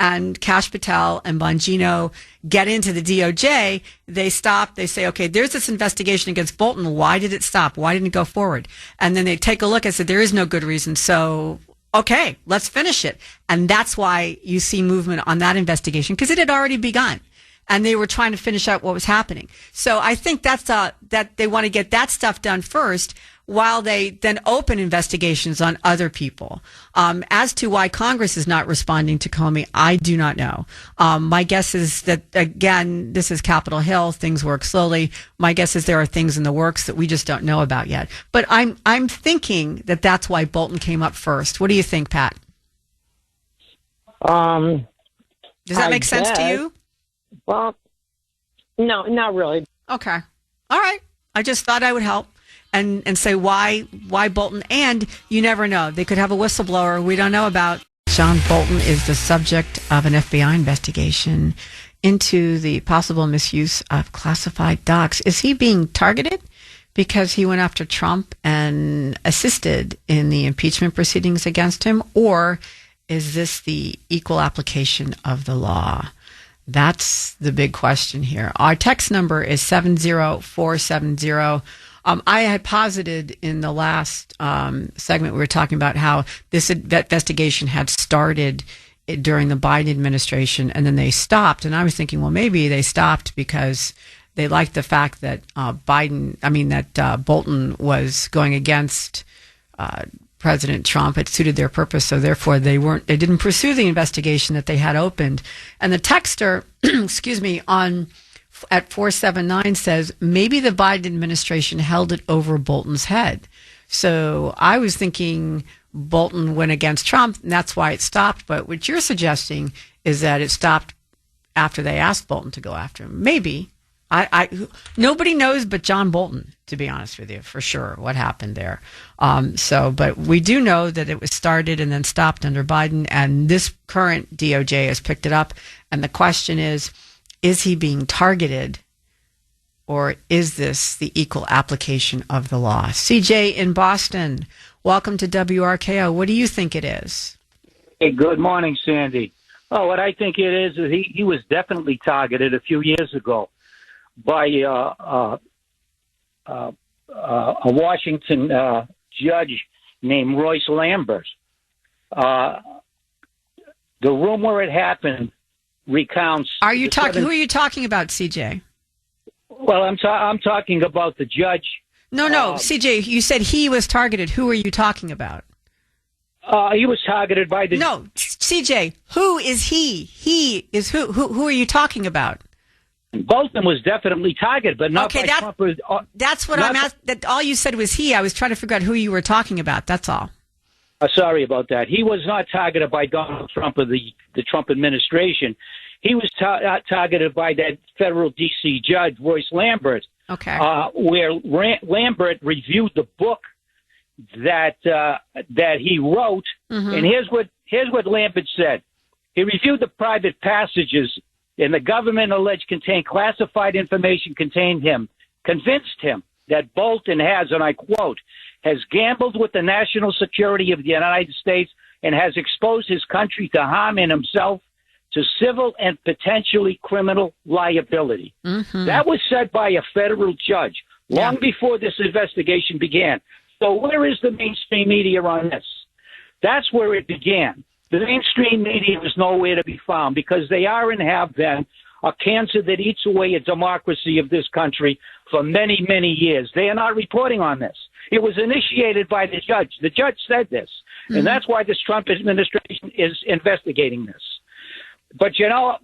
[SPEAKER 1] and Kash Patel and Bongino get into the DOJ, they stop. They say, okay, there's this investigation against Bolton. Why did it stop? Why didn't it go forward? And then they take a look and say, there is no good reason. So, okay, let's finish it. And that's why you see movement on that investigation, because it had already begun. And they were trying to finish out what was happening. So I think that's that they want to get that stuff done first, while they then open investigations on other people. As to why Congress is not responding to Comey, I do not know. My guess is that, again, this is Capitol Hill. Things work slowly. My guess is there are things in the works that we just don't know about yet. But I'm thinking that that's why Bolton came up first. What do you think, Pat?
[SPEAKER 19] Does
[SPEAKER 1] that make sense to you?
[SPEAKER 19] Well, no, not really.
[SPEAKER 1] Okay. All right. I just thought I would help. And say why Bolton, and you never know. They could have a whistleblower we don't know about. John Bolton is the subject of an FBI investigation into the possible misuse of classified docs. Is he being targeted because he went after Trump and assisted in the impeachment proceedings against him, or is this the equal application of the law? That's the big question here. Our text number is 70470. I had posited in the last segment, we were talking about how this investigation had started during the Biden administration, and then they stopped. And I was thinking, well, maybe they stopped because they liked the fact that Bolton was going against President Trump. It suited their purpose, so therefore they didn't pursue the investigation that they had opened. And the texter, excuse me, at 479 says, maybe the Biden administration held it over Bolton's head. So I was thinking Bolton went against Trump, and that's why it stopped. But what you're suggesting is that it stopped after they asked Bolton to go after him. Maybe. Nobody knows but John Bolton, to be honest with you, for sure, what happened there. But we do know that it was started and then stopped under Biden, and this current DOJ has picked it up. And the question is he being targeted, or is this the equal application of the law? CJ in Boston, welcome to WRKO. What do you think it is?
[SPEAKER 20] Hey, good morning, Sandy. Oh, what I think it is he was definitely targeted a few years ago by a Washington judge named Royce Lambert. The room where it happened recounts.
[SPEAKER 1] Who are you talking about, CJ?
[SPEAKER 20] Well, I'm talking about the judge.
[SPEAKER 1] No, CJ, you said he was targeted. Who are you talking about?
[SPEAKER 20] He was targeted by the.
[SPEAKER 1] No, CJ, who is he? He is who? Who are you talking about?
[SPEAKER 20] Bolton was definitely targeted, but not by Trump.
[SPEAKER 1] That's what I'm asking. All you said was he. I was trying to figure out who you were talking about. That's all.
[SPEAKER 20] Sorry about that. He was not targeted by Donald Trump or the Trump administration. He was targeted by that federal D.C. judge, Royce Lambert.
[SPEAKER 1] Okay.
[SPEAKER 20] Where Lambert reviewed the book that he wrote, and here's what Lambert said. He reviewed the private passages in the government alleged contained classified information convinced him that Bolton has, and I quote, has gambled with the national security of the United States and has exposed his country to harm in himself, to civil and potentially criminal liability. That was said by a federal judge long before this investigation began. So where is the mainstream media on this? That's where it began. The mainstream media is nowhere to be found because they are and have been a cancer that eats away a democracy of this country for many, many years. They are not reporting on this. It was initiated by the judge. The judge said this, and that's why this Trump administration is investigating this. But, you know,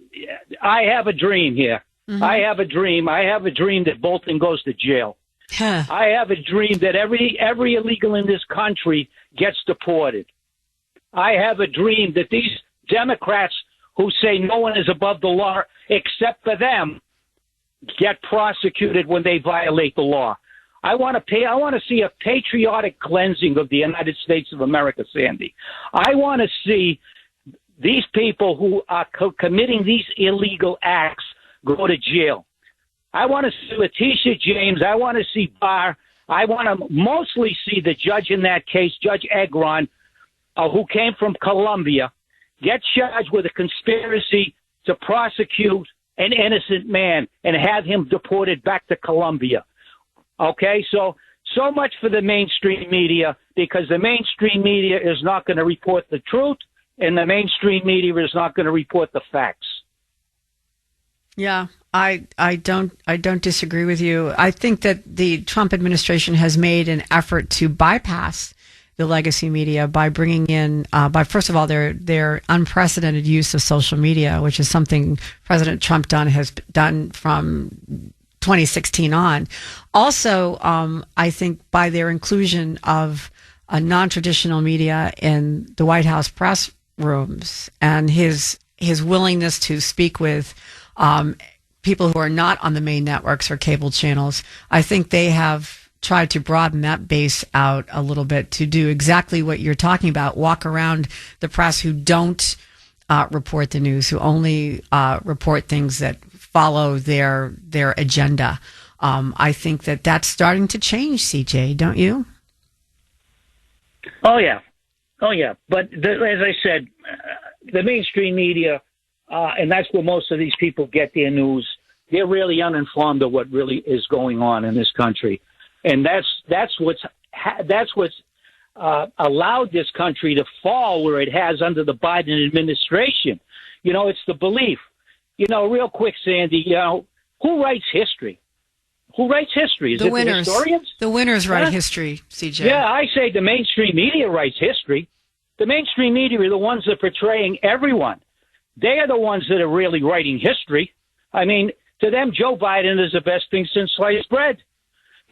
[SPEAKER 20] I have a dream here. I have a dream. I have a dream that Bolton goes to jail. I have a dream that every illegal in this country gets deported. I have a dream that these Democrats who say no one is above the law except for them get prosecuted when they violate the law. I want to see a patriotic cleansing of the United States of America, Sandy. I want to see these people who are committing these illegal acts go to jail. I want to see Leticia James. I want to see Barr. I want to mostly see the judge in that case, Judge Agron, who came from Colombia, get charged with a conspiracy to prosecute an innocent man and have him deported back to Colombia. Okay, so much for the mainstream media, because the mainstream media is not going to report the truth, and the mainstream media is not going to report the facts.
[SPEAKER 1] Yeah, I don't disagree with you. I think that the Trump administration has made an effort to bypass the legacy media by bringing in, by first of all, their unprecedented use of social media, which is something President Trump has done from 2016 on. Also, I think by their inclusion of a non-traditional media in the White House press rooms and his willingness to speak with people who are not on the main networks or cable channels, I think they have tried to broaden that base out a little bit to do exactly what you're talking about, walk around the press who don't report the news, who only report things that follow their agenda. I think that's starting to change, CJ, don't you?
[SPEAKER 20] Oh, yeah. But as I said, the mainstream media, and that's where most of these people get their news, they're really uninformed of what really is going on in this country. And that's what's allowed this country to fall where it has under the Biden administration. You know, it's the belief. You know, real quick, Sandy, you know, who writes history? Who writes history? Is
[SPEAKER 1] the
[SPEAKER 20] it
[SPEAKER 1] winners.
[SPEAKER 20] The historians?
[SPEAKER 1] The winners write history, CJ.
[SPEAKER 20] Yeah, I say the mainstream media writes history. The mainstream media are the ones that are portraying everyone. They are the ones that are really writing history. I mean, to them, Joe Biden is the best thing since sliced bread.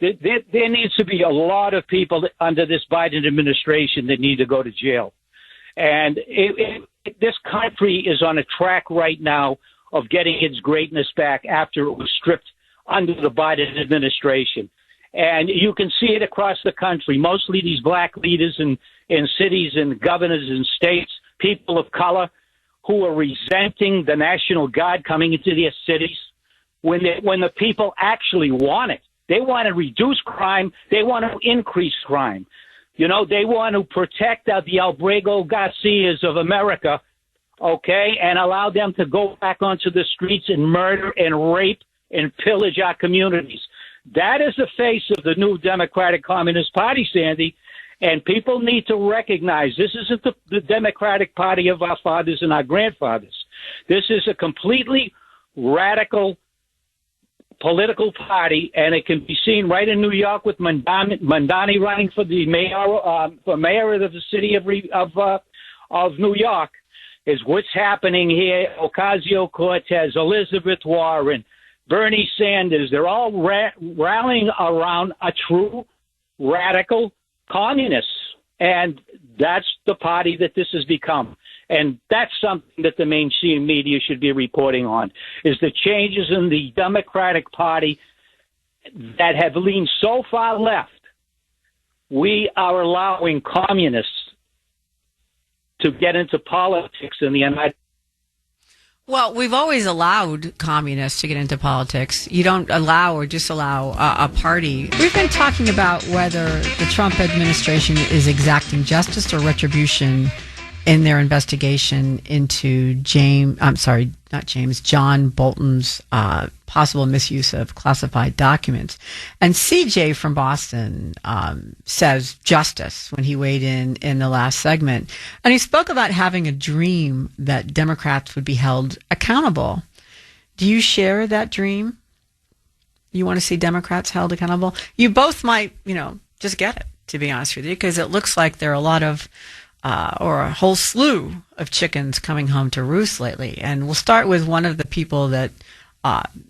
[SPEAKER 20] There needs to be a lot of people under this Biden administration that need to go to jail. And this country is on a track right now of getting its greatness back after it was stripped under the Biden administration. And you can see it across the country, mostly these black leaders in cities and governors and states, people of color who are resenting the National Guard coming into their cities when the people actually want it. They want to reduce crime. They want to increase crime. You know, they want to protect the Albrego Garcias of America, okay, and allow them to go back onto the streets and murder and rape and pillage our communities. That is the face of the new Democratic Communist Party, Sandy, and people need to recognize this isn't the Democratic Party of our fathers and our grandfathers. This is a completely radical political party, and it can be seen right in New York with Mandani running for the mayor of the city of New York. Is what's happening here. Ocasio-Cortez, Elizabeth Warren, Bernie Sanders, they're all rallying around a true radical communist. And that's the party that this has become. And that's something that the mainstream media should be reporting on, is the changes in the Democratic Party that have leaned so far left. We are allowing communists to get into politics in the United States.
[SPEAKER 1] Well, we've always allowed communists to get into politics. You don't allow or disallow a party. We've been talking about whether the Trump administration is exacting justice or retribution in their investigation into John Bolton's possible misuse of classified documents. And CJ from Boston says justice when he weighed in the last segment. And he spoke about having a dream that Democrats would be held accountable. Do you share that dream? You want to see Democrats held accountable? You both might, just get it, to be honest with you, because it looks like there are a lot of or a whole slew of chickens coming home to roost lately. And we'll start with one of the people that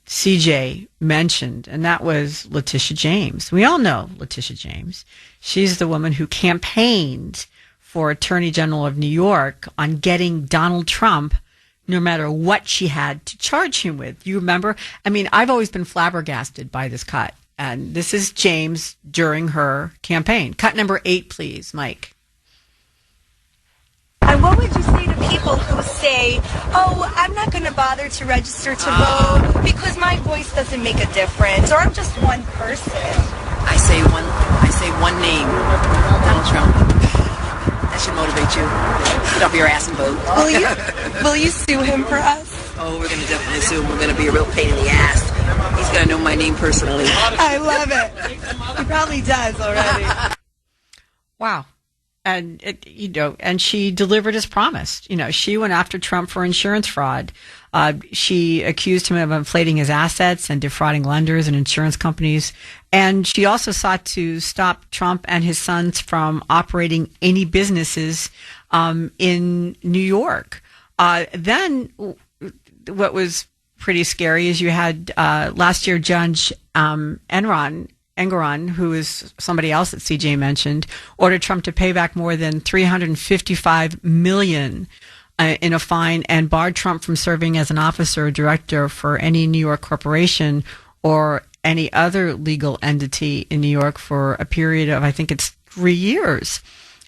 [SPEAKER 1] CJ mentioned, and that was Leticia James. We all know Leticia James. She's the woman who campaigned for Attorney General of New York on getting Donald Trump, no matter what she had to charge him with. You remember? I mean, I've always been flabbergasted by this cut. And this is James during her campaign. Cut number 8, please, Mike.
[SPEAKER 21] And what would you say to people who say, oh, I'm not going to bother to register to vote because my voice doesn't make a difference, or I'm just one person?
[SPEAKER 22] I say one name, Donald Trump. That should motivate you. Get off your ass and vote.
[SPEAKER 21] Will you sue him for us?
[SPEAKER 22] Oh, we're going to definitely sue him. We're going to be a real pain in the ass. He's going to know my name personally.
[SPEAKER 21] I love it. He probably does already.
[SPEAKER 1] Wow. And and she delivered as promised. She went after Trump for insurance fraud. She accused him of inflating his assets and defrauding lenders and insurance companies. And she also sought to stop Trump and his sons from operating any businesses in New York. Then what was pretty scary is you had last year Judge Engoron, who is somebody else that CJ mentioned, ordered Trump to pay back more than $355 million in a fine and barred Trump from serving as an officer or director for any New York corporation or any other legal entity in New York for a period of, I think it's 3 years.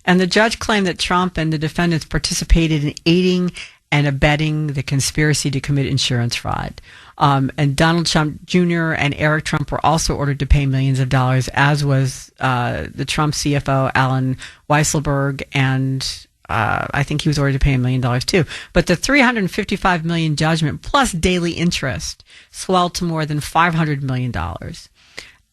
[SPEAKER 1] And the judge claimed that Trump and the defendants participated in aiding and abetting the conspiracy to commit insurance fraud. And Donald Trump Jr. and Eric Trump were also ordered to pay millions of dollars, as was the Trump CFO, Alan Weisselberg, and I think he was ordered to pay $1 million too. But the $355 million judgment plus daily interest swelled to more than $500 million.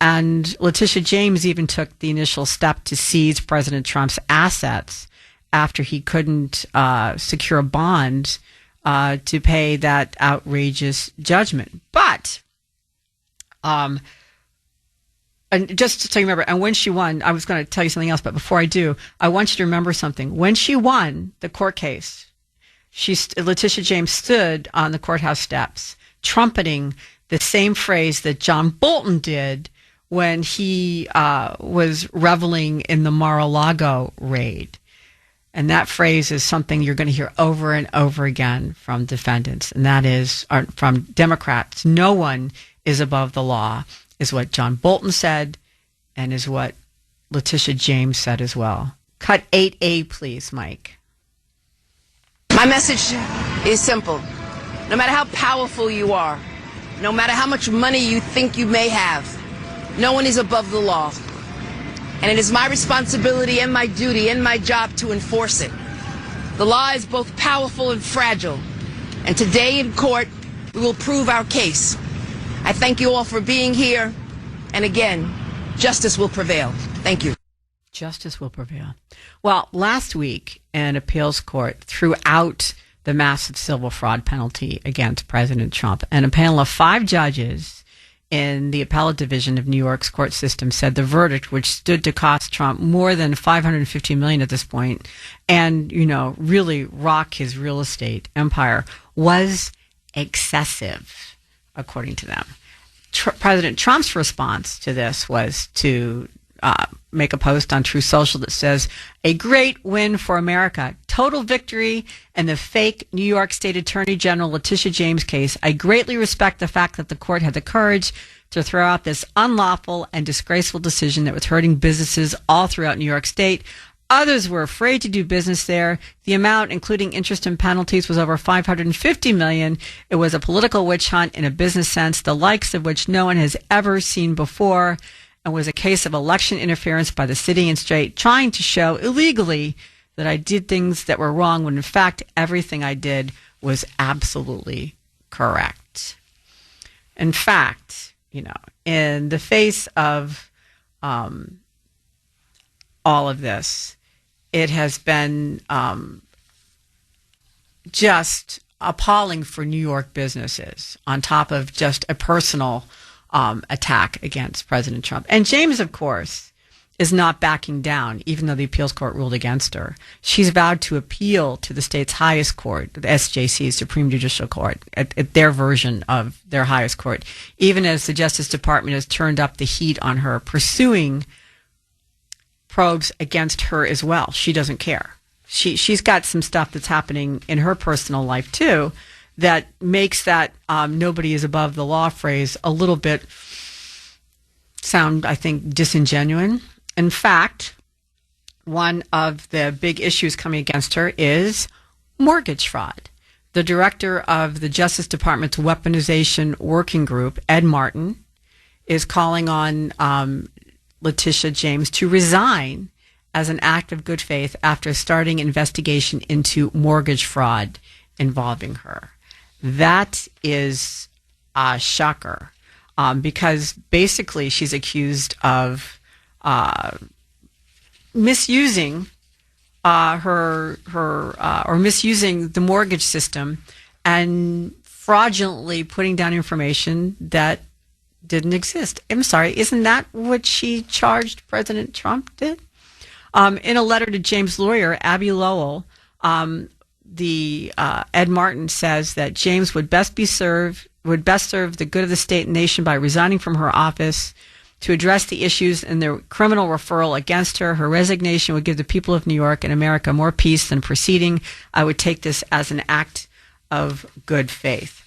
[SPEAKER 1] And Leticia James even took the initial step to seize President Trump's assets after he couldn't secure a bond to pay that outrageous judgment. But, and just so you remember, and when she won, I was going to tell you something else, but before I do, I want you to remember something. When she won the court case, Leticia James stood on the courthouse steps, trumpeting the same phrase that John Bolton did when he was reveling in the Mar-a-Lago raid. And that phrase is something you're going to hear over and over again from defendants, and that is from Democrats. No one is above the law, is what John Bolton said, and is what Leticia James said as well. Cut 8A, please, Mike.
[SPEAKER 22] My message is simple. No matter how powerful you are, no matter how much money you think you may have, no one is above the law. And it is my responsibility and my duty and my job to enforce it. The law is both powerful and fragile. And today in court, we will prove our case. I thank you all for being here. And again, justice will prevail. Thank you.
[SPEAKER 1] Justice will prevail. Well, last week, an appeals court threw out the massive civil fraud penalty against President Trump. And a panel of 5 judges in the appellate division of New York's court system said the verdict, which stood to cost Trump more than $550 million at this point, and really rock his real estate empire, was excessive, according to them. President Trump's response to this was to make a post on Truth Social that says, "A great win for America. Total victory in the fake New York State Attorney General Leticia James case. I greatly respect the fact that the court had the courage to throw out this unlawful and disgraceful decision that was hurting businesses all throughout New York State. Others were afraid to do business there. The amount, including interest and penalties, was over $550 million. It was a political witch hunt in a business sense, the likes of which no one has ever seen before, and was a case of election interference by the city and state trying to show illegally that I did things that were wrong when in fact everything I did was absolutely correct." In fact, in the face of all of this, it has been just appalling for New York businesses, on top of just a personal attack against President Trump. And James, of course, is not backing down, even though the appeals court ruled against her. She's vowed to appeal to the state's highest court, the SJC, Supreme Judicial Court, at their version of their highest court, even as the Justice Department has turned up the heat on her, pursuing probes against her as well. She doesn't care. She's got some stuff that's happening in her personal life, too, that makes that nobody is above the law phrase a little bit sound, I think, disingenuous. In fact, one of the big issues coming against her is mortgage fraud. The director of the Justice Department's Weaponization Working Group, Ed Martin, is calling on Leticia James to resign as an act of good faith after starting investigation into mortgage fraud involving her. That is a shocker, because basically she's accused of misusing or misusing the mortgage system and fraudulently putting down information that didn't exist. I'm sorry, isn't that what she charged President Trump did? In a letter to James' lawyer, Abby Lowell, Ed Martin says that James would best serve the good of the state and nation by resigning from her office to address the issues in the criminal referral against her. Her resignation would give the people of New York and America more peace than proceeding. I would take this as an act of good faith.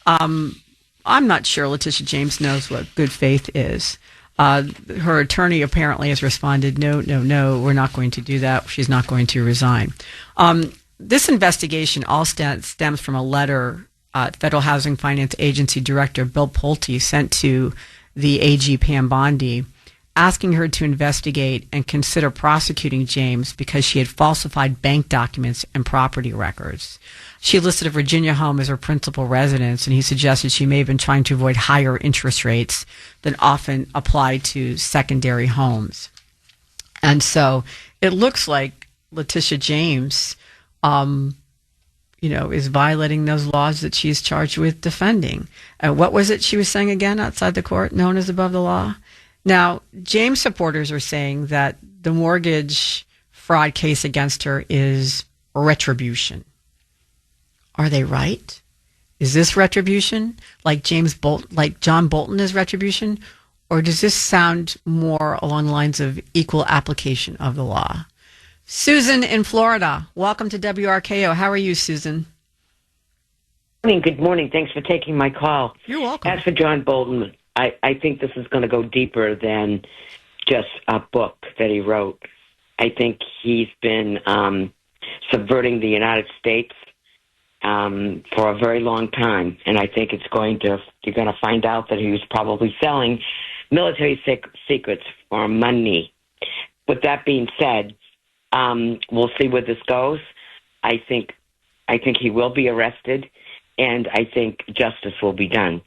[SPEAKER 1] I'm not sure Leticia James knows what good faith is. Her attorney apparently has responded, no, we're not going to do that. She's not going to resign. This investigation all stems from a letter Federal Housing Finance Agency Director Bill Pulte sent to the AG Pam Bondi, asking her to investigate and consider prosecuting James because she had falsified bank documents and property records. She listed a Virginia home as her principal residence, and he suggested she may have been trying to avoid higher interest rates than often apply to secondary homes. And so it looks like Leticia James, is violating those laws that she's charged with defending. What was it she was saying again outside the court, known as above the law? Now, James supporters are saying that the mortgage fraud case against her is retribution. Are they right? Is this retribution like John Bolton is retribution? Or does this sound more along the lines of equal application of the law? Susan in Florida, welcome to WRKO. How are you, Susan?
[SPEAKER 2] Good morning. Thanks for taking my call.
[SPEAKER 1] You're welcome.
[SPEAKER 2] As for John Bolton, I think this is going to go deeper than just a book that he wrote. I think he's been subverting the United States for a very long time, and I think you're going to find out that he was probably selling military secrets for money. With that being said, we'll see where this goes. I think he will be arrested, and I think justice will be done.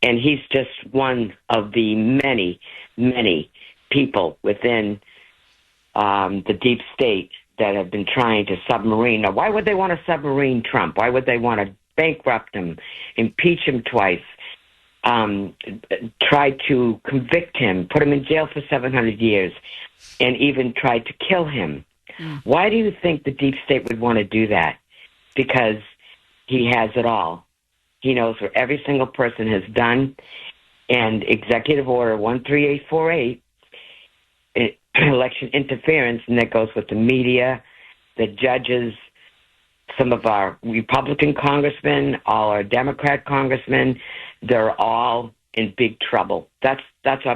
[SPEAKER 2] And he's just one of the many, many people within the deep state that have been trying to submarine. Now, why would they want to submarine Trump? Why would they want to bankrupt him, impeach him twice, try to convict him, put him in jail for 700 years, and even try to kill him? Why do you think the deep state would want to do that? Because he has it all. He knows what every single person has done. And Executive Order 13848, election interference, and that goes with the media, the judges, some of our Republican congressmen, all our Democrat congressmen, they're all in big trouble. That's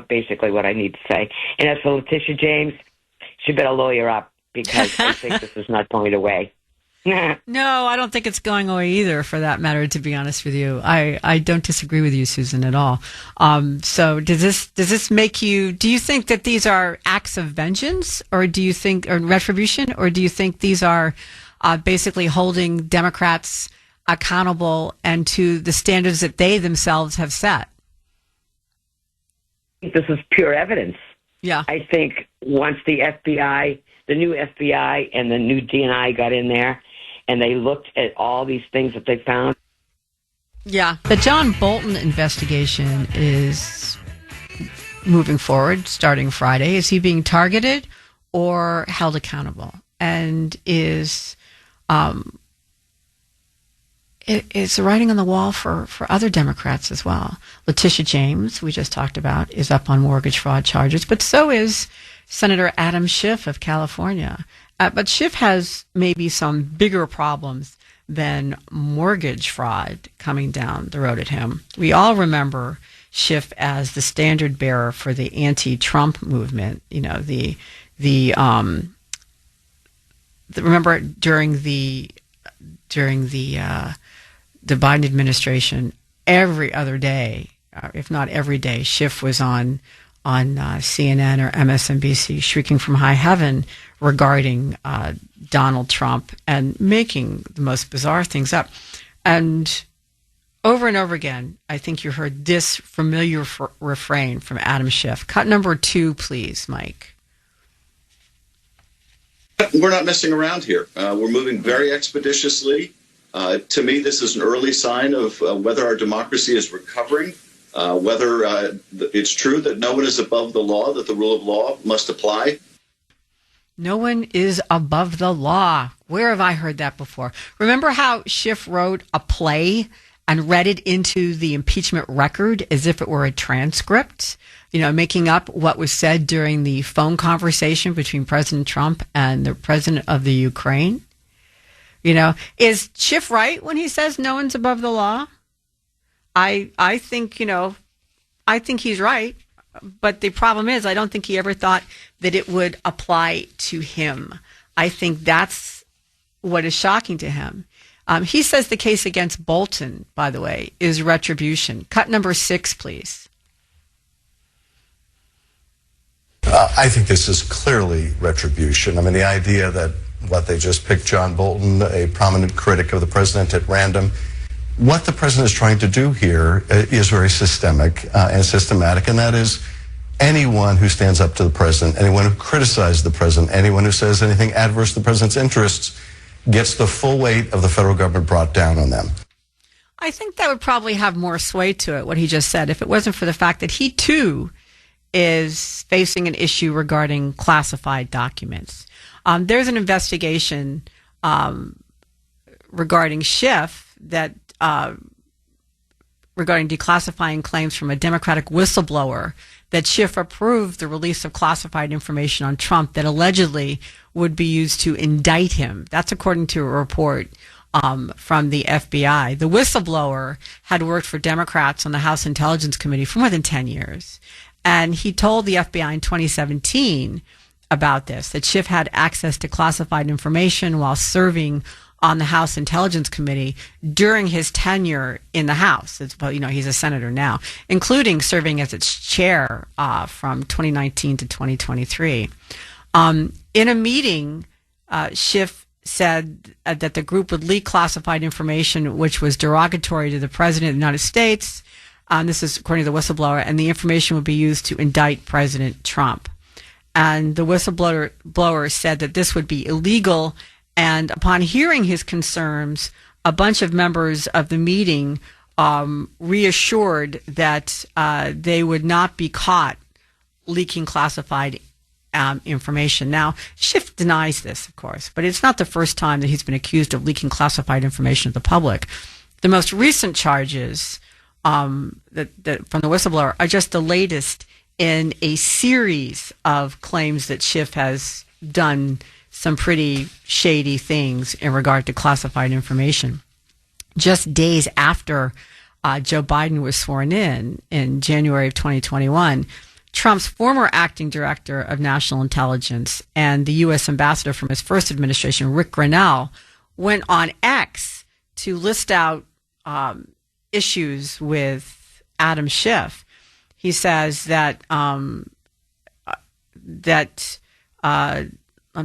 [SPEAKER 2] basically what I need to say. And as for Leticia James, she better lawyer up, because I think this is not going away.
[SPEAKER 1] No, I don't think it's going away either, for that matter, to be honest with you. I don't disagree with you, Susan, at all. So does this make you, do you think that these are acts of vengeance, or retribution, or do you think these are basically holding Democrats accountable and to the standards that they themselves have set?
[SPEAKER 2] This is pure evidence.
[SPEAKER 1] Yeah.
[SPEAKER 2] I think once the FBI, the new FBI and the new DNI got in there and they looked at all these things that they found.
[SPEAKER 1] Yeah. The John Bolton investigation is moving forward starting Friday. Is he being targeted or held accountable? And is it's the writing on the wall for other Democrats as well. Leticia James, we just talked about, is up on mortgage fraud charges, but so is Senator Adam Schiff of California. But Schiff has maybe some bigger problems than mortgage fraud coming down the road at him. We all remember Schiff as the standard bearer for the anti-Trump movement. You know, remember during the Biden administration, every other day, if not every day, Schiff was on CNN or MSNBC shrieking from high heaven regarding Donald Trump and making the most bizarre things up. And over and over again, I think you heard this familiar refrain from Adam Schiff. Cut number 2, please, Mike.
[SPEAKER 3] We're not messing around here. We're moving very expeditiously. To me, this is an early sign of whether our democracy is recovering, whether it's true that no one is above the law, that the rule of law must apply.
[SPEAKER 1] No one is above the law. Where have I heard that before? Remember how Schiff wrote a play and read it into the impeachment record as if it were a transcript, you know, making up what was said during the phone conversation between President Trump and the president of the Ukraine? You know, is Schiff right when he says no one's above the law? I think, you know, I think he's right. But the problem is, I don't think he ever thought that it would apply to him. I think that's what is shocking to him. He says the case against Bolton, by the way, is retribution. Cut number 6, please.
[SPEAKER 4] I think this is clearly retribution. I mean, the idea that they just picked John Bolton, a prominent critic of the president, at random. What the president is trying to do here is very systemic and systematic, and that is anyone who stands up to the president, anyone who criticizes the president, anyone who says anything adverse to the president's interests gets the full weight of the federal government brought down on them.
[SPEAKER 1] I think that would probably have more sway to it, what he just said, if it wasn't for the fact that he, too, is facing an issue regarding classified documents. There's an investigation regarding Schiff that regarding declassifying claims from a Democratic whistleblower that Schiff approved the release of classified information on Trump that allegedly would be used to indict him. That's according to a report from the FBI. The whistleblower had worked for Democrats on the House Intelligence Committee for more than 10 years. And he told the FBI in 2017 about this, that Schiff had access to classified information while serving on the House Intelligence Committee during his tenure in the House. You know, he's a senator now, including serving as its chair from 2019 to 2023. In a meeting, Schiff said that the group would leak classified information which was derogatory to the President of the United States. This is according to the whistleblower, and the information would be used to indict President Trump. And the whistleblower said that this would be illegal. And upon hearing his concerns, a bunch of members of the meeting reassured that they would not be caught leaking classified information. Now, Schiff denies this, of course, but it's not the first time that he's been accused of leaking classified information to the public. The most recent charges that from the whistleblower are just the latest in a series of claims that Schiff has done some pretty shady things in regard to classified information. Just days after Joe Biden was sworn in January of 2021, Trump's former acting director of national intelligence and the U.S. ambassador from his first administration, Rick Grenell, went on X to list out issues with Adam Schiff. He says that I'm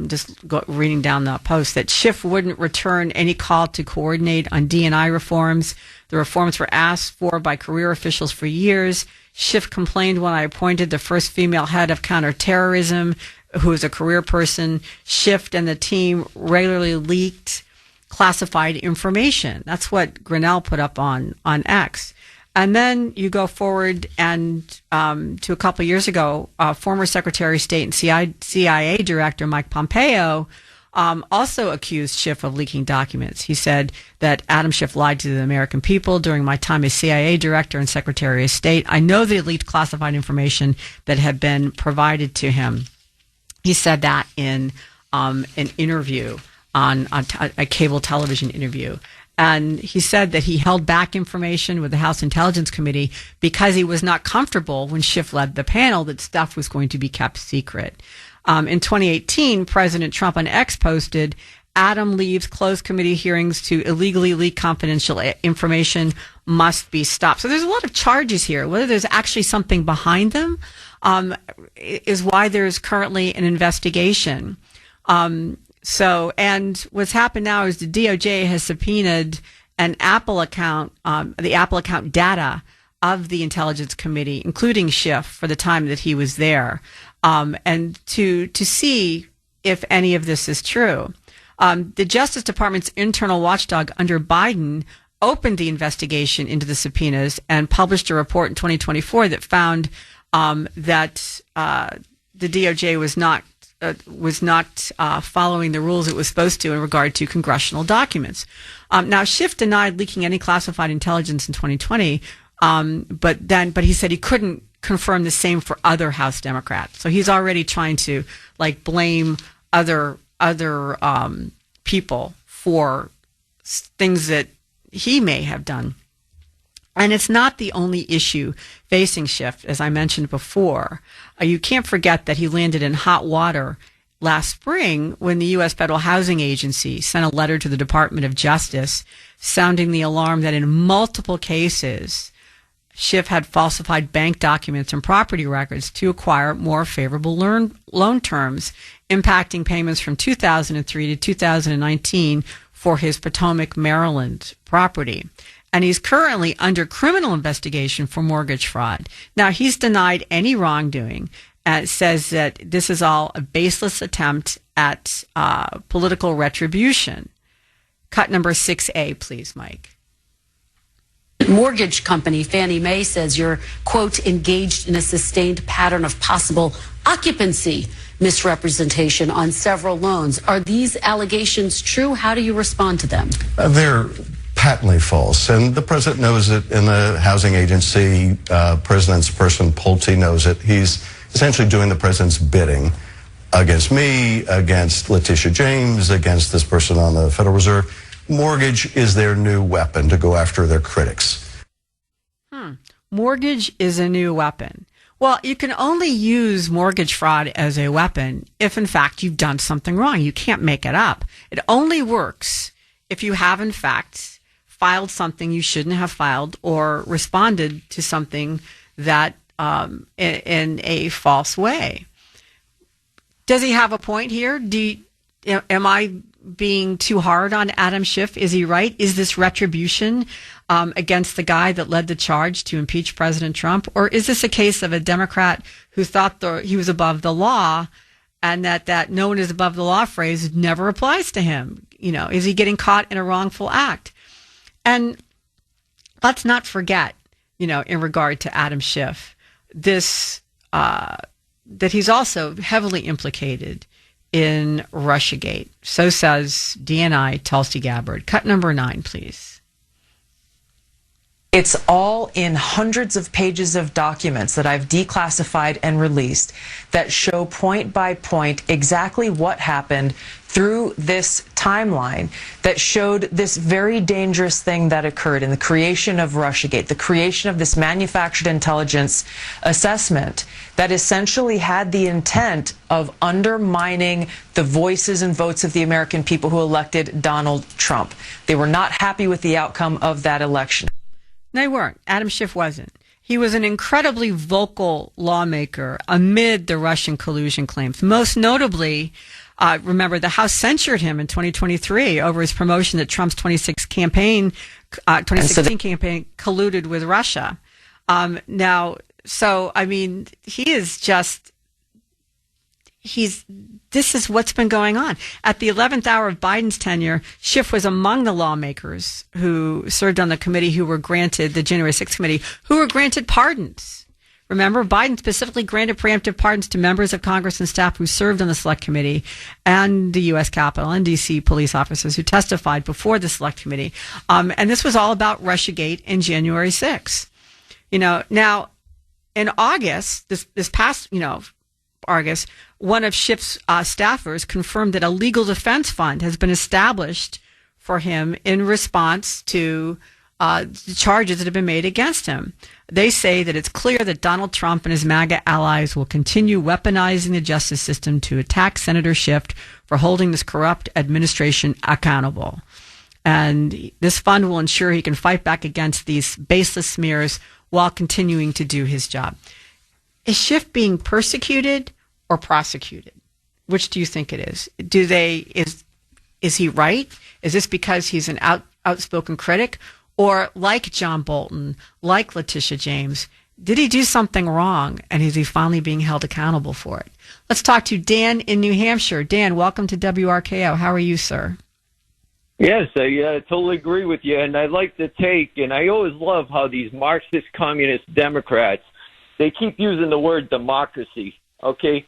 [SPEAKER 1] just reading down the post, that Schiff wouldn't return any call to coordinate on D&I reforms. The reforms were asked for by career officials for years. Schiff complained when I appointed the first female head of counterterrorism, who is a career person. Schiff and the team regularly leaked classified information. That's what Grenell put up on X. And then you go forward and to a couple of years ago, former Secretary of State and CIA Director Mike Pompeo also accused Schiff of leaking documents. He said that Adam Schiff lied to the American people during my time as CIA Director and Secretary of State. I know that he leaked classified information that had been provided to him. He said that in an interview on a cable television interview. And he said that he held back information with the House Intelligence Committee because he was not comfortable when Schiff led the panel that stuff was going to be kept secret. In 2018, President Trump on X posted, Adam leaves closed committee hearings to illegally leak confidential information must be stopped. So there's a lot of charges here. Whether there's actually something behind them is why there's currently an investigation. And what's happened now is the DOJ has subpoenaed an Apple account, the Apple account data of the Intelligence Committee, including Schiff, for the time that he was there, and to see if any of this is true. The Justice Department's internal watchdog under Biden opened the investigation into the subpoenas and published a report in 2024 that found that the DOJ was not following the rules it was supposed to in regard to congressional documents. Now, Schiff denied leaking any classified intelligence in 2020, but he said he couldn't confirm the same for other House Democrats. So he's already trying to blame other people for things that he may have done. And it's not the only issue facing Schiff, as I mentioned before. You can't forget that he landed in hot water last spring when the U.S. Federal Housing Agency sent a letter to the Department of Justice sounding the alarm that in multiple cases, Schiff had falsified bank documents and property records to acquire more favorable loan terms, impacting payments from 2003 to 2019 for his Potomac, Maryland property. And he's currently under criminal investigation for mortgage fraud. Now, he's denied any wrongdoing and says that this is all a baseless attempt at political retribution. Cut number 6A, please, Mike.
[SPEAKER 8] Mortgage company Fannie Mae says you're, quote, engaged in a sustained pattern of possible occupancy misrepresentation on several loans. Are these allegations true? How do you respond to them?
[SPEAKER 4] They're patently false, and the president knows it. In the housing agency, president's person, Pulte, knows it. He's essentially doing the president's bidding against me, against Leticia James, against this person on the Federal Reserve. Mortgage is their new weapon to go after their critics.
[SPEAKER 1] Mortgage is a new weapon. Well, you can only use mortgage fraud as a weapon if, in fact, you've done something wrong. You can't make it up. It only works if you have, in fact, filed something you shouldn't have filed or responded to something that in a false way. Does he have a point here? Am I being too hard on Adam Schiff? Is he right? Is this retribution against the guy that led the charge to impeach President Trump? Or is this a case of a Democrat who thought he was above the law, and that no one is above the law phrase never applies to him? Is he getting caught in a wrongful act? And let's not forget, in regard to Adam Schiff, this that he's also heavily implicated in Russiagate. So says DNI Tulsi Gabbard. Cut number 9, please.
[SPEAKER 5] It's all in hundreds of pages of documents that I've declassified and released that show point by point exactly what happened through this timeline that showed this very dangerous thing that occurred in the creation of Russiagate, the creation of this manufactured intelligence assessment that essentially had the intent of undermining the voices and votes of the American people who elected Donald Trump. They were not happy with the outcome of that election.
[SPEAKER 1] They weren't. Adam Schiff wasn't. He was an incredibly vocal lawmaker amid the Russian collusion claims. Most notably, remember, the House censured him in 2023 over his promotion that Trump's 2016 campaign colluded with Russia. This is what's been going on. At the 11th hour of Biden's tenure, Schiff was among the lawmakers who served on the committee who were granted, the January 6th committee, who were granted pardons. Remember, Biden specifically granted preemptive pardons to members of Congress and staff who served on the Select Committee and the U.S. Capitol and D.C. police officers who testified before the Select Committee. And this was all about Russiagate and January 6th. Now, in August, this past, Argus, one of Schiff's staffers confirmed that a legal defense fund has been established for him in response to the charges that have been made against him. They say that it's clear that Donald Trump and his MAGA allies will continue weaponizing the justice system to attack Senator Schiff for holding this corrupt administration accountable. And this fund will ensure he can fight back against these baseless smears while continuing to do his job. Is Schiff being persecuted or prosecuted? Which do you think it is? Is he right? Is this because he's an outspoken critic? Or like John Bolton, like Leticia James, did he do something wrong and is he finally being held accountable for it? Let's talk to Dan in New Hampshire. Dan, welcome to WRKO. How are you, sir?
[SPEAKER 6] Yes, I totally agree with you, and I like the take, and I always love how these Marxist communist Democrats, they keep using the word democracy, okay?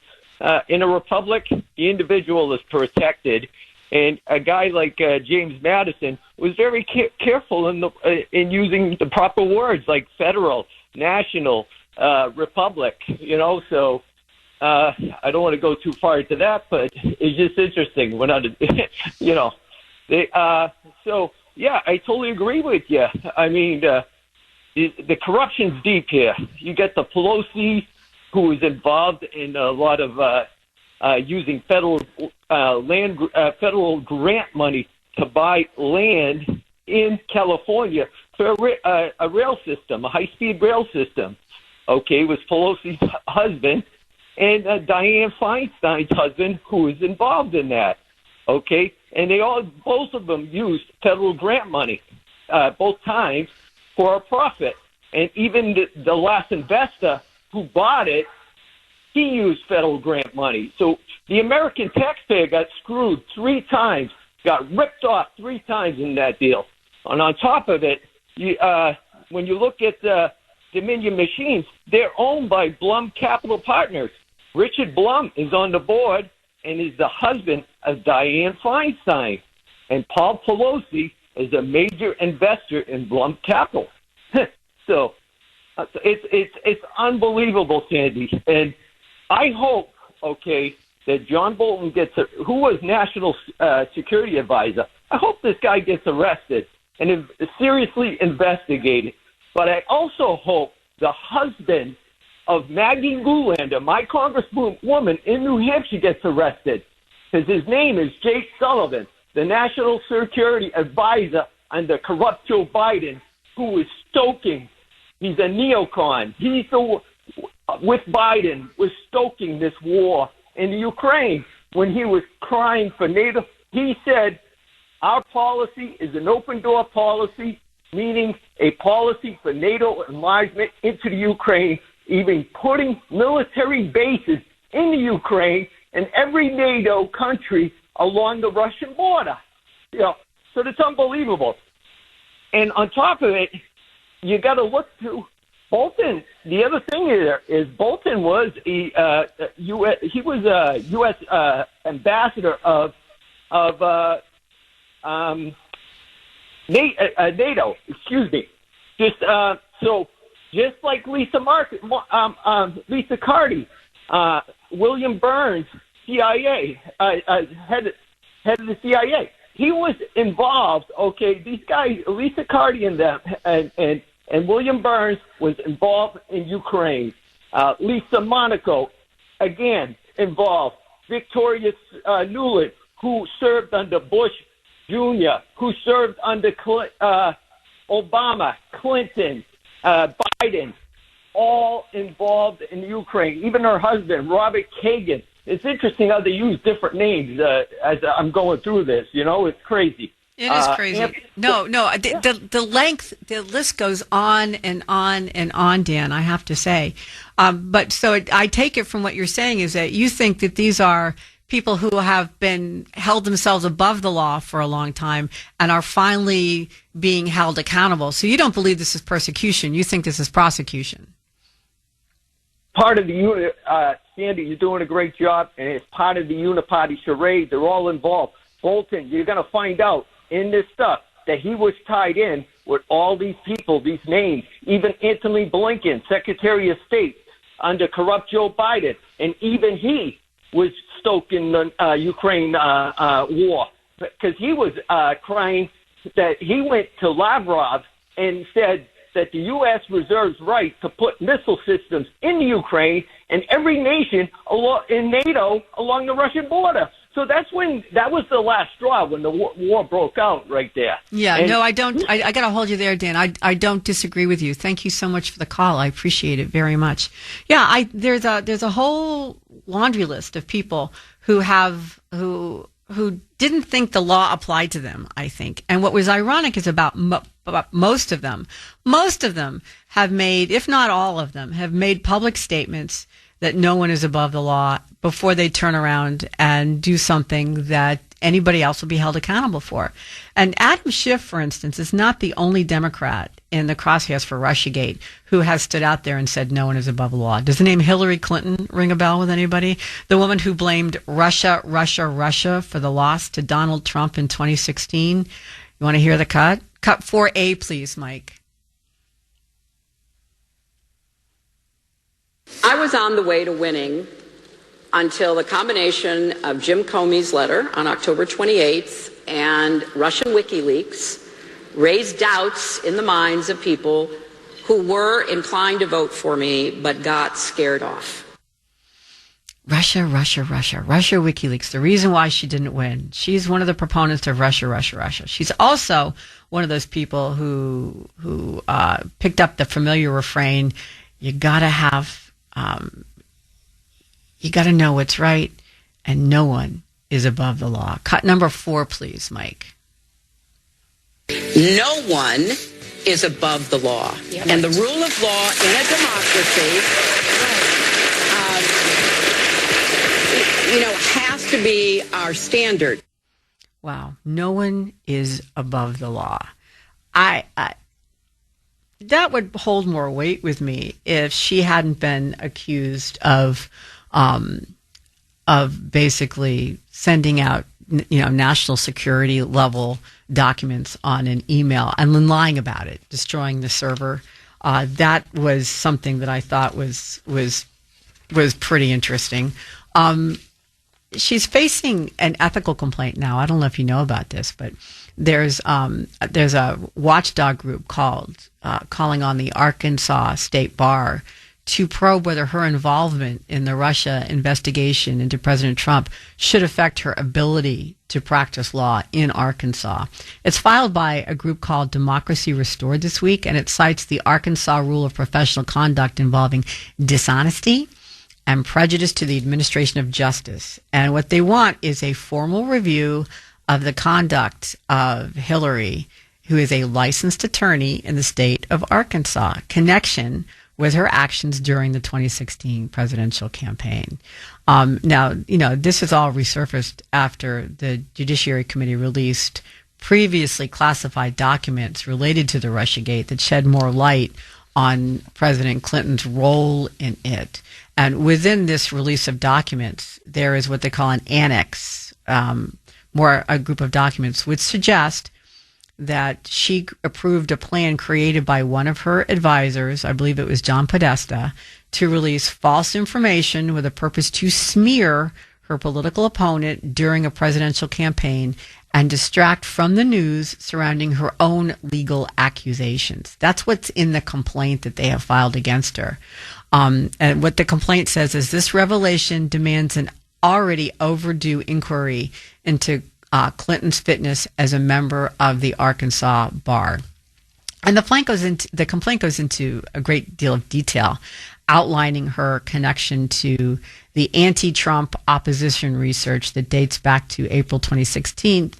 [SPEAKER 6] In a republic, the individual is protected, and a guy like James Madison was very careful in using the proper words like federal, national, republic, so I don't want to go too far into that, but it's just interesting. We're not, so, yeah, I totally agree with you. I mean, the corruption's deep here. You get the Pelosi, who is involved in a lot of using federal grant money to buy land in California for a rail system, a high-speed rail system. Okay, with Pelosi's husband and Dianne Feinstein's husband, who is involved in that. Okay, and both of them used federal grant money both times for a profit. And even the last investor who bought it, he used federal grant money. So the American taxpayer got screwed 3 times, got ripped off 3 times in that deal. And on top of it, when you look at Dominion Machines, they're owned by Blum Capital Partners. Richard Blum is on the board and is the husband of Dianne Feinstein. And Paul Pelosi is a major investor in Blum Capital. So it's unbelievable, Sandy. And I hope, that John Bolton who was National Security Advisor, I hope this guy gets arrested and seriously investigated. But I also hope the husband of Maggie Gulander, my congresswoman in New Hampshire, gets arrested, because his name is Jake Sullivan, the National Security Advisor under corrupt Joe Biden, who is stoking. He's a neocon. He's with Biden, was stoking this war in the Ukraine when he was crying for NATO. He said, our policy is an open-door policy, meaning a policy for NATO enlargement into the Ukraine, even putting military bases in the Ukraine and every NATO country along the Russian border. So it's unbelievable. And on top of it, you got to look to Bolton. The other thing is Bolton was he was a U.S. ambassador of NATO. Excuse me. Just like Lisa Carty, William Burns, CIA head of the CIA. He was involved. These guys, Lisa Carty and them, and William Burns was involved in Ukraine. Lisa Monaco, again, involved. Victoria Nuland, who served under Bush Jr., who served under Obama, Clinton, Biden, all involved in Ukraine. Even her husband, Robert Kagan. It's interesting how they use different names as I'm going through this. It's crazy.
[SPEAKER 1] It is crazy. The list goes on and on and on, Dan, I have to say. But so I take it from what you're saying is that you think that these are people who have been held themselves above the law for a long time and are finally being held accountable. So you don't believe this is persecution. You think this is prosecution.
[SPEAKER 6] Part of the Sandy, you're doing a great job, and it's part of the uniparty charade. They're all involved. Bolton, you're going to find out in this stuff that he was tied in with all these people, these names, even Anthony Blinken, Secretary of State, under corrupt Joe Biden, and even he was stoking the Ukraine war, because he was crying that he went to Lavrov and said that the U.S. reserves right to put missile systems in Ukraine and every nation in NATO along the Russian border. So that was the last straw when the war broke out right there.
[SPEAKER 1] Yeah,
[SPEAKER 6] and,
[SPEAKER 1] no, I don't. I got to hold you there, Dan. I don't disagree with you. Thank you so much for the call. I appreciate it very much. Yeah, there's a whole laundry list of people who didn't think the law applied to them, I think. And what was ironic is about most of them have made, if not all of them, have made public statements that no one is above the law before they turn around and do something that anybody else will be held accountable for. And Adam Schiff, for instance, is not the only Democrat in the crosshairs for Russiagate who has stood out there and said no one is above the law. Does the name Hillary Clinton ring a bell with anybody? The woman who blamed Russia for the loss to Donald Trump in 2016. You want to hear the cut? Cut 4A, please, Mike.
[SPEAKER 7] I was on the way to winning until the combination of Jim Comey's letter on October 28th and Russian WikiLeaks raised doubts in the minds of people who were inclined to vote for me but got scared off.
[SPEAKER 1] Russia, WikiLeaks. The reason why she didn't win. She's one of the proponents of Russia. She's also one of those people who picked up the familiar refrain, you gotta know what's right, and no one is above the law. Cut number 4, please, Mike.
[SPEAKER 7] No one is above the law. Yeah, and the rule of law in a democracy, has to be our standard.
[SPEAKER 1] Wow. No one is above the law. That would hold more weight with me if she hadn't been accused of basically sending out, national security level documents on an email and then lying about it, destroying the server. That was something that I thought was pretty interesting. She's facing an ethical complaint now. I don't know if you know about this, but there's a watchdog group calling on the Arkansas State Bar to probe whether her involvement in the Russia investigation into President Trump should affect her ability to practice law in Arkansas. It's filed by a group called Democracy Restored this week, and it cites the Arkansas Rule of Professional Conduct involving dishonesty and prejudice to the administration of justice. And what they want is a formal review of the conduct of Hillary, who is a licensed attorney in the state of Arkansas, connection with her actions during the 2016 presidential campaign. Now, this has all resurfaced after the Judiciary Committee released previously classified documents related to the Russiagate that shed more light on President Clinton's role in it. And within this release of documents, there is what they call an annex, a group of documents which suggest that she approved a plan created by one of her advisors, I believe it was John Podesta, to release false information with a purpose to smear her political opponent during a presidential campaign and distract from the news surrounding her own legal accusations. That's what's in the complaint that they have filed against her. And what the complaint says is this revelation demands an already overdue inquiry into Clinton's fitness as a member of the Arkansas Bar. And the complaint goes into a great deal of detail, outlining her connection to the anti-Trump opposition research that dates back to April 2016,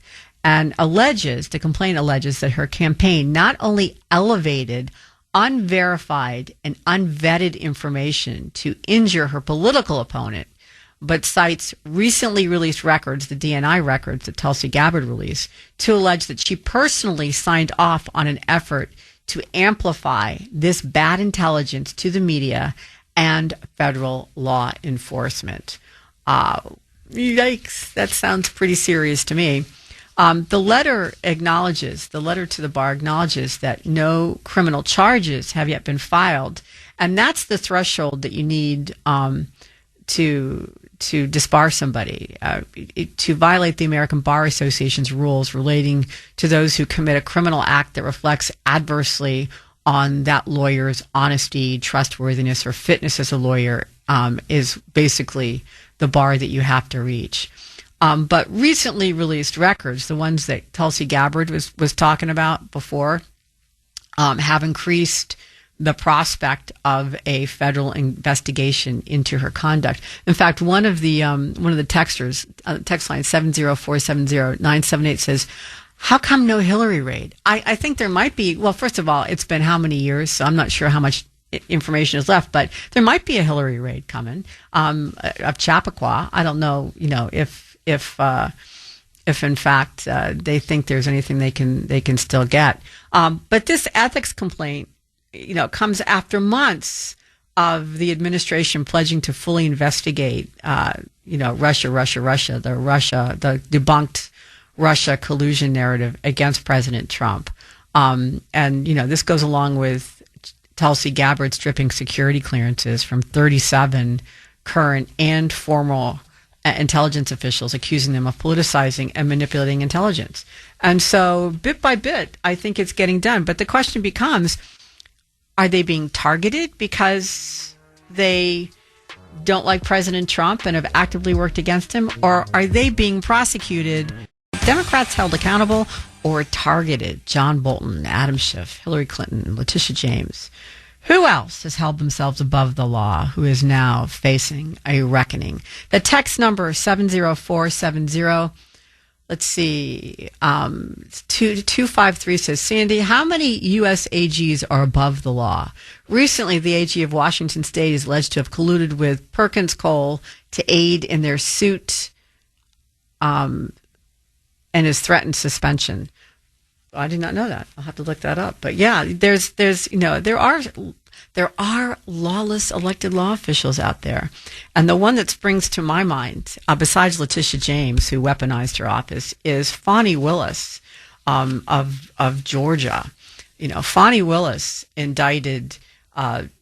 [SPEAKER 1] and the complaint alleges that her campaign not only elevated unverified and unvetted information to injure her political opponent, but cites recently released records, the DNI records that Tulsi Gabbard released, to allege that she personally signed off on an effort to amplify this bad intelligence to the media and federal law enforcement. Yikes, that sounds pretty serious to me. The letter to the bar acknowledges that no criminal charges have yet been filed, and that's the threshold that you need to disbar somebody, to violate the American Bar Association's rules relating to those who commit a criminal act that reflects adversely on that lawyer's honesty, trustworthiness, or fitness as a lawyer, is basically the bar that you have to reach. But recently released records, the ones that Tulsi Gabbard was talking about before, have increased the prospect of a federal investigation into her conduct. In fact, one of the texters, text line 70470-978 says, "How come no Hillary raid?" I think there might be. Well, first of all, it's been how many years, so I'm not sure how much information is left, but there might be a Hillary raid coming of Chappaqua. I don't know, if in fact they think there's anything they can still get. But this ethics complaint, comes after months of the administration pledging to fully investigate, Russia, the debunked Russia collusion narrative against President Trump. And this goes along with Tulsi Gabbard stripping security clearances from 37 current and former intelligence officials, accusing them of politicizing and manipulating intelligence. And so bit by bit, I think it's getting done. But the question becomes, are they being targeted because they don't like President Trump and have actively worked against him? Or are they being prosecuted, Democrats held accountable, or targeted? John Bolton, Adam Schiff, Hillary Clinton, Leticia James. Who else has held themselves above the law who is now facing a reckoning? The text number 70470. Let's see. 253 says, Sandy, how many U.S. AGs are above the law? Recently, the AG of Washington State is alleged to have colluded with Perkins Coie to aid in their suit and has threatened suspension. I did not know that. I'll have to look that up. But yeah, there are lawless elected law officials out there. And the one that springs to my mind, besides Leticia James, who weaponized her office, is Fonnie Willis of Georgia. Fonnie Willis indicted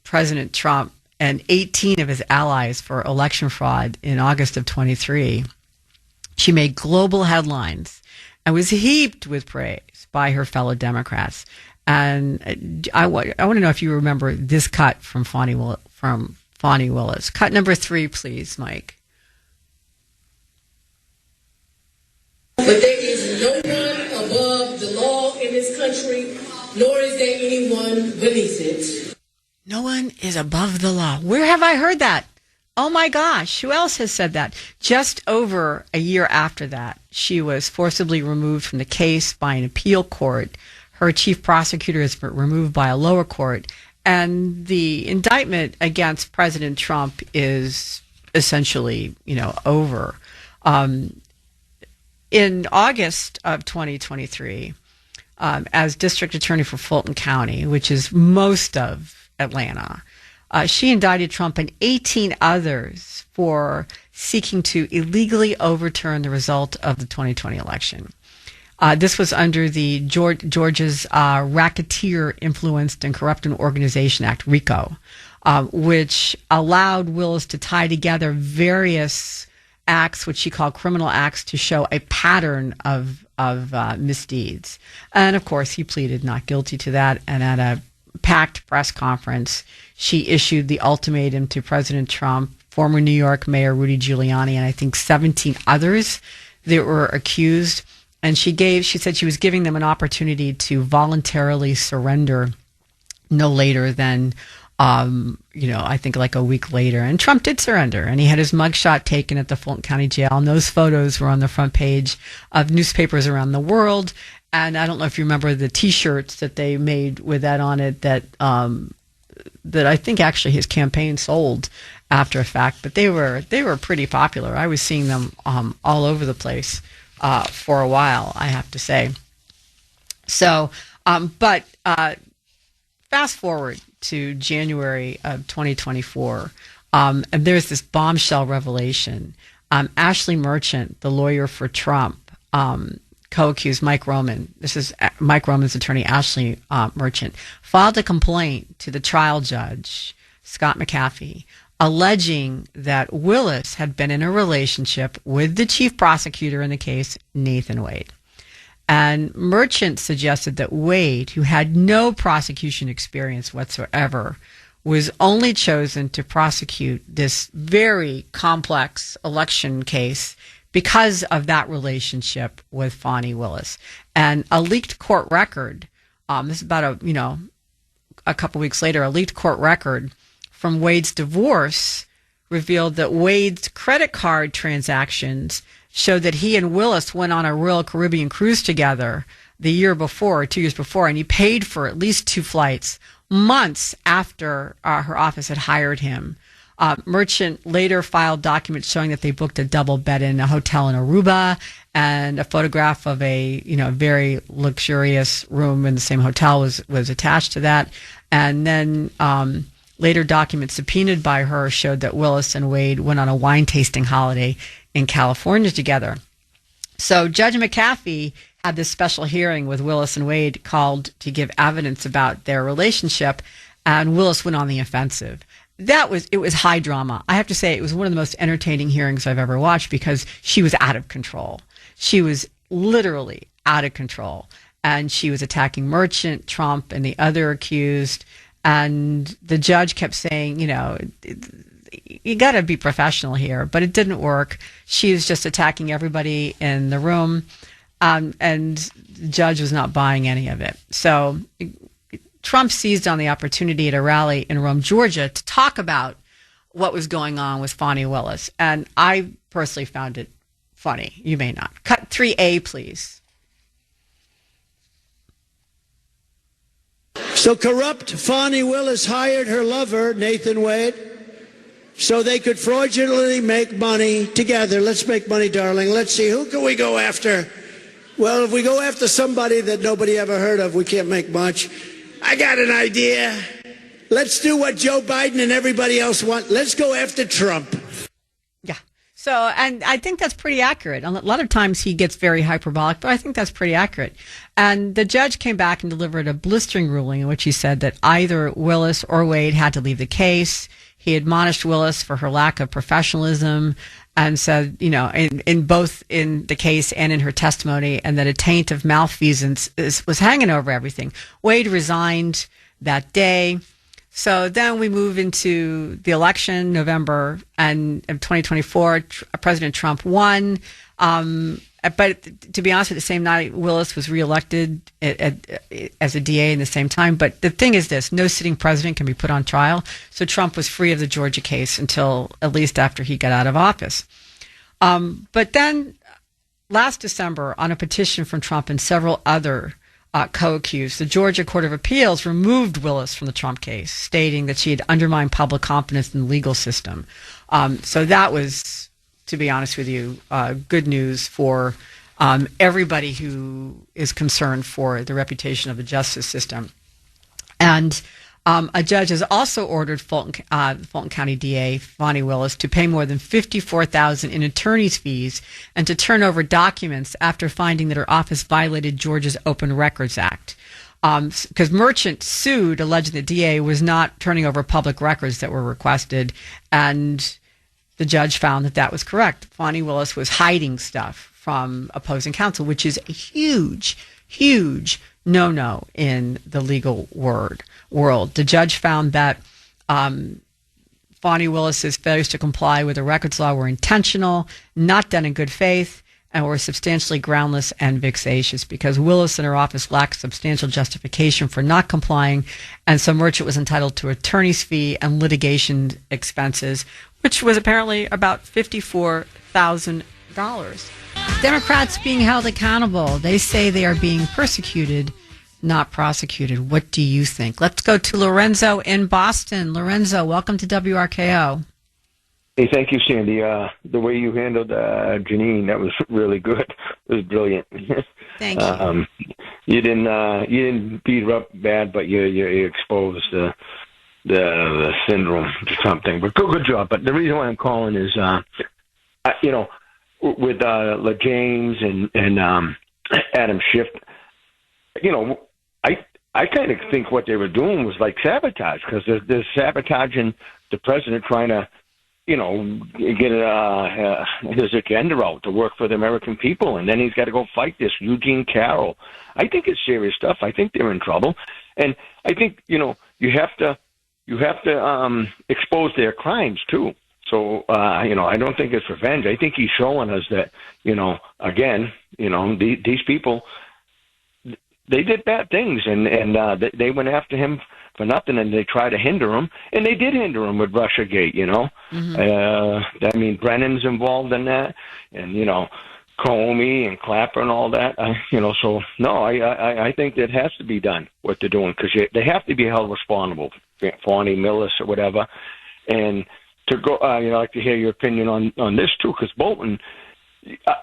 [SPEAKER 1] President Trump and 18 of his allies for election fraud in August of 23. She made global headlines and was heaped with praise by her fellow Democrats. And I want to know if you remember this cut from Fonnie Willis. Cut number 3, please, Mike.
[SPEAKER 9] But there is no one above the law in this country, nor is there anyone beneath it.
[SPEAKER 1] No one is above the law. Where have I heard that? Oh my gosh, who else has said that? Just over a year after that, she was forcibly removed from the case by an appeal court. Her chief prosecutor is removed by a lower court. And the indictment against President Trump is essentially, over. In August of 2023, as district attorney for Fulton County, which is most of Atlanta, she indicted Trump and 18 others for seeking to illegally overturn the result of the 2020 election. This was under the Georgia's Racketeer Influenced and Corrupting Organization Act, RICO, which allowed Willis to tie together various acts, which she called criminal acts, to show a pattern of misdeeds. And of course, he pleaded not guilty to that. And at a packed press conference, she issued the ultimatum to President Trump, former New York Mayor Rudy Giuliani, and I think 17 others that were accused. And she said she was giving them an opportunity to voluntarily surrender no later than, I think like a week later. And Trump did surrender, and he had his mugshot taken at the Fulton County Jail. And those photos were on the front page of newspapers around the world. And I don't know if you remember the T-shirts that they made with that on it that I think actually his campaign sold after a fact. But they were pretty popular. I was seeing them all over the place for a while, I have to say. So, but fast forward to January of 2024, and there's this bombshell revelation. Ashley Merchant, the lawyer for Trump, co-accused Mike Roman, this is Mike Roman's attorney, Ashley Merchant, filed a complaint to the trial judge, Scott McAfee, alleging that Willis had been in a relationship with the chief prosecutor in the case, Nathan Wade. And Merchant suggested that Wade, who had no prosecution experience whatsoever, was only chosen to prosecute this very complex election case because of that relationship with Fonnie Willis. And a leaked court record, this is about a couple weeks later, a leaked court record from Wade's divorce revealed that Wade's credit card transactions showed that he and Willis went on a Royal Caribbean cruise together the year before, 2 years before, and he paid for at least 2 flights months after her office had hired him. Merchant later filed documents showing that they booked a double bed in a hotel in Aruba, and a photograph of a very luxurious room in the same hotel was attached to that. And then later documents subpoenaed by her showed that Willis and Wade went on a wine tasting holiday in California together. So Judge McAfee had this special hearing with Willis and Wade called to give evidence about their relationship, and Willis went on the offensive. It was high drama. I have to say it was one of the most entertaining hearings I've ever watched because she was out of control. She was literally out of control. And she was attacking Merchant, Trump, and the other accused. And the judge kept saying, you got to be professional here. But it didn't work. She was just attacking everybody in the room. And the judge was not buying any of it. So Trump seized on the opportunity at a rally in Rome, Georgia, to talk about what was going on with Fonnie Willis. And I personally found it funny. You may not. Cut 3A, please.
[SPEAKER 10] So corrupt Fonnie Willis hired her lover, Nathan Wade, so they could fraudulently make money together. Let's make money, darling. Let's see, who can we go after? Well, if we go after somebody that nobody ever heard of, we can't make much. I got an idea. Let's do what Joe Biden and everybody else want. Let's go after Trump.
[SPEAKER 1] Yeah. So, and I think that's pretty accurate. A lot of times he gets very hyperbolic, but I think that's pretty accurate. And the judge came back and delivered a blistering ruling in which he said that either Willis or Wade had to leave the case. He admonished Willis for her lack of professionalism and said, in both in the case and in her testimony, and that a taint of malfeasance was hanging over everything. Wade resigned that day. So then we move into the election, November and of 2024. President Trump won. But to be honest, at the same night, Willis was reelected as a DA in the same time. But the thing is this, no sitting president can be put on trial. So Trump was free of the Georgia case until at least after he got out of office. But then last December, on a petition from Trump and several other co-accused, the Georgia Court of Appeals removed Willis from the Trump case, stating that she had undermined public confidence in the legal system. So that was, to be honest with you, good news for everybody who is concerned for the reputation of the justice system. And a judge has also ordered Fulton County DA Fonnie Willis to pay more than $54,000 in attorney's fees and to turn over documents after finding that her office violated Georgia's Open Records Act. Because Merchant sued, alleging the DA was not turning over public records that were requested, and the judge found that that was correct. Fonnie Willis was hiding stuff from opposing counsel, which is a huge, huge no-no in the legal world. The judge found that Fonnie Willis's failures to comply with the records law were intentional, not done in good faith, and were substantially groundless and vexatious because Willis and her office lacked substantial justification for not complying, and so Merchant was entitled to attorney's fee and litigation expenses, which was apparently about $54,000. Democrats being held accountable. They say they are being persecuted, not prosecuted. What do you think? Let's go to Lorenzo in Boston. Lorenzo, welcome to WRKO.
[SPEAKER 11] Hey, thank you, Sandy. The way you handled Janine, that was really good. It was brilliant.
[SPEAKER 1] Thank you.
[SPEAKER 11] You didn't beat her up bad, but you exposed the syndrome to something. But good job. But the reason why I'm calling is, with LaJames and Adam Schiff, I kind of think what they were doing was like sabotage, because they're sabotaging the president, trying to, get his agenda out to work for the American people, and then he's got to go fight this Eugene Carroll. I think it's serious stuff. I think they're in trouble, and I think you have to expose their crimes too. So I don't think it's revenge. I think he's showing us that these people, they did bad things, and they went after him for nothing, and they tried to hinder him, and they did hinder him with Russiagate. Brennan's involved in that, and Comey and Clapper and all that. So no, I think that has to be done, what they're doing, because they have to be held responsible. Fonnie Willis or whatever, and to go. I'd like to hear your opinion on this too, because Bolton.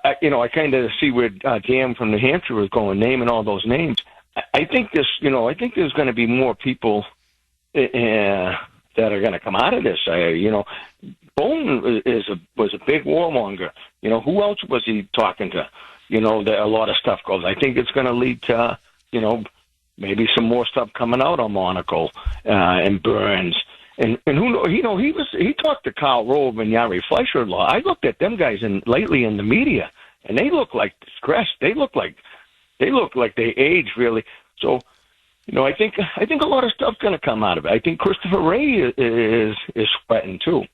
[SPEAKER 11] I kind of see where Dan from New Hampshire is going, naming all those names. I think there's going to be more people that are going to come out of this. Bolton was a big warmonger. Who else was he talking to? That a lot of stuff goes. I think it's going to lead to, maybe some more stuff coming out on Monaco and Burns. And who he talked to Karl Rove and Yari Fleischer a lot. I looked at them guys lately in the media, and they look like distressed. They look like they age really. So, I think a lot of stuff's going to come out of it. I think Christopher Wray is sweating too.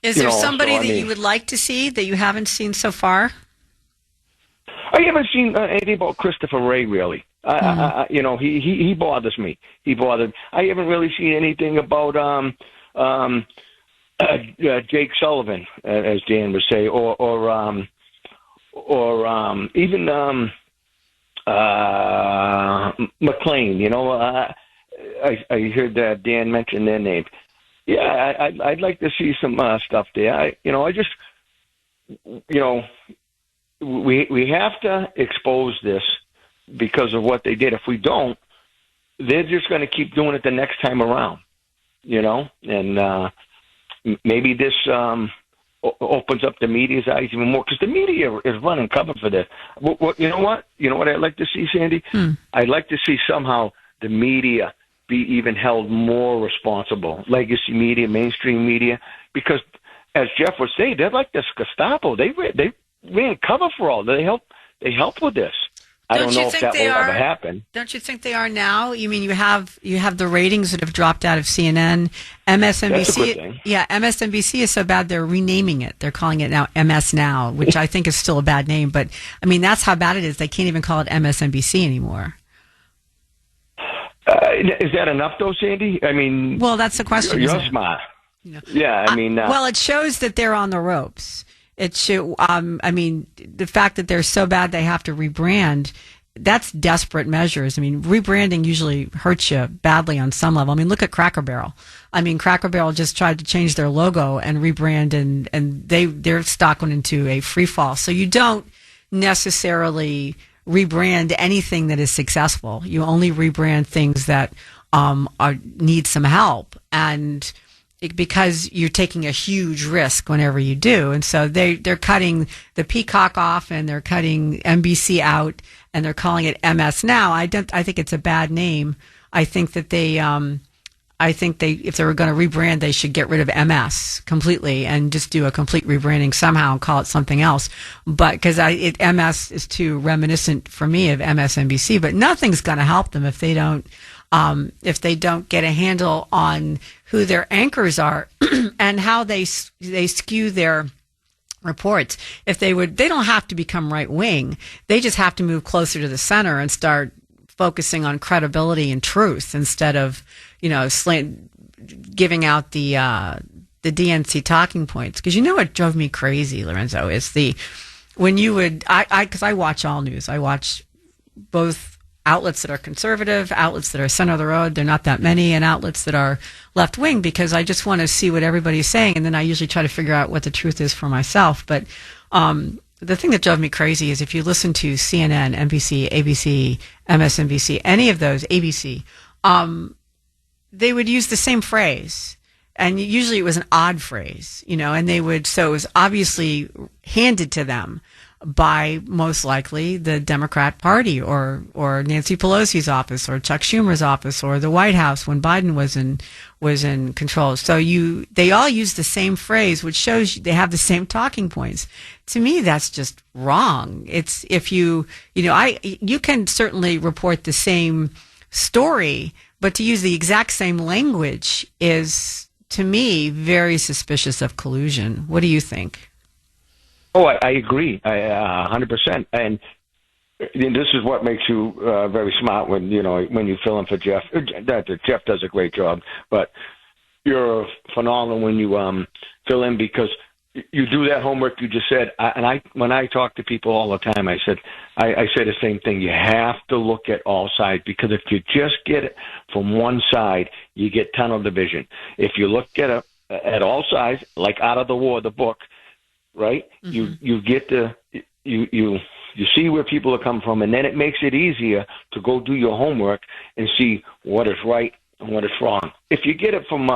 [SPEAKER 1] Is there somebody that you would like to see that you haven't seen so far?
[SPEAKER 11] I haven't seen anything about Christopher Wray really. He bothers me. I haven't really seen anything about Jake Sullivan, as Dan would say, or even McLean. I heard that Dan mention their name. Yeah, I'd like to see some stuff there. We have to expose this because of what they did. If we don't, they're just going to keep doing it the next time around, and maybe this opens up the media's eyes even more, because the media is running cover for this. You know what I'd like to see, Sandy? I'd like to see somehow the media be even held more responsible, legacy media, mainstream media, because as Jeff would say, they're like this Gestapo. They ran cover for all. They help with this. I don't know if that will ever happen.
[SPEAKER 1] Don't you think they are now? You mean you have the ratings that have dropped out of CNN, MSNBC?
[SPEAKER 11] That's a good thing.
[SPEAKER 1] Yeah, MSNBC is so bad they're renaming it. They're calling it now MS Now, which I think is still a bad name. But that's how bad it is. They can't even call it MSNBC anymore.
[SPEAKER 11] Is that enough, though, Sandy?
[SPEAKER 1] Well, that's the question.
[SPEAKER 11] You're smart. Yeah,
[SPEAKER 1] well, it shows that they're on the ropes. It should. The fact that they're so bad they have to rebrand, that's desperate measures. Rebranding usually hurts you badly on some level. Look at Cracker Barrel. Cracker Barrel just tried to change their logo and rebrand, and their stock went into a free fall. So you don't necessarily rebrand anything that is successful. You only rebrand things that need some help, and because you're taking a huge risk whenever you do. And so they're cutting the Peacock off, and they're cutting NBC out, and they're calling it MS Now. I think it's a bad name. I think that if they were going to rebrand, they should get rid of MS completely and just do a complete rebranding somehow and call it something else. But because MS is too reminiscent for me of MSNBC, but nothing's going to help them if they don't get a handle on who their anchors are and how they skew their reports. They don't have to become right wing. They just have to move closer to the center and start focusing on credibility and truth instead of, giving out the DNC talking points. Because what drove me crazy, Lorenzo, is because I watch all news. I watch both outlets that are conservative, outlets that are center of the road, they're not that many, and outlets that are left wing, because I just want to see what everybody's saying, and then I usually try to figure out what the truth is for myself. But the thing that drove me crazy is if you listen to CNN, NBC, ABC, MSNBC, any of those, ABC, they would use the same phrase. And usually it was an odd phrase, and so it was obviously handed to them. by most likely the Democrat Party or Nancy Pelosi's office or Chuck Schumer's office or the White House when Biden was in control. So they all use the same phrase, which shows they have the same talking points. To me, that's just wrong. It's if you can certainly report the same story, but to use the exact same language is, to me, very suspicious of collusion. What do you think?
[SPEAKER 11] Oh, I agree, 100%. And this is what makes you very smart when you fill in for Jeff. Jeff does a great job, but you're phenomenal when you fill in because you do that homework you just said. When I talk to people all the time, I say the same thing. You have to look at all sides because if you just get it from one side, you get tunnel division. If you look at all sides, like Out of the War, the book, right? Mm-hmm. You get you see where people are coming from, and then it makes it easier to go do your homework and see what is right and what is wrong. If you get it from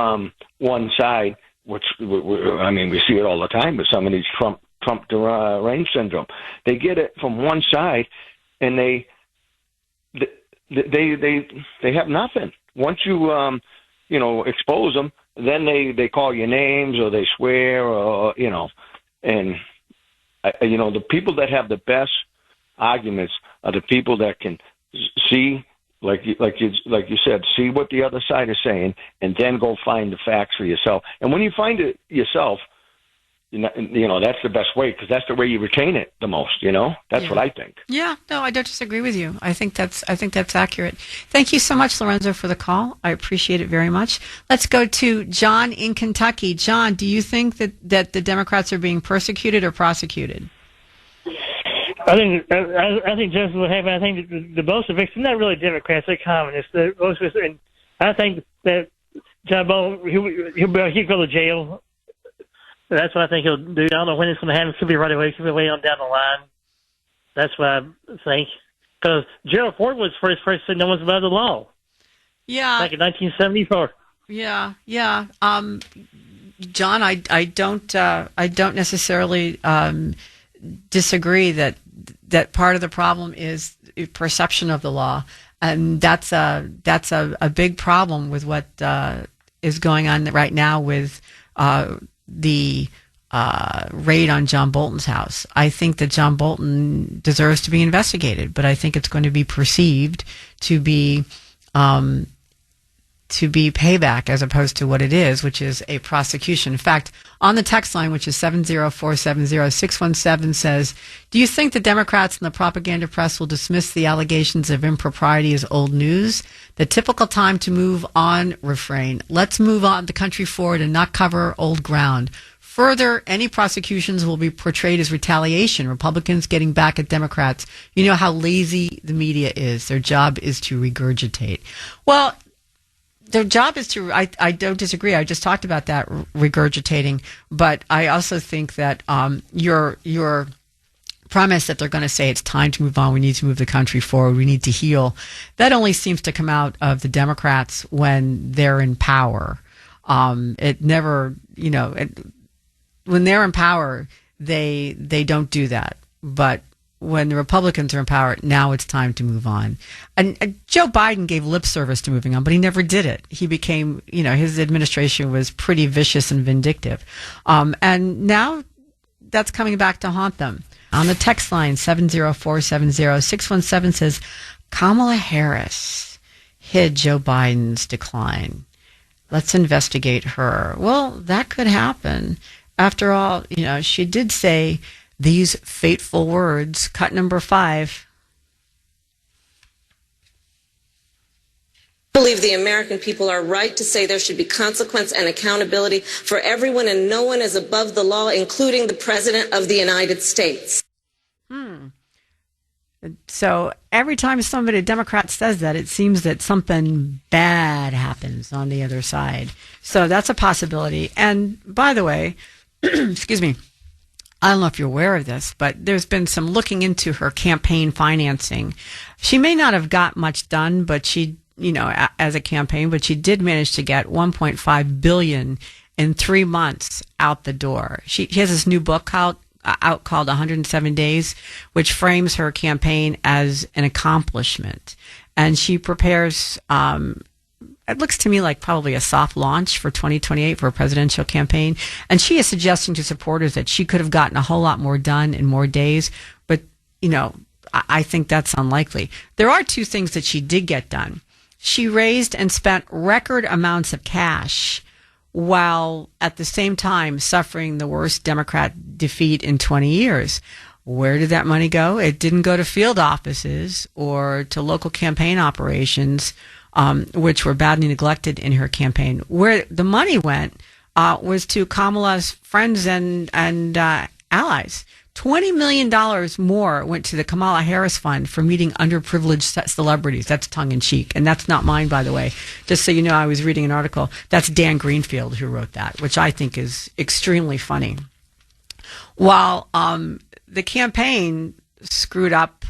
[SPEAKER 11] one side, which we see it all the time with some of these Trump deranged syndrome, they get it from one side, and they have nothing. Once you expose them, then they call you names or they swear or and the people that have the best arguments are the people that can see, like you said, see what the other side is saying, and then go find the facts for yourself. And when you find it yourself, that's the best way because that's the way you retain it the most. That's what I think.
[SPEAKER 1] Yeah, no, I don't disagree with you. I think that's accurate. Thank you so much, Lorenzo, for the call. I appreciate it very much. Let's go to John in Kentucky. John, do you think that the Democrats are being persecuted or prosecuted?
[SPEAKER 12] I think just what happened. I think the Bolsheviks are not really Democrats; they're communists. And I think that John Bolton he'll go to jail. That's what I think he'll do. I don't know when it's going to happen. It could be right away. It could be way on down the line. That's what I think. Because Gerald Ford was the first person no one's above the law.
[SPEAKER 1] Yeah.
[SPEAKER 12] Back in 1974.
[SPEAKER 1] Yeah. John, I don't necessarily disagree that part of the problem is perception of the law, and that's a big problem with what is going on right now with the raid on John Bolton's house. I think that John Bolton deserves to be investigated, but I think it's going to be perceived to be payback as opposed to what it is, which is a prosecution. In fact, on the text line, which is 70470-617, says, do you think the Democrats and the propaganda press will dismiss the allegations of impropriety as old news? The typical time to move on refrain. Let's move on the country forward and not cover old ground. Further, any prosecutions will be portrayed as retaliation. Republicans getting back at Democrats. You know how lazy the media is. Their job is to regurgitate. Well, their job is to, I don't disagree. I just talked about that, regurgitating. But I also think that your premise that they're going to say it's time to move on, we need to move the country forward, we need to heal, that only seems to come out of the Democrats when they're in power. It never, when they're in power, they don't do that. But when the Republicans are in power, now it's time to move on. And Joe Biden gave lip service to moving on, but he never did it. He became, his administration was pretty vicious and vindictive. And now that's coming back to haunt them. On the text line, 70470-617 says, Kamala Harris hid Joe Biden's decline. Let's investigate her. Well, that could happen. After all, she did say these fateful words, cut number 5.
[SPEAKER 13] I believe the American people are right to say there should be consequence and accountability for everyone, and no one is above the law, including the President of the United States.
[SPEAKER 1] So every time a Democrat says that, it seems that something bad happens on the other side. So that's a possibility. And by the way, excuse me, I don't know if you're aware of this, but there's been some looking into her campaign financing. She may not have got much done, but she, as a campaign, but she did manage to get $1.5 billion in 3 months out the door. She has this new book out out called 107 Days, which frames her campaign as an accomplishment. And she prepares, it looks to me like probably a soft launch for 2028 for a presidential campaign. And she is suggesting to supporters that she could have gotten a whole lot more done in more days. But, I think that's unlikely. There are two things that she did get done. She raised and spent record amounts of cash while at the same time suffering the worst Democrat defeat in 20 years. Where did that money go? It didn't go to field offices or to local campaign operations, which were badly neglected in her campaign. Where the money went was to Kamala's friends and allies. $20 million more went to the Kamala Harris Fund for meeting underprivileged celebrities. That's tongue-in-cheek, and that's not mine, by the way. Just so you know, I was reading an article. That's Dan Greenfield who wrote that, which I think is extremely funny. While the campaign screwed up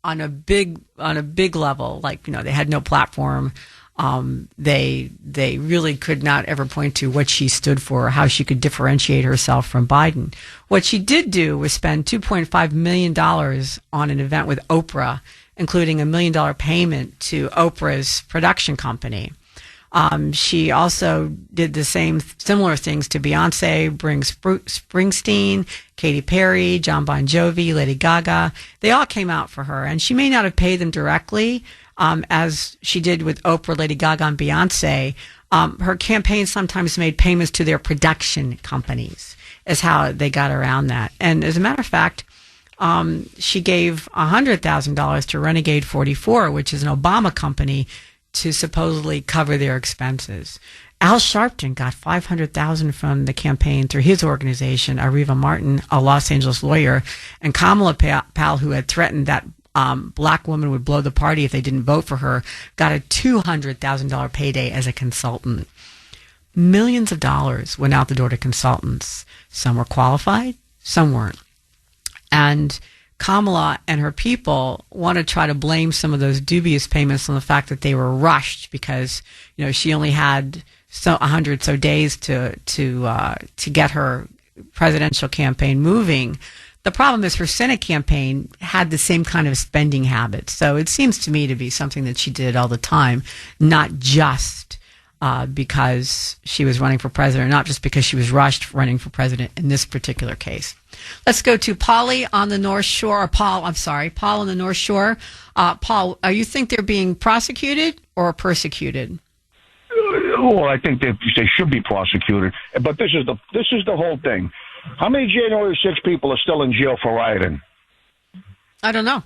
[SPEAKER 1] on a big level, like they had no platform. They really could not ever point to what she stood for or how she could differentiate herself from Biden. What she did do was spend $2.5 million on an event with Oprah, including $1 million payment to Oprah's production company. She also did the similar things to Beyonce, Springsteen, Katy Perry, John Bon Jovi, Lady Gaga. They all came out for her, and she may not have paid them directly, as she did with Oprah, Lady Gaga, and Beyonce. Her campaign sometimes made payments to their production companies, is how they got around that. And as a matter of fact, she gave $100,000 to Renegade 44, which is an Obama company, to supposedly cover their expenses. Al Sharpton got $500,000 from the campaign through his organization, Arriva Martin, a Los Angeles lawyer, and Kamala Powell, who had threatened that black woman would blow the party if they didn't vote for her, got a $200,000 payday as a consultant. Millions of dollars went out the door to consultants. Some were qualified, some weren't. And Kamala and her people want to try to blame some of those dubious payments on the fact that they were rushed because, she only had 100 so days to get her presidential campaign moving. The problem is her Senate campaign had the same kind of spending habits. So it seems to me to be something that she did all the time, not just because she was running for president, not just because she was rushed running for president in this particular case. Let's go to Paulie on the North Shore. Paul on the North Shore. Paul, you think they're being prosecuted or persecuted?
[SPEAKER 14] Well, I think they should be prosecuted. But this is the whole thing. How many January 6 people are still in jail for rioting?
[SPEAKER 1] I don't know.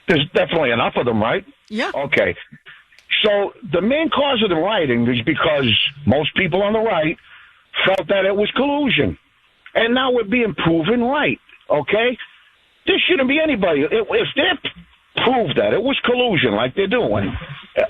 [SPEAKER 14] There's definitely enough of them, right?
[SPEAKER 1] Yeah.
[SPEAKER 14] Okay. So the main cause of the rioting is because most people on the right felt that it was collusion. And now we're being proven right, okay? There shouldn't be anybody. If they prove that it was collusion like they're doing,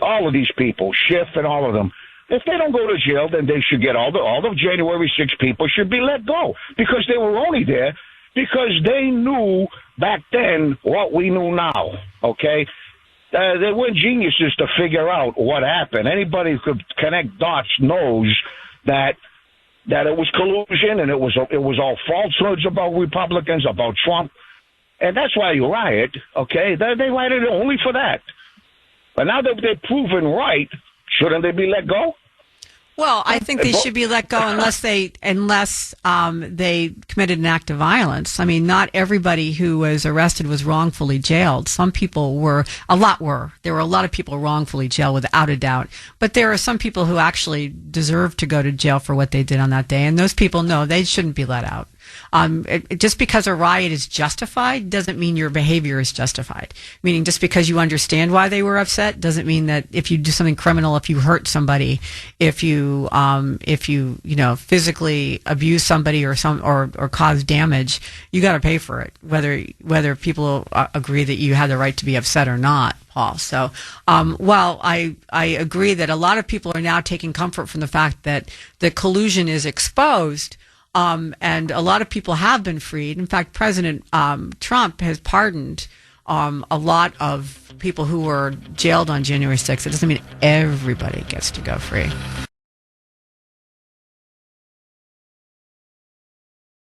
[SPEAKER 14] all of these people, Schiff and all of them, if they don't go to jail, then they should get all the January 6 people should be let go because they were only there because they knew back then what we knew now, okay? They weren't geniuses to figure out what happened. Anybody who could connect dots knows that it was collusion and it was all falsehoods about Republicans, about Trump. And that's why you riot, okay? They rioted only for that. But now that they're proven right, shouldn't they be let go?
[SPEAKER 1] Well, I think they should be let go unless they committed an act of violence. I mean, not everybody who was arrested was wrongfully jailed. Some people were. There were a lot of people wrongfully jailed without a doubt. But there are some people who actually deserve to go to jail for what they did on that day. And those people, no, they shouldn't be let out. Just because a riot is justified doesn't mean your behavior is justified. Meaning just because you understand why they were upset doesn't mean that if you do something criminal, if you hurt somebody, if you physically abuse somebody or cause damage, you got to pay for it, whether people agree that you had the right to be upset or not, Paul. So, while I agree that a lot of people are now taking comfort from the fact that the collusion is exposed, and a lot of people have been freed. In fact, President Trump has pardoned a lot of people who were jailed on January 6th. It doesn't mean everybody gets to go free.